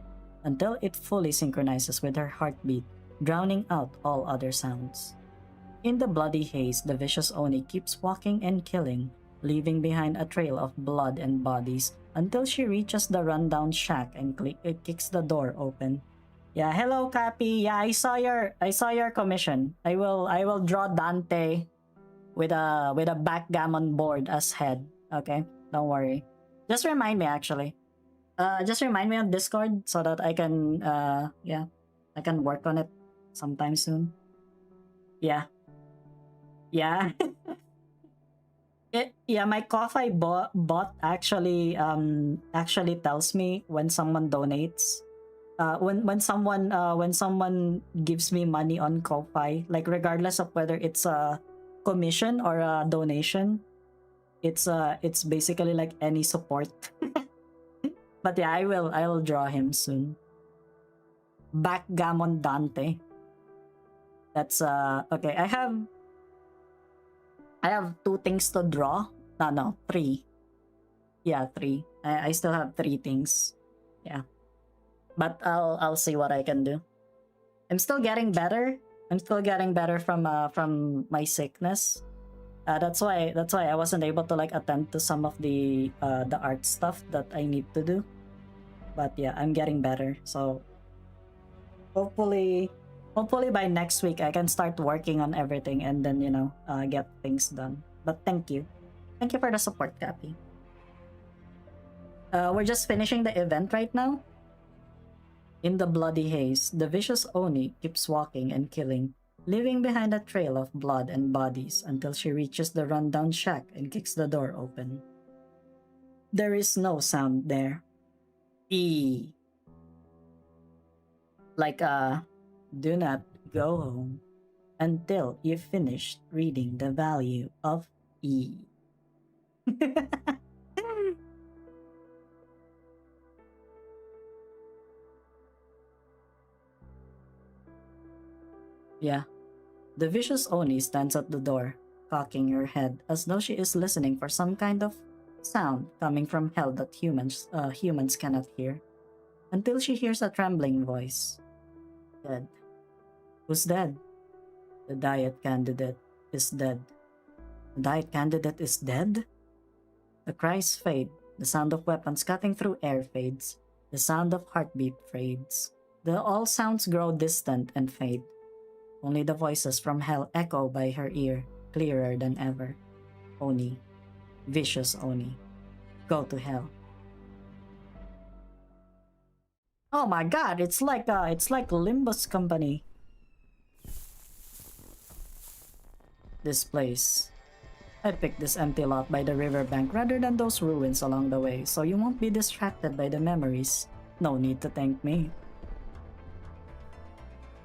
until it fully synchronizes with her heartbeat, drowning out all other sounds. In the bloody haze, the vicious Oni keeps walking and killing, leaving behind a trail of blood and bodies until she reaches the rundown shack and kicks the door open. Yeah, hello Cappy. Yeah, I saw your commission. I will draw Dante with a backgammon board as head. Okay, don't worry. Just remind me actually. Just remind me on Discord so that I can I can work on it sometime soon. Yeah. Yeah. My Ko-Fi bot actually tells me when someone donates. When someone gives me money on Ko-Fi, like regardless of whether it's a commission or a donation, it's basically like any support. But yeah, I'll draw him soon. Backgammon Dante. That's okay. I have 2 things to draw. No, 3. Yeah, 3. I still have 3 things. Yeah. But I'll see what I can do. I'm still getting better. I'm still getting better from my sickness. That's why I wasn't able to like attend to some of the art stuff that I need to do. But yeah, I'm getting better. So hopefully by next week I can start working on everything and then get things done. But thank you for the support, Cappy. We're just finishing the event right now. In the bloody haze, the vicious Oni keeps walking and killing, leaving behind a trail of blood and bodies until she reaches the rundown shack and kicks the door open. There is no sound there. E. Like do not go home until you've finished reading the value of E. Yeah. The vicious Oni stands at the door, cocking her head as though she is listening for some kind of sound coming from hell that humans cannot hear. until she hears a trembling voice. Dead. Who's dead? The diet candidate is dead. The diet candidate is dead? The cries fade. The sound of weapons cutting through air fades. The sound of heartbeat fades. All sounds grow distant and fade. Only the voices from hell echo by her ear, clearer than ever. Oni. Vicious Oni. Go to hell. Oh my god, it's like Limbus Company. This place. I picked this empty lot by the riverbank rather than those ruins along the way, so you won't be distracted by the memories. No need to thank me.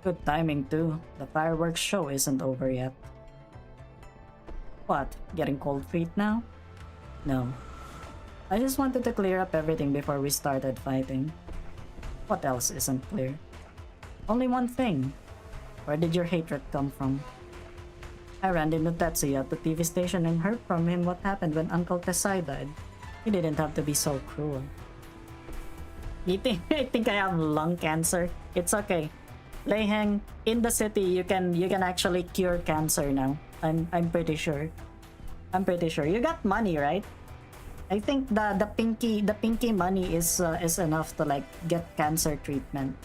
Good timing too. The fireworks show isn't over yet. What? Getting cold feet now? No. I just wanted to clear up everything before we started fighting. What else isn't clear? Only one thing. Where did your hatred come from? I ran into Tetsuya at the TV station and heard from him what happened when Uncle Tesai died. He didn't have to be so cruel. I think I have lung cancer. It's okay. Leiheng, in the city you can actually cure cancer now. I'm pretty sure. I'm pretty sure. You got money, right? I think the pinky money is enough to like get cancer treatment.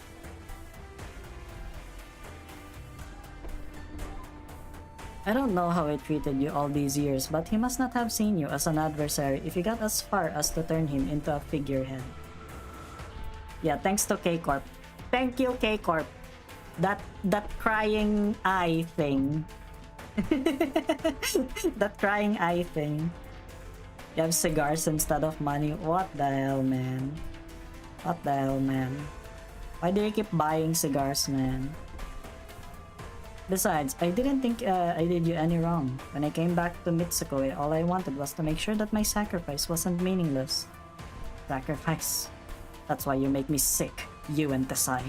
I don't know how he treated you all these years, but he must not have seen you as an adversary if you got as far as to turn him into a figurehead. Yeah, thanks to K-Corp. Thank you, K-Corp. That crying eye thing. That crying eye thing. You have cigars instead of money. What the hell, man? What the hell, man? Why do you keep buying cigars, man? Besides, I didn't think I did you any wrong. When I came back to Mitsukoe, all I wanted was to make sure that my sacrifice wasn't meaningless. Sacrifice? That's why you make me sick, you and Tesai.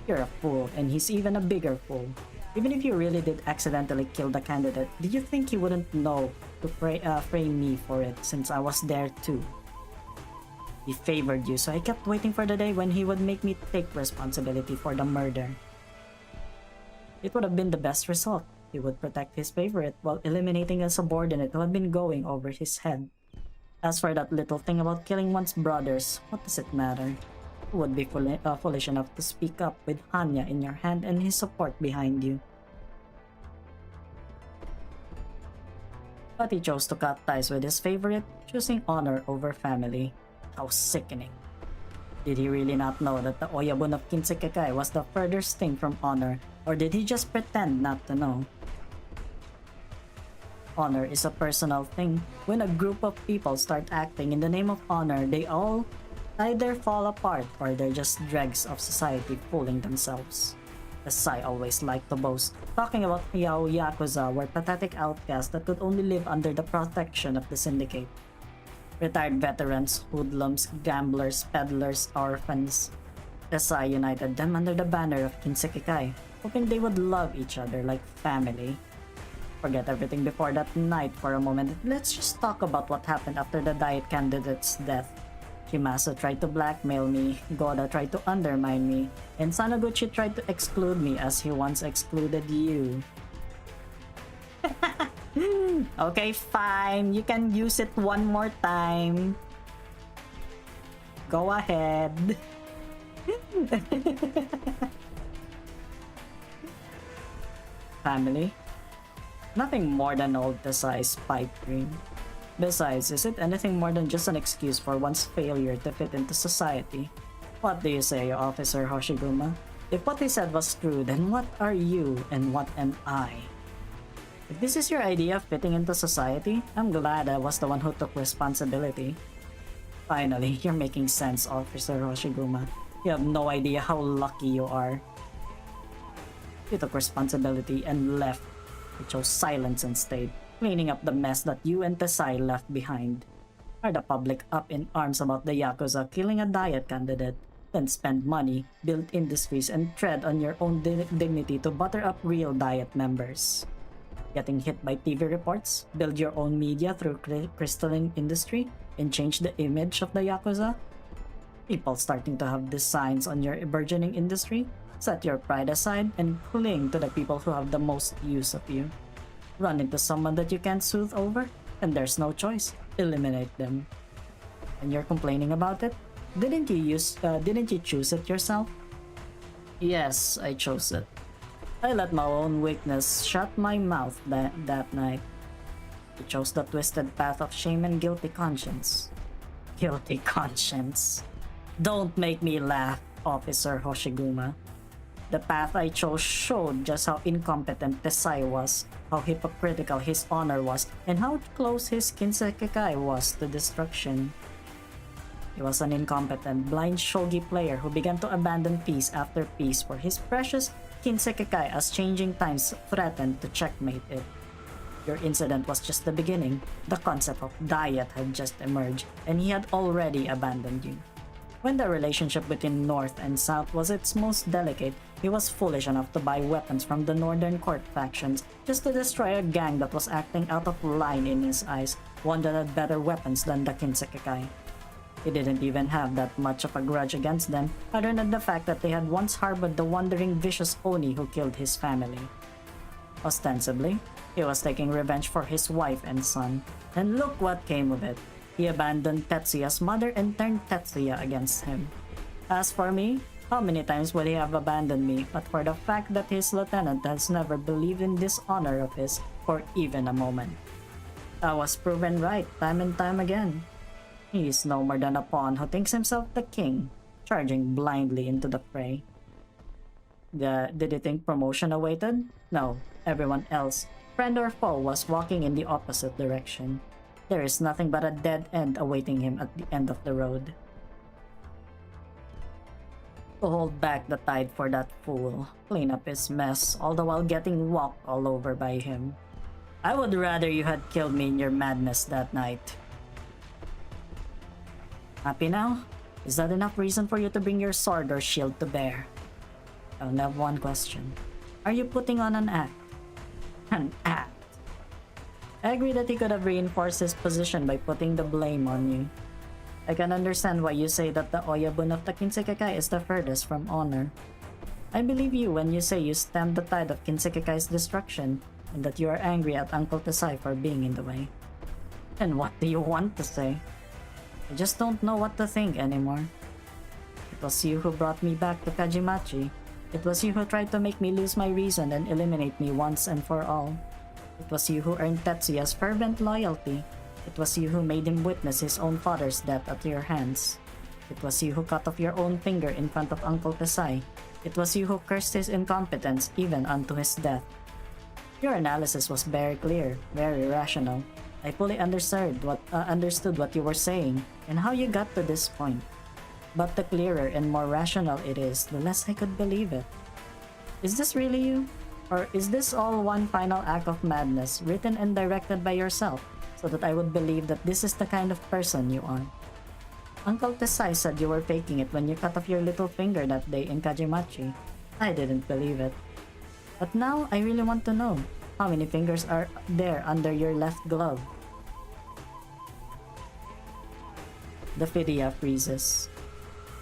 You're a fool, and he's even a bigger fool. Even if you really did accidentally kill the candidate, did you think he wouldn't know to frame me for it since I was there too? He favored you, so I kept waiting for the day when he would make me take responsibility for the murder. It would have been the best result. He would protect his favorite while eliminating a subordinate who had been going over his head. As for that little thing about killing one's brothers, what does it matter? Who would be foolish enough to speak up with Hanya in your hand and his support behind you? But he chose to cut ties with his favorite, choosing honor over family. How sickening. Did he really not know that the Oyabun of Kinsekekai was the furthest thing from honor, or did he just pretend not to know? Honor is a personal thing. When a group of people start acting in the name of honor, they all either fall apart or they're just dregs of society fooling themselves. As I always liked to boast, talking about Yakuza were pathetic outcasts that could only live under the protection of the syndicate. Retired veterans, hoodlums, gamblers, peddlers, orphans. Tesai united them under the banner of Kinsekikai, hoping they would love each other like family. Forget everything before that night for a moment. Let's just talk about what happened after the diet candidate's death. Shimasu tried to blackmail me, Goda tried to undermine me, and Sanaguchi tried to exclude me as he once excluded you. Okay, fine. You can use it one more time. Go ahead. Family? Nothing more than old Tesai's pipe dream. Besides, is it anything more than just an excuse for one's failure to fit into society? What do you say, Officer Hoshiguma? If what he said was true, then what are you and what am I? If this is your idea of fitting into society, I'm glad I was the one who took responsibility. Finally, you're making sense, Officer Hoshiguma. You have no idea how lucky you are. You took responsibility and left. You chose silence and stayed, cleaning up the mess that you and Tesai left behind. Are the public up in arms about the Yakuza killing a diet candidate? Then spend money, build industries, and tread on your own dignity to butter up real diet members. Getting hit by TV reports, build your own media through crystalline industry, and change the image of the Yakuza? People starting to have designs on your burgeoning industry? Set your pride aside and cling to the people who have the most use of you. Run into someone that you can't soothe over, and there's no choice. Eliminate them. And you're complaining about it? Didn't you choose it yourself? Yes, I chose it. I let my own weakness shut my mouth that night. I chose the twisted path of shame and guilty conscience. Guilty conscience. Don't make me laugh, Officer Hoshiguma. The path I chose showed just how incompetent Tesai was, how hypocritical his honor was, and how close his Kinsekai was to destruction. He was an incompetent, blind shogi player who began to abandon piece after piece for his precious Kinsekai as changing times threatened to checkmate it. Your incident was just the beginning. The concept of diet had just emerged, and he had already abandoned you. When the relationship between North and South was its most delicate, he was foolish enough to buy weapons from the Northern Court factions just to destroy a gang that was acting out of line in his eyes, one that had better weapons than the Kinsekai. He didn't even have that much of a grudge against them, other than the fact that they had once harbored the wandering vicious Oni who killed his family. Ostensibly, he was taking revenge for his wife and son, and look what came of it. He abandoned Tetsuya's mother and turned Tetsuya against him. As for me, how many times would he have abandoned me but for the fact that his lieutenant has never believed in this honor of his for even a moment? I was proven right time and time again. He is no more than a pawn who thinks himself the king, charging blindly into the fray. Did he think promotion awaited? No, everyone else, friend or foe, was walking in the opposite direction. There is nothing but a dead end awaiting him at the end of the road. To hold back the tide for that fool, clean up his mess, all the while getting walked all over by him. I would rather you had killed me in your madness that night. Happy now? Is that enough reason for you to bring your sword or shield to bear? I only have one question. Are you putting on an act? An act? I agree that he could have reinforced his position by putting the blame on you. I can understand why you say that the Oyabun of the Kinsekai is the furthest from honor. I believe you when you say you stemmed the tide of Kinsekai's destruction, and that you are angry at Uncle Tesai for being in the way. And what do you want to say? I just don't know what to think anymore. It was you who brought me back to Kajimachi. It was you who tried to make me lose my reason and eliminate me once and for all. It was you who earned Tetsuya's fervent loyalty. It was you who made him witness his own father's death at your hands. It was you who cut off your own finger in front of Uncle Tesai. It was you who cursed his incompetence even unto his death. Your analysis was very clear, very rational. I fully understood what you were saying and how you got to this point. But the clearer and more rational it is, the less I could believe it. Is this really you? Or is this all one final act of madness, written and directed by yourself, so that I would believe that this is the kind of person you are? Uncle Tesai said you were faking it when you cut off your little finger that day in Kajimachi. I didn't believe it. But now I really want to know, how many fingers are there under your left glove? The Fidia freezes.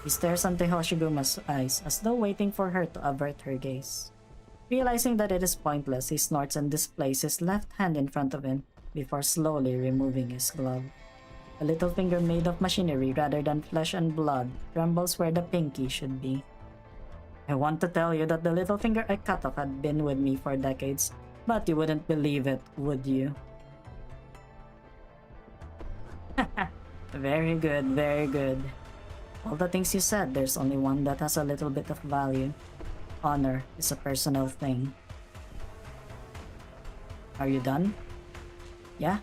He stares into Hoshiguma's eyes as though waiting for her to avert her gaze. Realizing that it is pointless, he snorts and displays his left hand in front of him before slowly removing his glove. A little finger made of machinery rather than flesh and blood trembles where the pinky should be. I want to tell you that the little finger I cut off had been with me for decades, but you wouldn't believe it, would you? Very good, very good. All the things you said, there's only one that has a little bit of value. Honor is a personal thing. Are you done? Yeah?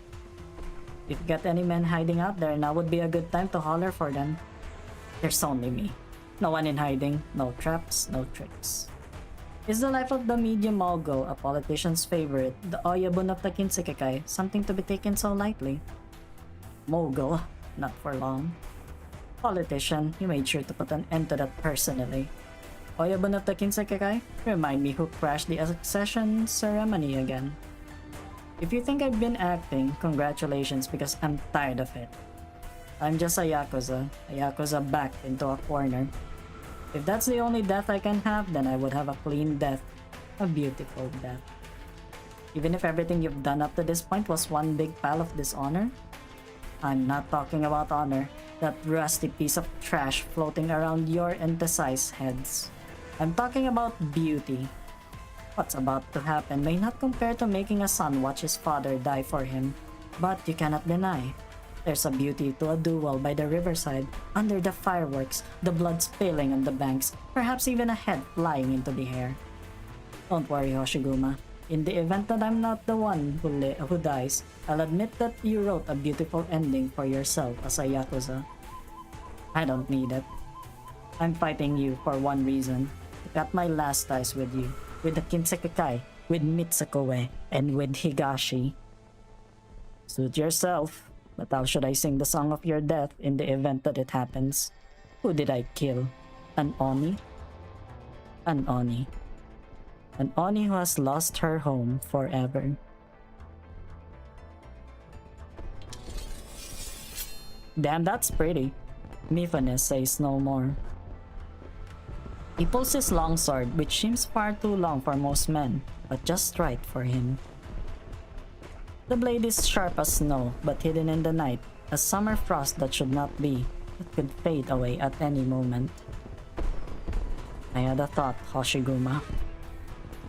If you get any men hiding out there, now would be a good time to holler for them. There's only me. No one in hiding, no traps, no tricks. Is the life of the media mogul, a politician's favorite, the Oyabun of the Kinsekai, something to be taken so lightly? Mogul, not for long. Politician, you made sure to put an end to that personally. Oyabun of the Kinsekai, remind me who crashed the accession ceremony again. If you think I've been acting, congratulations because I'm tired of it. I'm just a Yakuza backed into a corner. If that's the only death I can have, then I would have a clean death. A beautiful death. Even if everything you've done up to this point was one big pile of dishonor? I'm not talking about honor, that rusty piece of trash floating around your synthesized heads. I'm talking about beauty. What's about to happen may not compare to making a son watch his father die for him, but you cannot deny. There's a beauty to a duel by the riverside, under the fireworks, the blood spilling on the banks, perhaps even a head flying into the air. Don't worry, Hoshiguma. In the event that I'm not the one who dies, I'll admit that you wrote a beautiful ending for yourself as a Yakuza. I don't need it. I'm fighting you for one reason. To cut my last ties with you, with the Kinsekai, with Mitsukoe, and with Higashi. Suit yourself, but how should I sing the song of your death in the event that it happens? Who did I kill? An Oni? An Oni. An Oni who has lost her home forever. Damn, that's pretty. Miphanes says no more. He pulls his long sword, which seems far too long for most men, but just right for him. The blade is sharp as snow, but hidden in the night, a summer frost that should not be, but could fade away at any moment. I had a thought, Hoshiguma.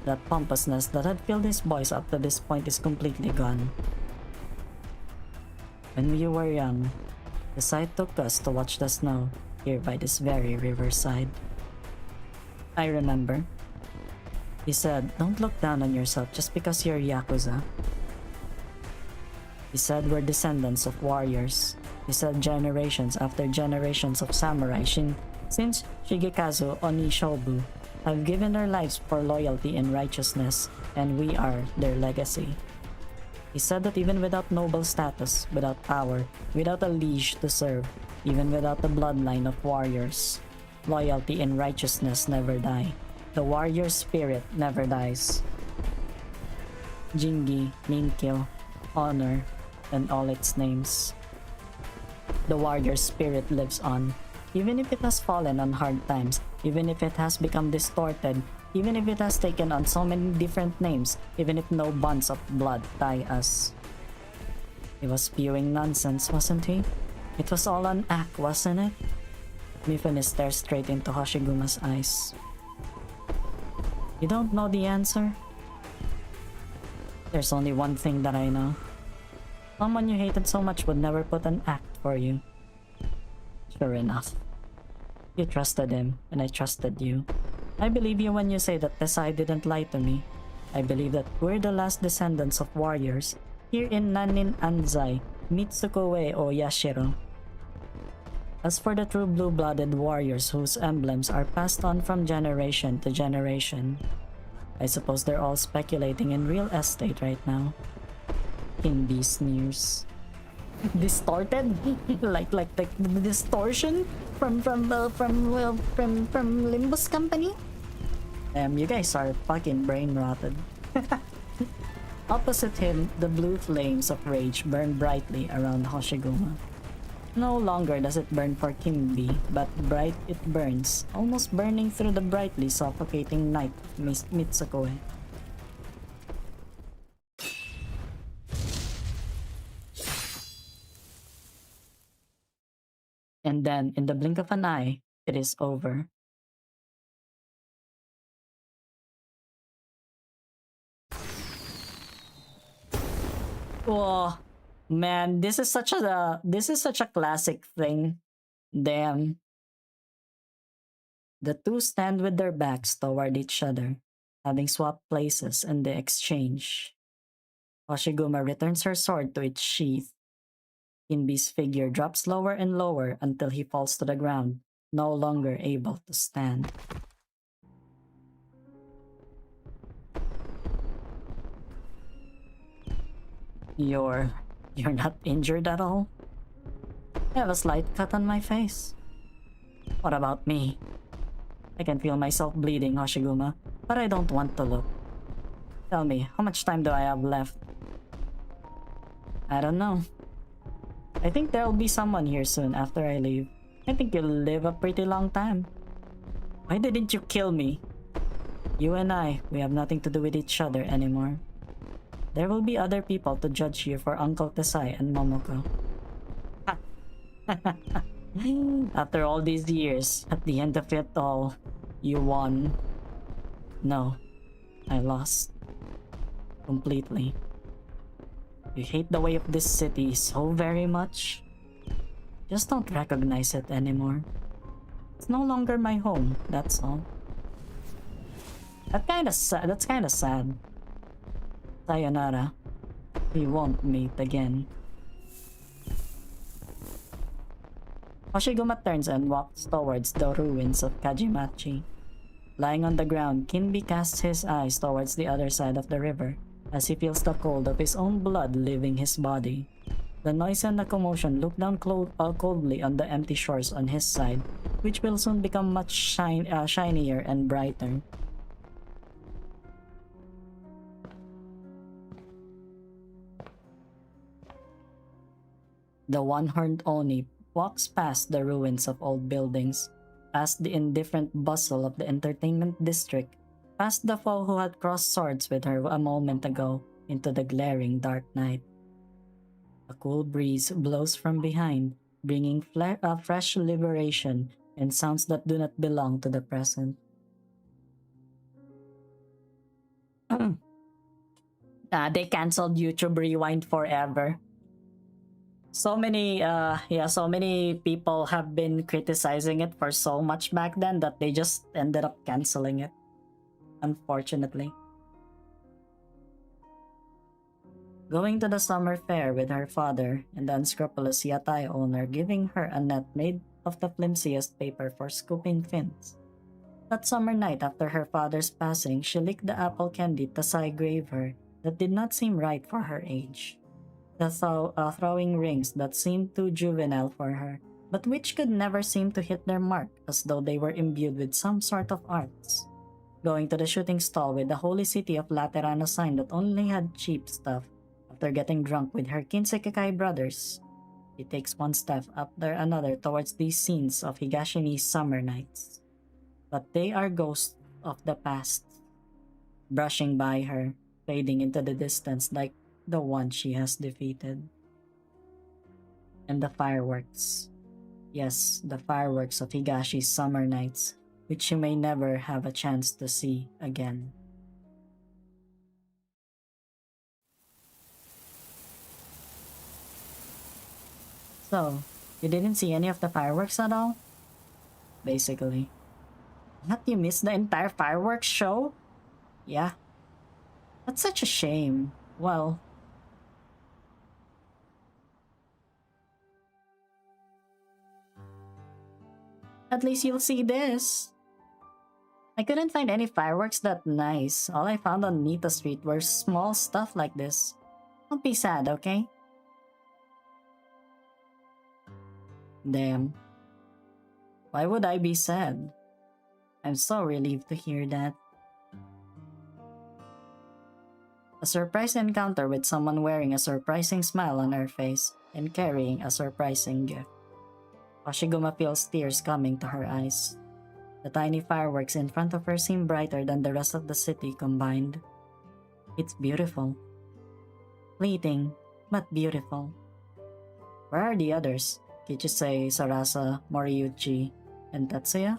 That pompousness that had filled his voice up to this point is completely gone. When we were young, the sight took us to watch the snow here by this very riverside. I remember. He said, don't look down on yourself just because you're Yakuza. He said we're descendants of warriors. He said generations after generations of samurai since Shigekazu Onishobu have given their lives for loyalty and righteousness, and we are their legacy. He said that even without noble status, without power, without a liege to serve, even without the bloodline of warriors, loyalty and righteousness never die. The warrior spirit never dies. Jingi, Ninkyo, honor, and all its names. The warrior spirit lives on, even if it has fallen on hard times, even if it has become distorted, even if it has taken on so many different names, even if no bonds of blood tie us. He was spewing nonsense, wasn't he? It was all an act, wasn't it? Mifune stared straight into Hoshiguma's eyes. You don't know the answer? There's only one thing that I know. Someone you hated so much would never put an act for you. Sure enough. You trusted him, and I trusted you. I believe you when you say that Tesai didn't lie to me. I believe that we're the last descendants of warriors here in Nanin Anzai, Mitsukoe o Yashiro. As for the true blue-blooded warriors whose emblems are passed on from generation to generation, I suppose they're all speculating in real estate right now. Hindi sneers. Distorted? like the distortion from Limbus Company? You guys are fucking brain rotted. Opposite him, the blue flames of rage burn brightly around Hoshiguma. No longer does it burn for Kimbi, but bright it burns, almost burning through the brightly suffocating night of Mitsukoe. And then, in the blink of an eye, it is over. Oh, man, this is such a classic thing. Damn. The two stand with their backs toward each other, having swapped places in the exchange. Hoshiguma returns her sword to its sheath. Kinbi's figure drops lower and lower until he falls to the ground, no longer able to stand. You're not injured at all? I have a slight cut on my face. What about me? I can feel myself bleeding, Hoshiguma, but I don't want to look. Tell me, how much time do I have left? I don't know. I think there'll be someone here soon after I leave. I think you'll live a pretty long time. Why didn't you kill me? You and I, we have nothing to do with each other anymore. There will be other people to judge you for Uncle Tesai and Momoko. After all these years, at the end of it all, you won. No, I lost. Completely. You hate the way of this city so very much. Just don't recognize it anymore. It's no longer my home, that's all. That's kinda sad. Sayonara. We won't meet again. Hoshiguma turns and walks towards the ruins of Kajimachi. Lying on the ground, Kinbi casts his eyes towards the other side of the river, as he feels the cold of his own blood leaving his body. The noise and the commotion look down coldly on the empty shores on his side, which will soon become much shinier and brighter. The one-horned Oni walks past the ruins of old buildings, past the indifferent bustle of the entertainment district, past the foe who had crossed swords with her a moment ago, into the glaring dark night. A cool breeze blows from behind, bringing fresh liberation and sounds that do not belong to the present. They canceled YouTube Rewind forever. So many people have been criticizing it for so much back then that they just ended up canceling it, unfortunately. Going to the summer fair with her father and the unscrupulous yatai owner giving her a net made of the flimsiest paper for scooping fins. That summer night after her father's passing, she licked the apple candy Tasai gave her that did not seem right for her age. The throwing rings that seemed too juvenile for her, but which could never seem to hit their mark as though they were imbued with some sort of arts. Going to the shooting stall with the holy city of Laterano sign that only had cheap stuff. After getting drunk with her Kinsekikai brothers, he takes one step after another towards these scenes of Higashini's summer nights. But they are ghosts of the past, brushing by her, fading into the distance like the one she has defeated. And the fireworks. Yes, the fireworks of Higashi's summer nights, which she may never have a chance to see again. So, you didn't see any of the fireworks at all? Basically. What, you missed the entire fireworks show? Yeah. That's such a shame. Well, at least you'll see this. I couldn't find any fireworks that nice. All I found on Nita Street were small stuff like this. Don't be sad, okay? Damn. Why would I be sad? I'm so relieved to hear that. A surprise encounter with someone wearing a surprising smile on her face and carrying a surprising gift. Hoshiguma feels tears coming to her eyes. The tiny fireworks in front of her seem brighter than the rest of the city combined. It's beautiful. Fleeting, but beautiful. Where are the others? Kichisei, Sarasa, Moriuchi, and Tatsuya?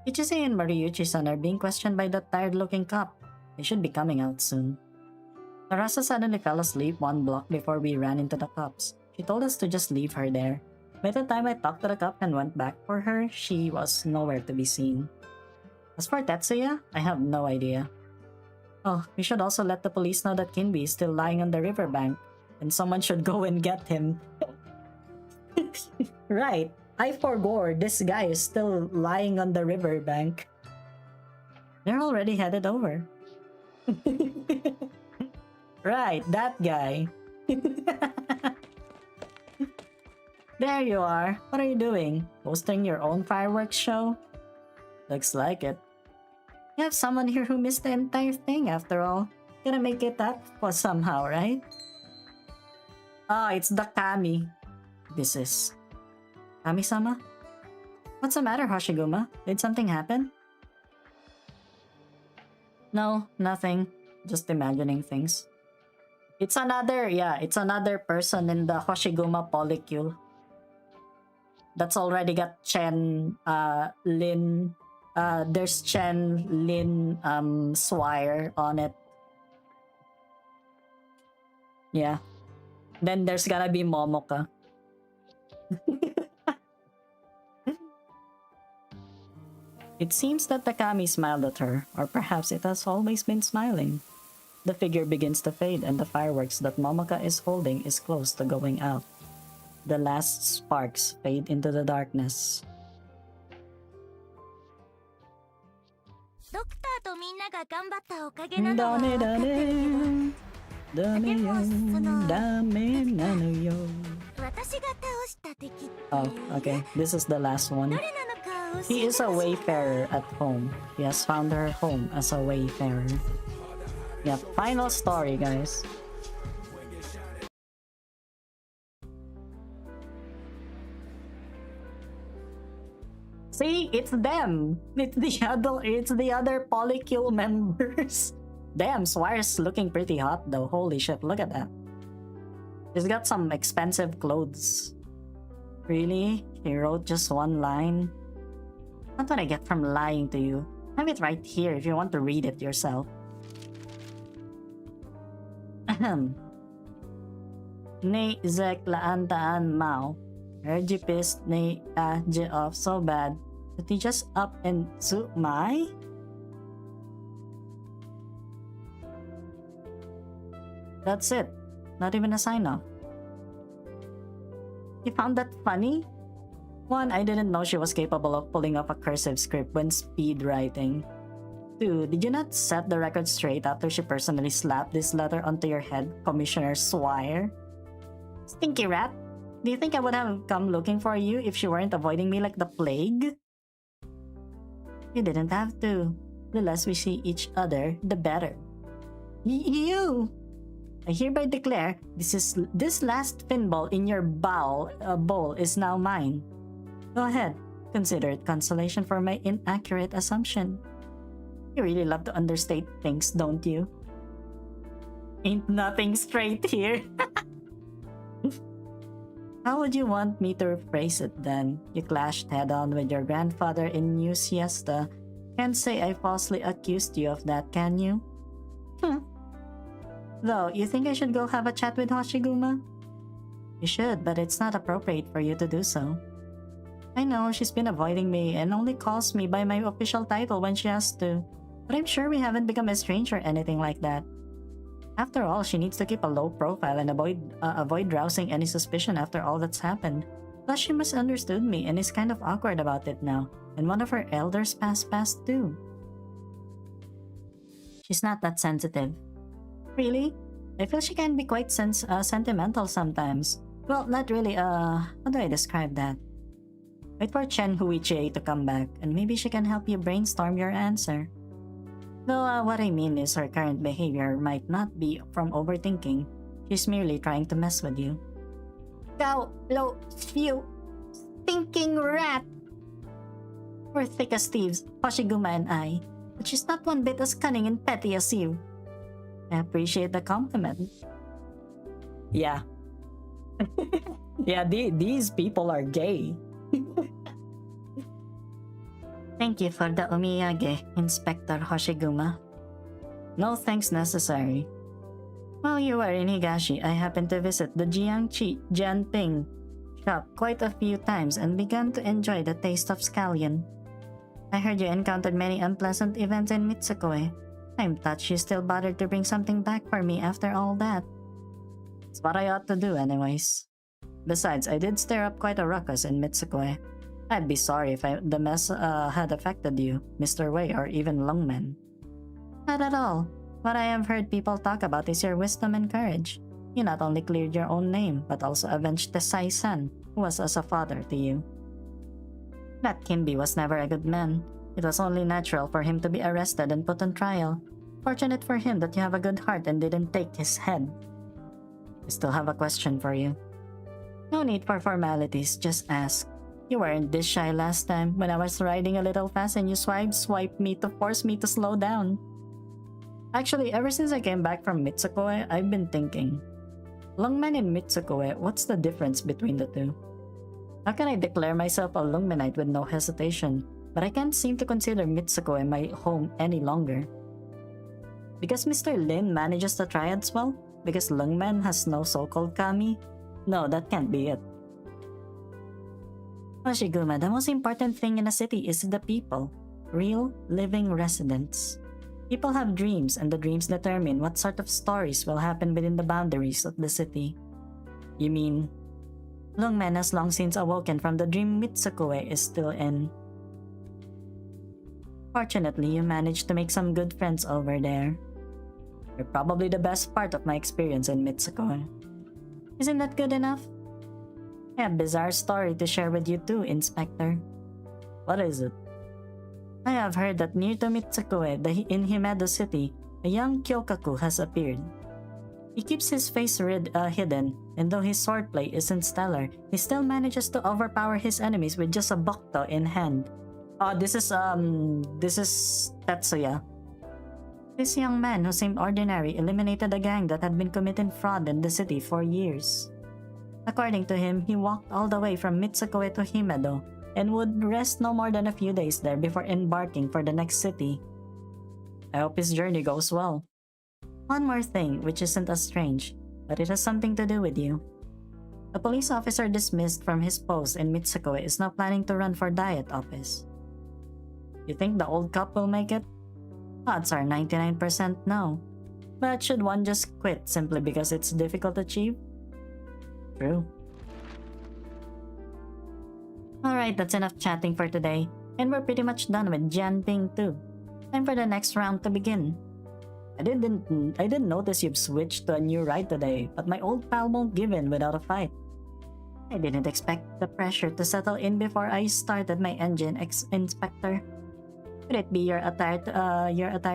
Kichisei and Moriuchi-san are being questioned by that tired-looking cop. They should be coming out soon. Sarasa suddenly fell asleep one block before we ran into the cops. She told us to just leave her there. By the time I talked to the cop and went back for her, she was nowhere to be seen. As for Tetsuya, I have no idea. Oh, we should also let the police know that Kinbi is still lying on the riverbank, and someone should go and get him. Right, I forgot this guy is still lying on the riverbank. They're already headed over. Right, that guy. There you are. What are you doing? Hosting your own fireworks show? Looks like it. You have someone here who missed the entire thing after all. Gotta make it up for somehow, right? Oh, it's the Kami. this is. Kami-sama? What's the matter, Hoshiguma? Did something happen? No, nothing. Just imagining things. It's another person in the Hoshiguma polycule. That's already got Chen, Lin, there's Chen, Lin, Swire on it. Yeah. Then there's gonna be Momoka. It seems that Takami smiled at her, or perhaps it has always been smiling. The figure begins to fade and the fireworks that Momoka is holding is close to going out. The last sparks fade into the darkness. ドクターとみんなが頑張ったおかげなのはダメだ分かってるけね。ダメよ。でもそのダメなのよ。ど私が倒した敵って Oh, okay. This is the last one. どれなのか教 He え is て a ほしい wayfarer at home. He has found her home as a wayfarer. Yeah, final story, guys. See, it's them. It's the other polycule members. Damn, Swire's looking pretty hot though. Holy shit, look at that. She's got some expensive clothes. Really? She wrote just one line? What would I get from lying to you? I have it right here if you want to read it yourself. Ahem. Ni zek laan taan mao. Heard you pissed ni off so bad that he just up and zoot my? That's it. Not even a sign off. You found that funny? One, I didn't know she was capable of pulling off a cursive script when speed writing. Two, did you not set the record straight after she personally slapped this letter onto your head, Commissioner Swire? Stinky rat! Do you think I would have come looking for you if she weren't avoiding me like the plague? You didn't have to. The less we see each other, the better. You! I hereby declare this last pinball in your bowl is now mine. Go ahead, consider it consolation for my inaccurate assumption. You really love to understate things, don't you? Ain't nothing straight here. How would you want me to rephrase it then? You clashed head-on with your grandfather in New Siesta. Can't say I falsely accused you of that, can you? Though, you think I should go have a chat with Hoshiguma? You should, but it's not appropriate for you to do so. I know, she's been avoiding me and only calls me by my official title when she has to. But I'm sure we haven't become estranged or anything like that. After all, she needs to keep a low profile and avoid rousing any suspicion after all that's happened. Plus, she misunderstood me and is kind of awkward about it now. And one of her elders passed too. She's not that sensitive. Really? I feel she can be quite sentimental sometimes. Well, not really, how do I describe that? Wait for Chen Huichie to come back, and maybe she can help you brainstorm your answer. Though, what I mean is her current behavior might not be from overthinking. She's merely trying to mess with you. Go, low, spew, stinking rat! We're thick as thieves, Hoshiguma and I, but she's not one bit as cunning and petty as you. I appreciate the compliment. Yeah. Yeah, these people are gay. Thank you for the omiyage, Inspector Hoshiguma. No thanks necessary. While you were in Higashi, I happened to visit the Jianping shop quite a few times and began to enjoy the taste of scallion. I heard you encountered many unpleasant events in Mitsukoe. I'm touched you still bothered to bring something back for me after all that. It's what I ought to do anyways. Besides, I did stir up quite a ruckus in Mitsukoe. I'd be sorry if the mess had affected you, Mr. Wei, or even Lungmen. Not at all. What I have heard people talk about is your wisdom and courage. You not only cleared your own name, but also avenged the Sai-san, who was as a father to you. That Kinbi was never a good man. It was only natural for him to be arrested and put on trial. Fortunate for him that you have a good heart and didn't take his head. I still have a question for you. No need for formalities, just ask. You weren't this shy last time when I was riding a little fast and you swiped me to force me to slow down. Actually, ever since I came back from Mitsukoe, I've been thinking. Lungmen and Mitsukoe, what's the difference between the two? How can I declare myself a Luminite with no hesitation, but I can't seem to consider Mitsukoe my home any longer? Because Mr. Lin manages the triads well? Because Lungmen has no so-called kami? No, that can't be it. Hoshiguma, the most important thing in a city is the people. Real, living residents. People have dreams, and the dreams determine what sort of stories will happen within the boundaries of the city. You mean, Lungmen has long since awoken from the dream Mitsukoe is still in. Fortunately, you managed to make some good friends over there. You're probably the best part of my experience in Mitsukoe. Isn't that good enough? I have a bizarre story to share with you too, Inspector. What is it? I have heard that near to Mitsukoe, in Himedo City, a young Kyokaku has appeared. He keeps his face hidden, and though his swordplay isn't stellar, he still manages to overpower his enemies with just a bakuto in hand. This is Tetsuya. This young man who seemed ordinary eliminated a gang that had been committing fraud in the city for years. According to him, he walked all the way from Mitsukoe to Himedo and would rest no more than a few days there before embarking for the next city. I hope his journey goes well. One more thing, which isn't as strange, but it has something to do with you. A police officer dismissed from his post in Mitsukoe is now planning to run for Diet office. You think the old cop will make it? Odds are 99% no. But should one just quit simply because it's difficult to achieve? True. Alright, that's enough chatting for today. And we're pretty much done with Jianping too. Time for the next round to begin. I didn't notice you've switched to a new ride today, but my old pal won't give in without a fight. I didn't expect the pressure to settle in before I started my engine, Inspector. Could it be your attire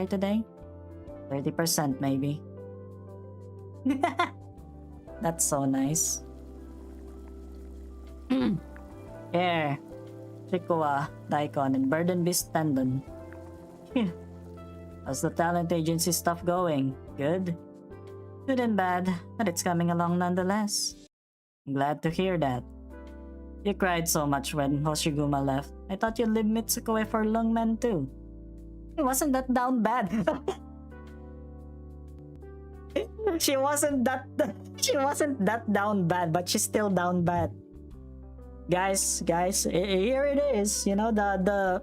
today? 30% maybe. That's so nice. Here, Chikuwa, Daikon, and Burden Beast Tendon. How's the talent agency stuff going? Good? Good and bad, but it's coming along nonetheless. I'm glad to hear that. You cried so much when Hoshiguma left. I thought you'd leave Mitsukoe for Lungmen too. It wasn't that down bad. She wasn't that down bad, but she's still down bad. Guys, here it is. You know, the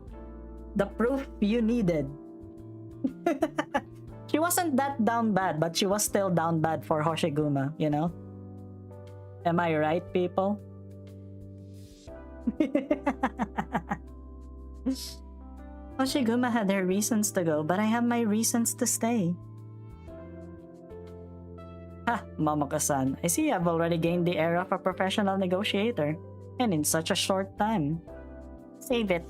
proof you needed. She wasn't that down bad, but she was still down bad for Hoshiguma, you know? Am I right, people? Hoshiguma had her reasons to go, but I have my reasons to stay. Ha, Momoko-san, I see you have already gained the air of a professional negotiator, and in such a short time. Save it.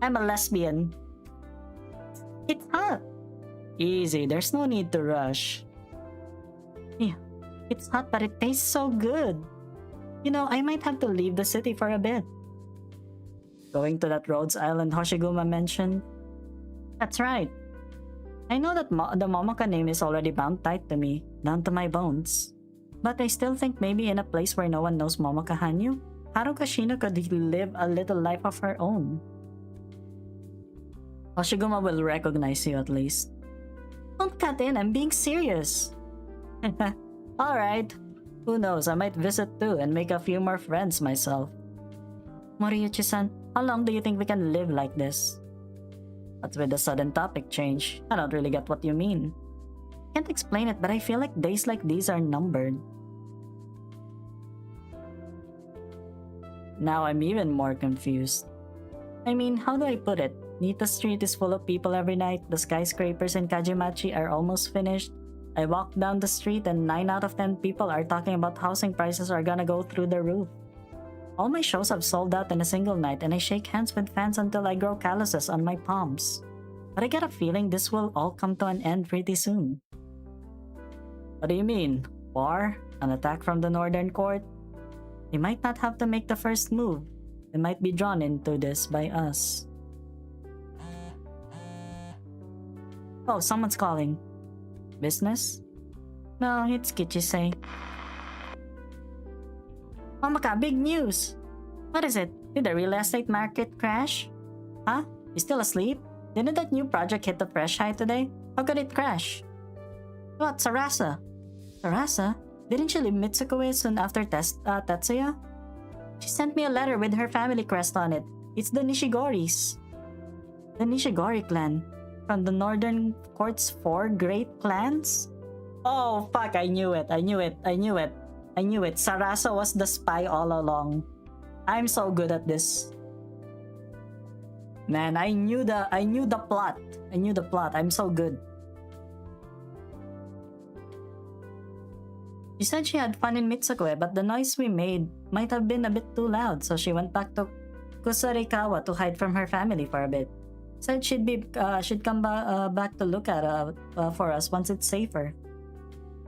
I'm a lesbian. It's hot. Easy, there's no need to rush. Yeah, it's hot, but it tastes so good. You know, I might have to leave the city for a bit. Going to that Rhodes Island Hoshiguma mentioned? That's right. I know that the Momoka name is already bound tight to me, down to my bones. But I still think maybe in a place where no one knows Momoka Hanyu, Haruka Shino could live a little life of her own. Hoshiguma will recognize you at least. Don't cut in, I'm being serious. Alright. Who knows, I might visit too and make a few more friends myself. Moriuchi-san, how long do you think we can live like this? But with the sudden topic change, I don't really get what you mean. Can't explain it, but I feel like days like these are numbered. Now I'm even more confused. I mean, how do I put it? Nita Street is full of people every night, the skyscrapers in Kajimachi are almost finished. I walk down the street and 9 out of 10 people are talking about housing prices are gonna go through the roof. All my shows have sold out in a single night and I shake hands with fans until I grow calluses on my palms. But I get a feeling this will all come to an end pretty soon. What do you mean? War? An attack from the Northern Court? They might not have to make the first move. They might be drawn into this by us. Oh, someone's calling. Business? No, it's Kichise. Momaka, big news! What is it? Did the real estate market crash? Huh? You still asleep? Didn't that new project hit the fresh high today? How could it crash? What, Sarasa? Sarasa? Didn't she leave Mitsukue soon after Tetsuya? She sent me a letter with her family crest on it. It's the Nishigoris. The Nishigori clan. From the Northern Court's 4 great clans? Oh, fuck, I knew it. Sarasa was the spy all along. I'm so good at this. Man, I knew the plot. I'm so good. She said she had fun in Mitsukue, but the noise we made might have been a bit too loud, so she went back to Kusarikawa to hide from her family for a bit. Said she'd come back to look at for us once it's safer.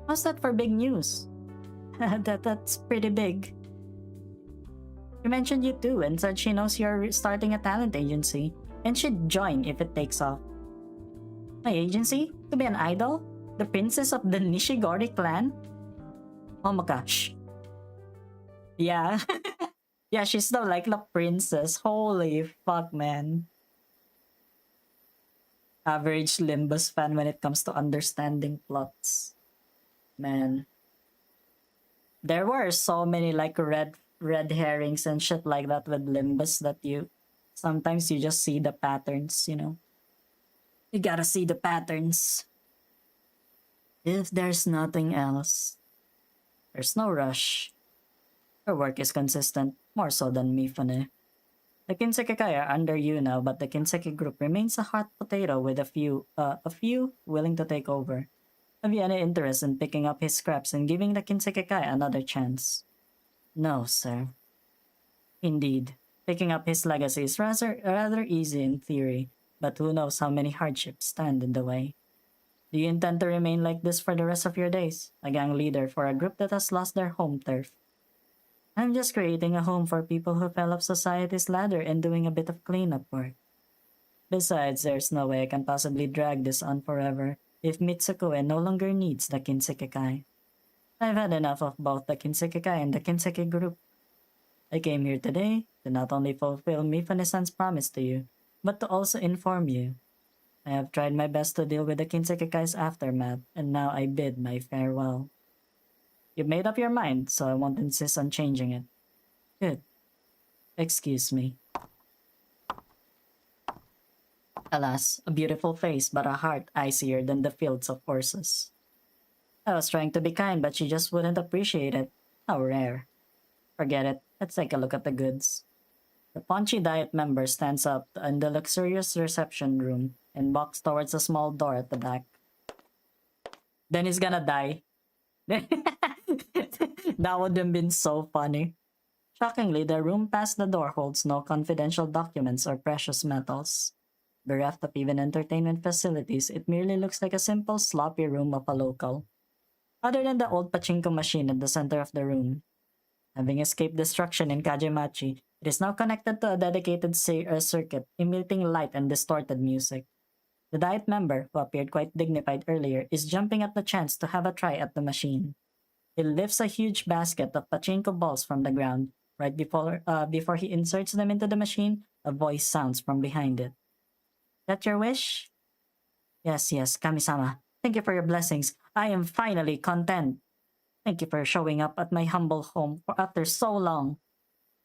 How's that for big news? That's pretty big. She mentioned you too and said she knows you're starting a talent agency and she'd join if it takes off. My agency? To be an idol? The princess of the Nishigori clan? Oh my gosh. Yeah. Yeah, she's the princess. Holy fuck, man. Average Limbus fan when it comes to understanding plots. Man. There were so many red herrings and shit like that with Limbus that sometimes you just see the patterns, you know. You gotta see the patterns. If there's nothing else, there's no rush. Her work is consistent, more so than Mifune. The Kinsekikai are under you now, but the Kinseki group remains a hot potato with a few willing to take over. Have you any interest in picking up his scraps and giving the Kinsekikai another chance? No, sir. Indeed, picking up his legacy is rather easy in theory, but who knows how many hardships stand in the way. Do you intend to remain like this for the rest of your days, a gang leader for a group that has lost their home turf? I'm just creating a home for people who fell off society's ladder and doing a bit of cleanup work. Besides, there's no way I can possibly drag this on forever if Mitsukue no longer needs the Kinsekikai. I've had enough of both the Kinsekikai and the Kinseki group. I came here today to not only fulfill Mifune-san's promise to you, but to also inform you. I have tried my best to deal with the Kinsekikai's aftermath, and now I bid my farewell. You've made up your mind, so I won't insist on changing it. Good. Excuse me. Alas, a beautiful face, but a heart icier than the fields of horses. I was trying to be kind, but she just wouldn't appreciate it. How rare. Forget it. Let's take a look at the goods. The paunchy diet member stands up in the luxurious reception room and walks towards a small door at the back. Then he's gonna die. That would have been so funny. Shockingly, the room past the door holds no confidential documents or precious metals. Bereft of even entertainment facilities, it merely looks like a simple, sloppy room of a local. Other than the old pachinko machine at the center of the room. Having escaped destruction in Kajemachi, it is now connected to a dedicated circuit, emitting light and distorted music. The diet member, who appeared quite dignified earlier, is jumping at the chance to have a try at the machine. He lifts a huge basket of pachinko balls from the ground. Right before he inserts them into the machine, a voice sounds from behind it. That your wish? Yes, Kami-sama. Thank you for your blessings. I am finally content. Thank you for showing up at my humble home after so long.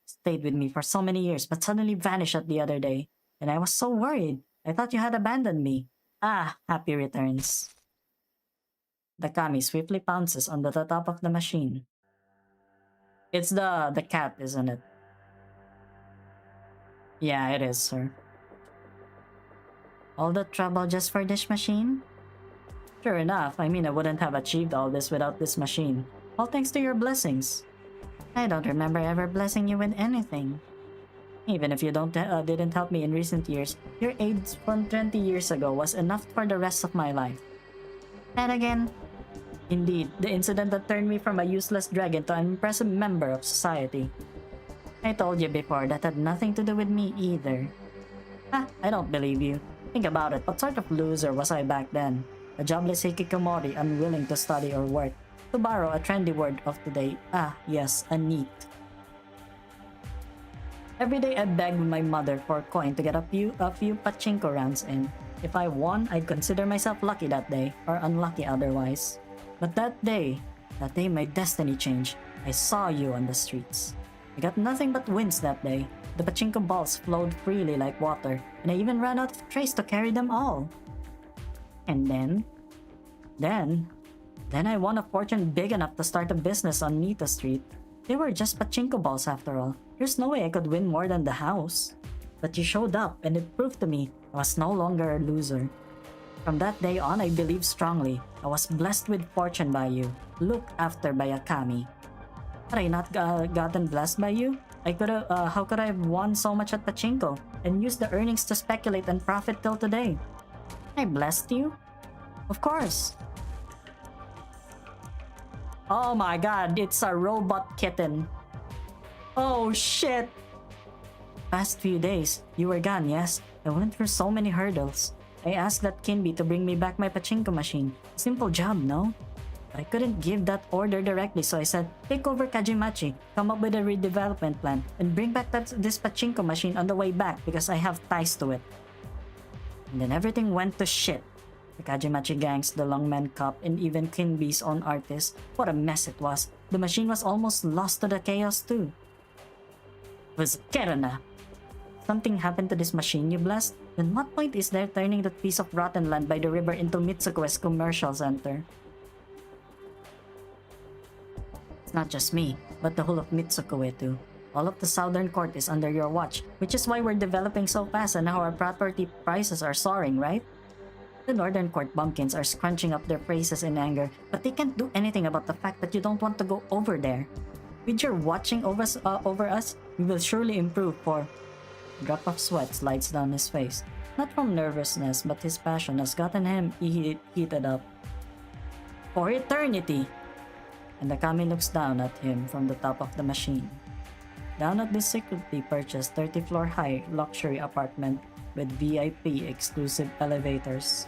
Stayed with me for so many years, but suddenly vanished the other day. And I was so worried. I thought you had abandoned me. Ah, happy returns. The kami swiftly pounces on the top of the machine. It's the cat, isn't it? Yeah, it is, sir. All the trouble just for this machine? Sure enough, I mean I wouldn't have achieved all this without this machine. All thanks to your blessings. I don't remember ever blessing you with anything. Even if you didn't help me in recent years, your aid from 20 years ago was enough for the rest of my life. And again, Indeed, the incident that turned me from a useless drag into an impressive member of society. I told you before that had nothing to do with me either. I don't believe you. Think about it, what sort of loser was I back then? A jobless hikikomori unwilling to study or work. To borrow a trendy word of today, yes, a neat. Every day I begged my mother for a coin to get a few pachinko rounds in. If I won, I'd consider myself lucky that day, or unlucky otherwise. But that day my destiny changed. I saw you on the streets. I got nothing but wins that day. The pachinko balls flowed freely like water, and I even ran out of trays to carry them all. And then I won a fortune big enough to start a business on Nita Street. They were just pachinko balls after all. There's no way I could win more than the house. But you showed up, and it proved to me I was no longer a loser. From that day on, I believed strongly I was blessed with fortune by you, looked after by a kami. Had I not gotten blessed by you, how could I have won so much at pachinko and used the earnings to speculate and profit till today? I blessed you? Of course. Oh my god, it's a robot kitten. Oh shit! Past few days, you were gone, yes? I went through so many hurdles. I asked that Kinby to bring me back my pachinko machine. Simple job, no? But I couldn't give that order directly, so I said, take over Kajimachi, come up with a redevelopment plan, and bring back this pachinko machine on the way back because I have ties to it. And then everything went to shit. The Kajimachi gangs, the Longman Cup, and even Kinby's own artist. What a mess it was. The machine was almost lost to the chaos too. It was Kerana. Something happened to this machine you blessed? Then what point is there turning that piece of rotten land by the river into Mitsuko's commercial center? It's not just me, but the whole of Mitsukoe too. All of the southern court is under your watch, which is why we're developing so fast and now our property prices are soaring, right? The northern court bumpkins are scrunching up their faces in anger, but they can't do anything about the fact that you don't want to go over there. With your watching over us, we will surely improve for... A drop of sweat slides down his face. Not from nervousness, but his passion has gotten him heated up. For eternity! And the kami looks down at him from the top of the machine. Down at this secretly purchased 30-floor high luxury apartment with VIP exclusive elevators.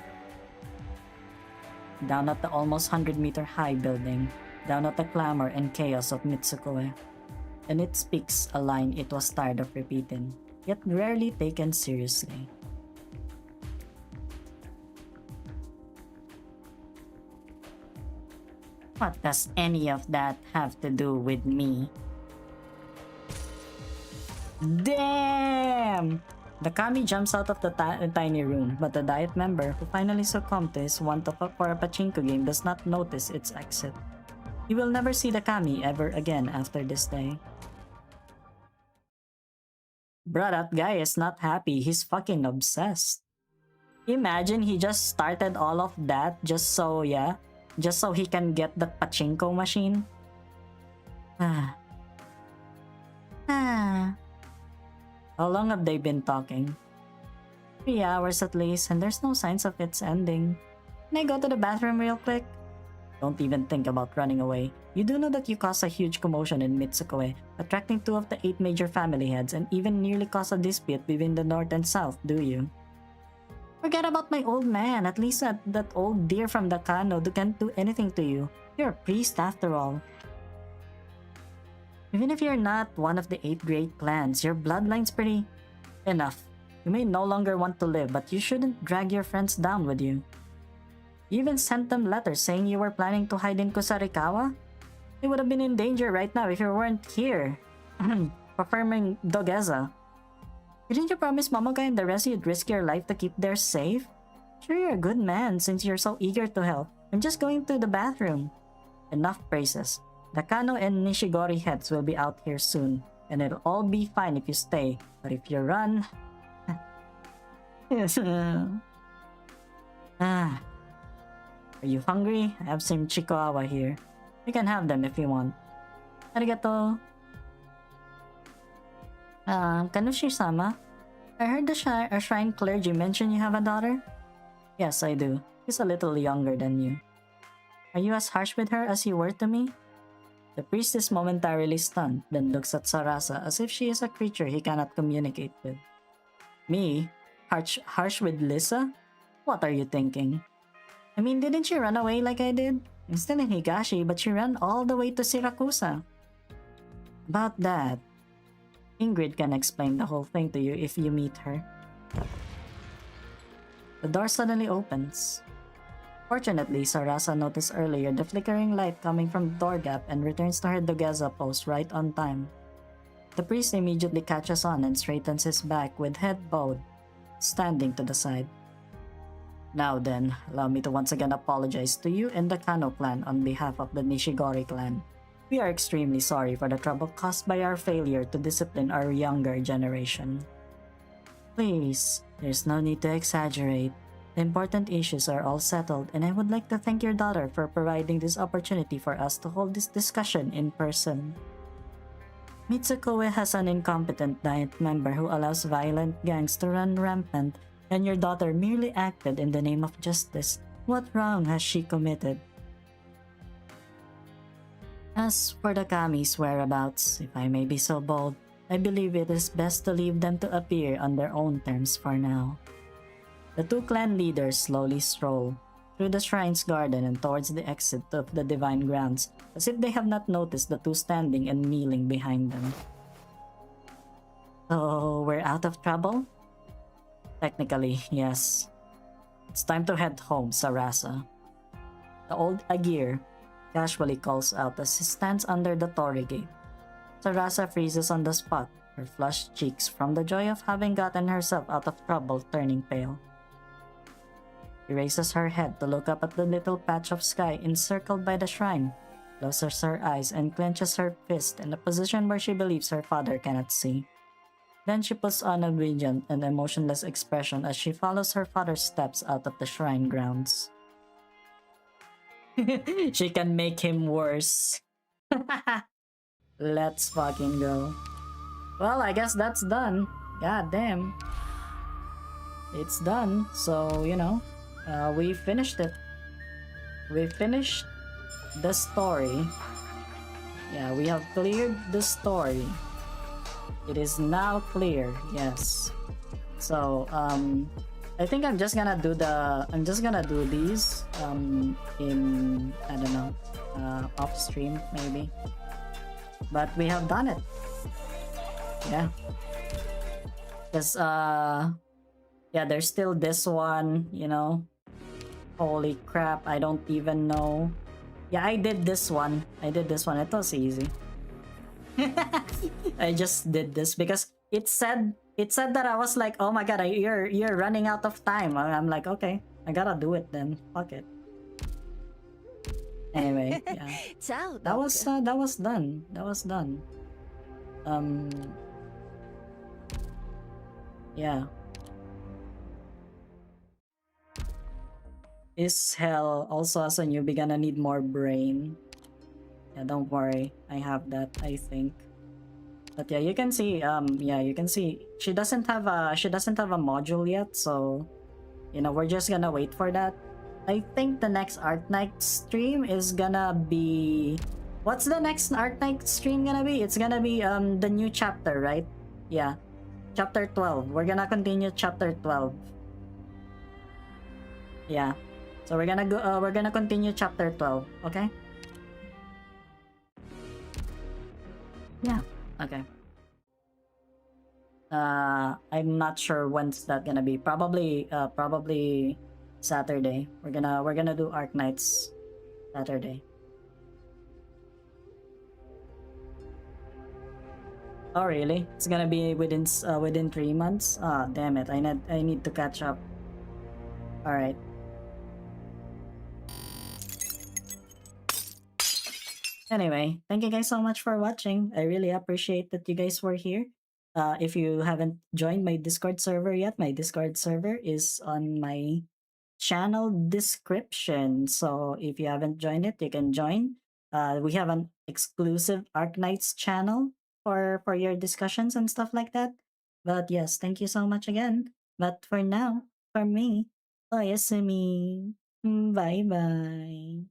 Down at the almost 100-meter high building. Down at the clamor and chaos of Mitsukoe. And it speaks a line it was tired of repeating, yet rarely taken seriously. What does any of that have to do with me? Damn! The kami jumps out of the tiny room, but the diet member who finally succumbed to his want for a pachinko game does not notice its exit. He will never see the kami ever again after this day. Bruh, that guy is not happy. He's fucking obsessed. Imagine he just started all of that just so he can get the pachinko machine. How long have they been talking? 3 hours at least, and there's no signs of its ending. Can I go to the bathroom real quick? Don't even think about running away. You do know that you caused a huge commotion in Mitsukoe, attracting 2 of the 8 major family heads and even nearly caused a dispute between the north and south, do you? Forget about my old man. At least that old deer from the Kano can't do anything to you. You're a priest after all. Even if you're not one of the 8 great clans, your bloodline's pretty... Enough. You may no longer want to live, but you shouldn't drag your friends down with you. You even sent them letters saying you were planning to hide in Kusarikawa? They would have been in danger right now if you weren't here. Performing Dogeza. Didn't you promise Momoga and the rest you'd risk your life to keep theirs safe? Sure, you're a good man since you're so eager to help. I'm just going to the bathroom. Enough praises. The Kano and Nishigori heads will be out here soon, and it'll all be fine if you stay, but if you run... Are you hungry? I have some chikoawa here. You can have them if you want. Arigato. Kanushi-sama? I heard the shrine clergy mention you have a daughter? Yes, I do. She's a little younger than you. Are you as harsh with her as you were to me? The priest is momentarily stunned, then looks at Sarasa as if she is a creature he cannot communicate with. Me? Harsh with Lisa? What are you thinking? I mean, didn't she run away like I did? I'm still in Higashi, but she ran all the way to Siracusa. About that, Ingrid can explain the whole thing to you if you meet her. The door suddenly opens. Fortunately, Sarasa noticed earlier the flickering light coming from the door gap and returns to her Dogeza post right on time. The priest immediately catches on and straightens his back with head bowed, standing to the side. Now then, allow me to once again apologize to you and the Kano clan on behalf of the Nishigori clan. We are extremely sorry for the trouble caused by our failure to discipline our younger generation. Please, there's no need to exaggerate. The important issues are all settled, and I would like to thank your daughter for providing this opportunity for us to hold this discussion in person. Mitsuko has an incompetent Diet member who allows violent gangs to run rampant, and your daughter merely acted in the name of justice. What wrong has she committed? As for the Kami's whereabouts, if I may be so bold, I believe it is best to leave them to appear on their own terms for now. The two clan leaders slowly stroll through the shrine's garden and towards the exit of the divine grounds, as if they have not noticed the two standing and kneeling behind them. So, we're out of trouble? Technically, yes. It's time to head home, Sarasa. The old Agir casually calls out as he stands under the torii gate. Sarasa freezes on the spot, her flushed cheeks from the joy of having gotten herself out of trouble turning pale. She raises her head to look up at the little patch of sky encircled by the shrine, closes her eyes and clenches her fist in a position where she believes her father cannot see. Then she puts on a radiant and emotionless expression as she follows her father's steps out of the shrine grounds. She can make him worse. Let's fucking go. Well, I guess that's done. God damn. It's done. So, we finished it. We finished the story. Yeah, we have cleared the story. It is now clear, yes. So, I think I'm just gonna do these in, I don't know, off stream maybe. But we have done it. Yeah. Because yeah, there's still this one, Holy crap, I don't even know. Yeah, I did this one. It was easy. I just did this because it said that I was like, oh my god, you're running out of time. I'm like, okay, I gotta do it then. Fuck it. Anyway, yeah. That was done. Yeah. Is hell also as a newbie gonna need more brain? Yeah, don't worry. I have that, I think. But yeah, you can see she doesn't have a module yet, so we're just gonna wait for that. I think the next Arknights stream is gonna be, what's the next Arknights stream gonna be? It's gonna be the new chapter, right? Yeah. Chapter 12. We're gonna continue chapter 12. Yeah. So we're gonna continue chapter 12, okay? Yeah. Okay. I'm not sure when's that gonna be. Probably Saturday. We're gonna do Arknights Saturday. Oh really? It's gonna be within 3 months. Ah, damn it! I need to catch up. All right. Anyway, thank you guys so much for watching. I really appreciate that you guys were here. If you haven't joined my Discord server yet, my Discord server is on my channel description. So if you haven't joined it, you can join. We have an exclusive Arknights channel for your discussions and stuff like that. But yes, thank you so much again. But for now, for me, oyasumi. Bye bye.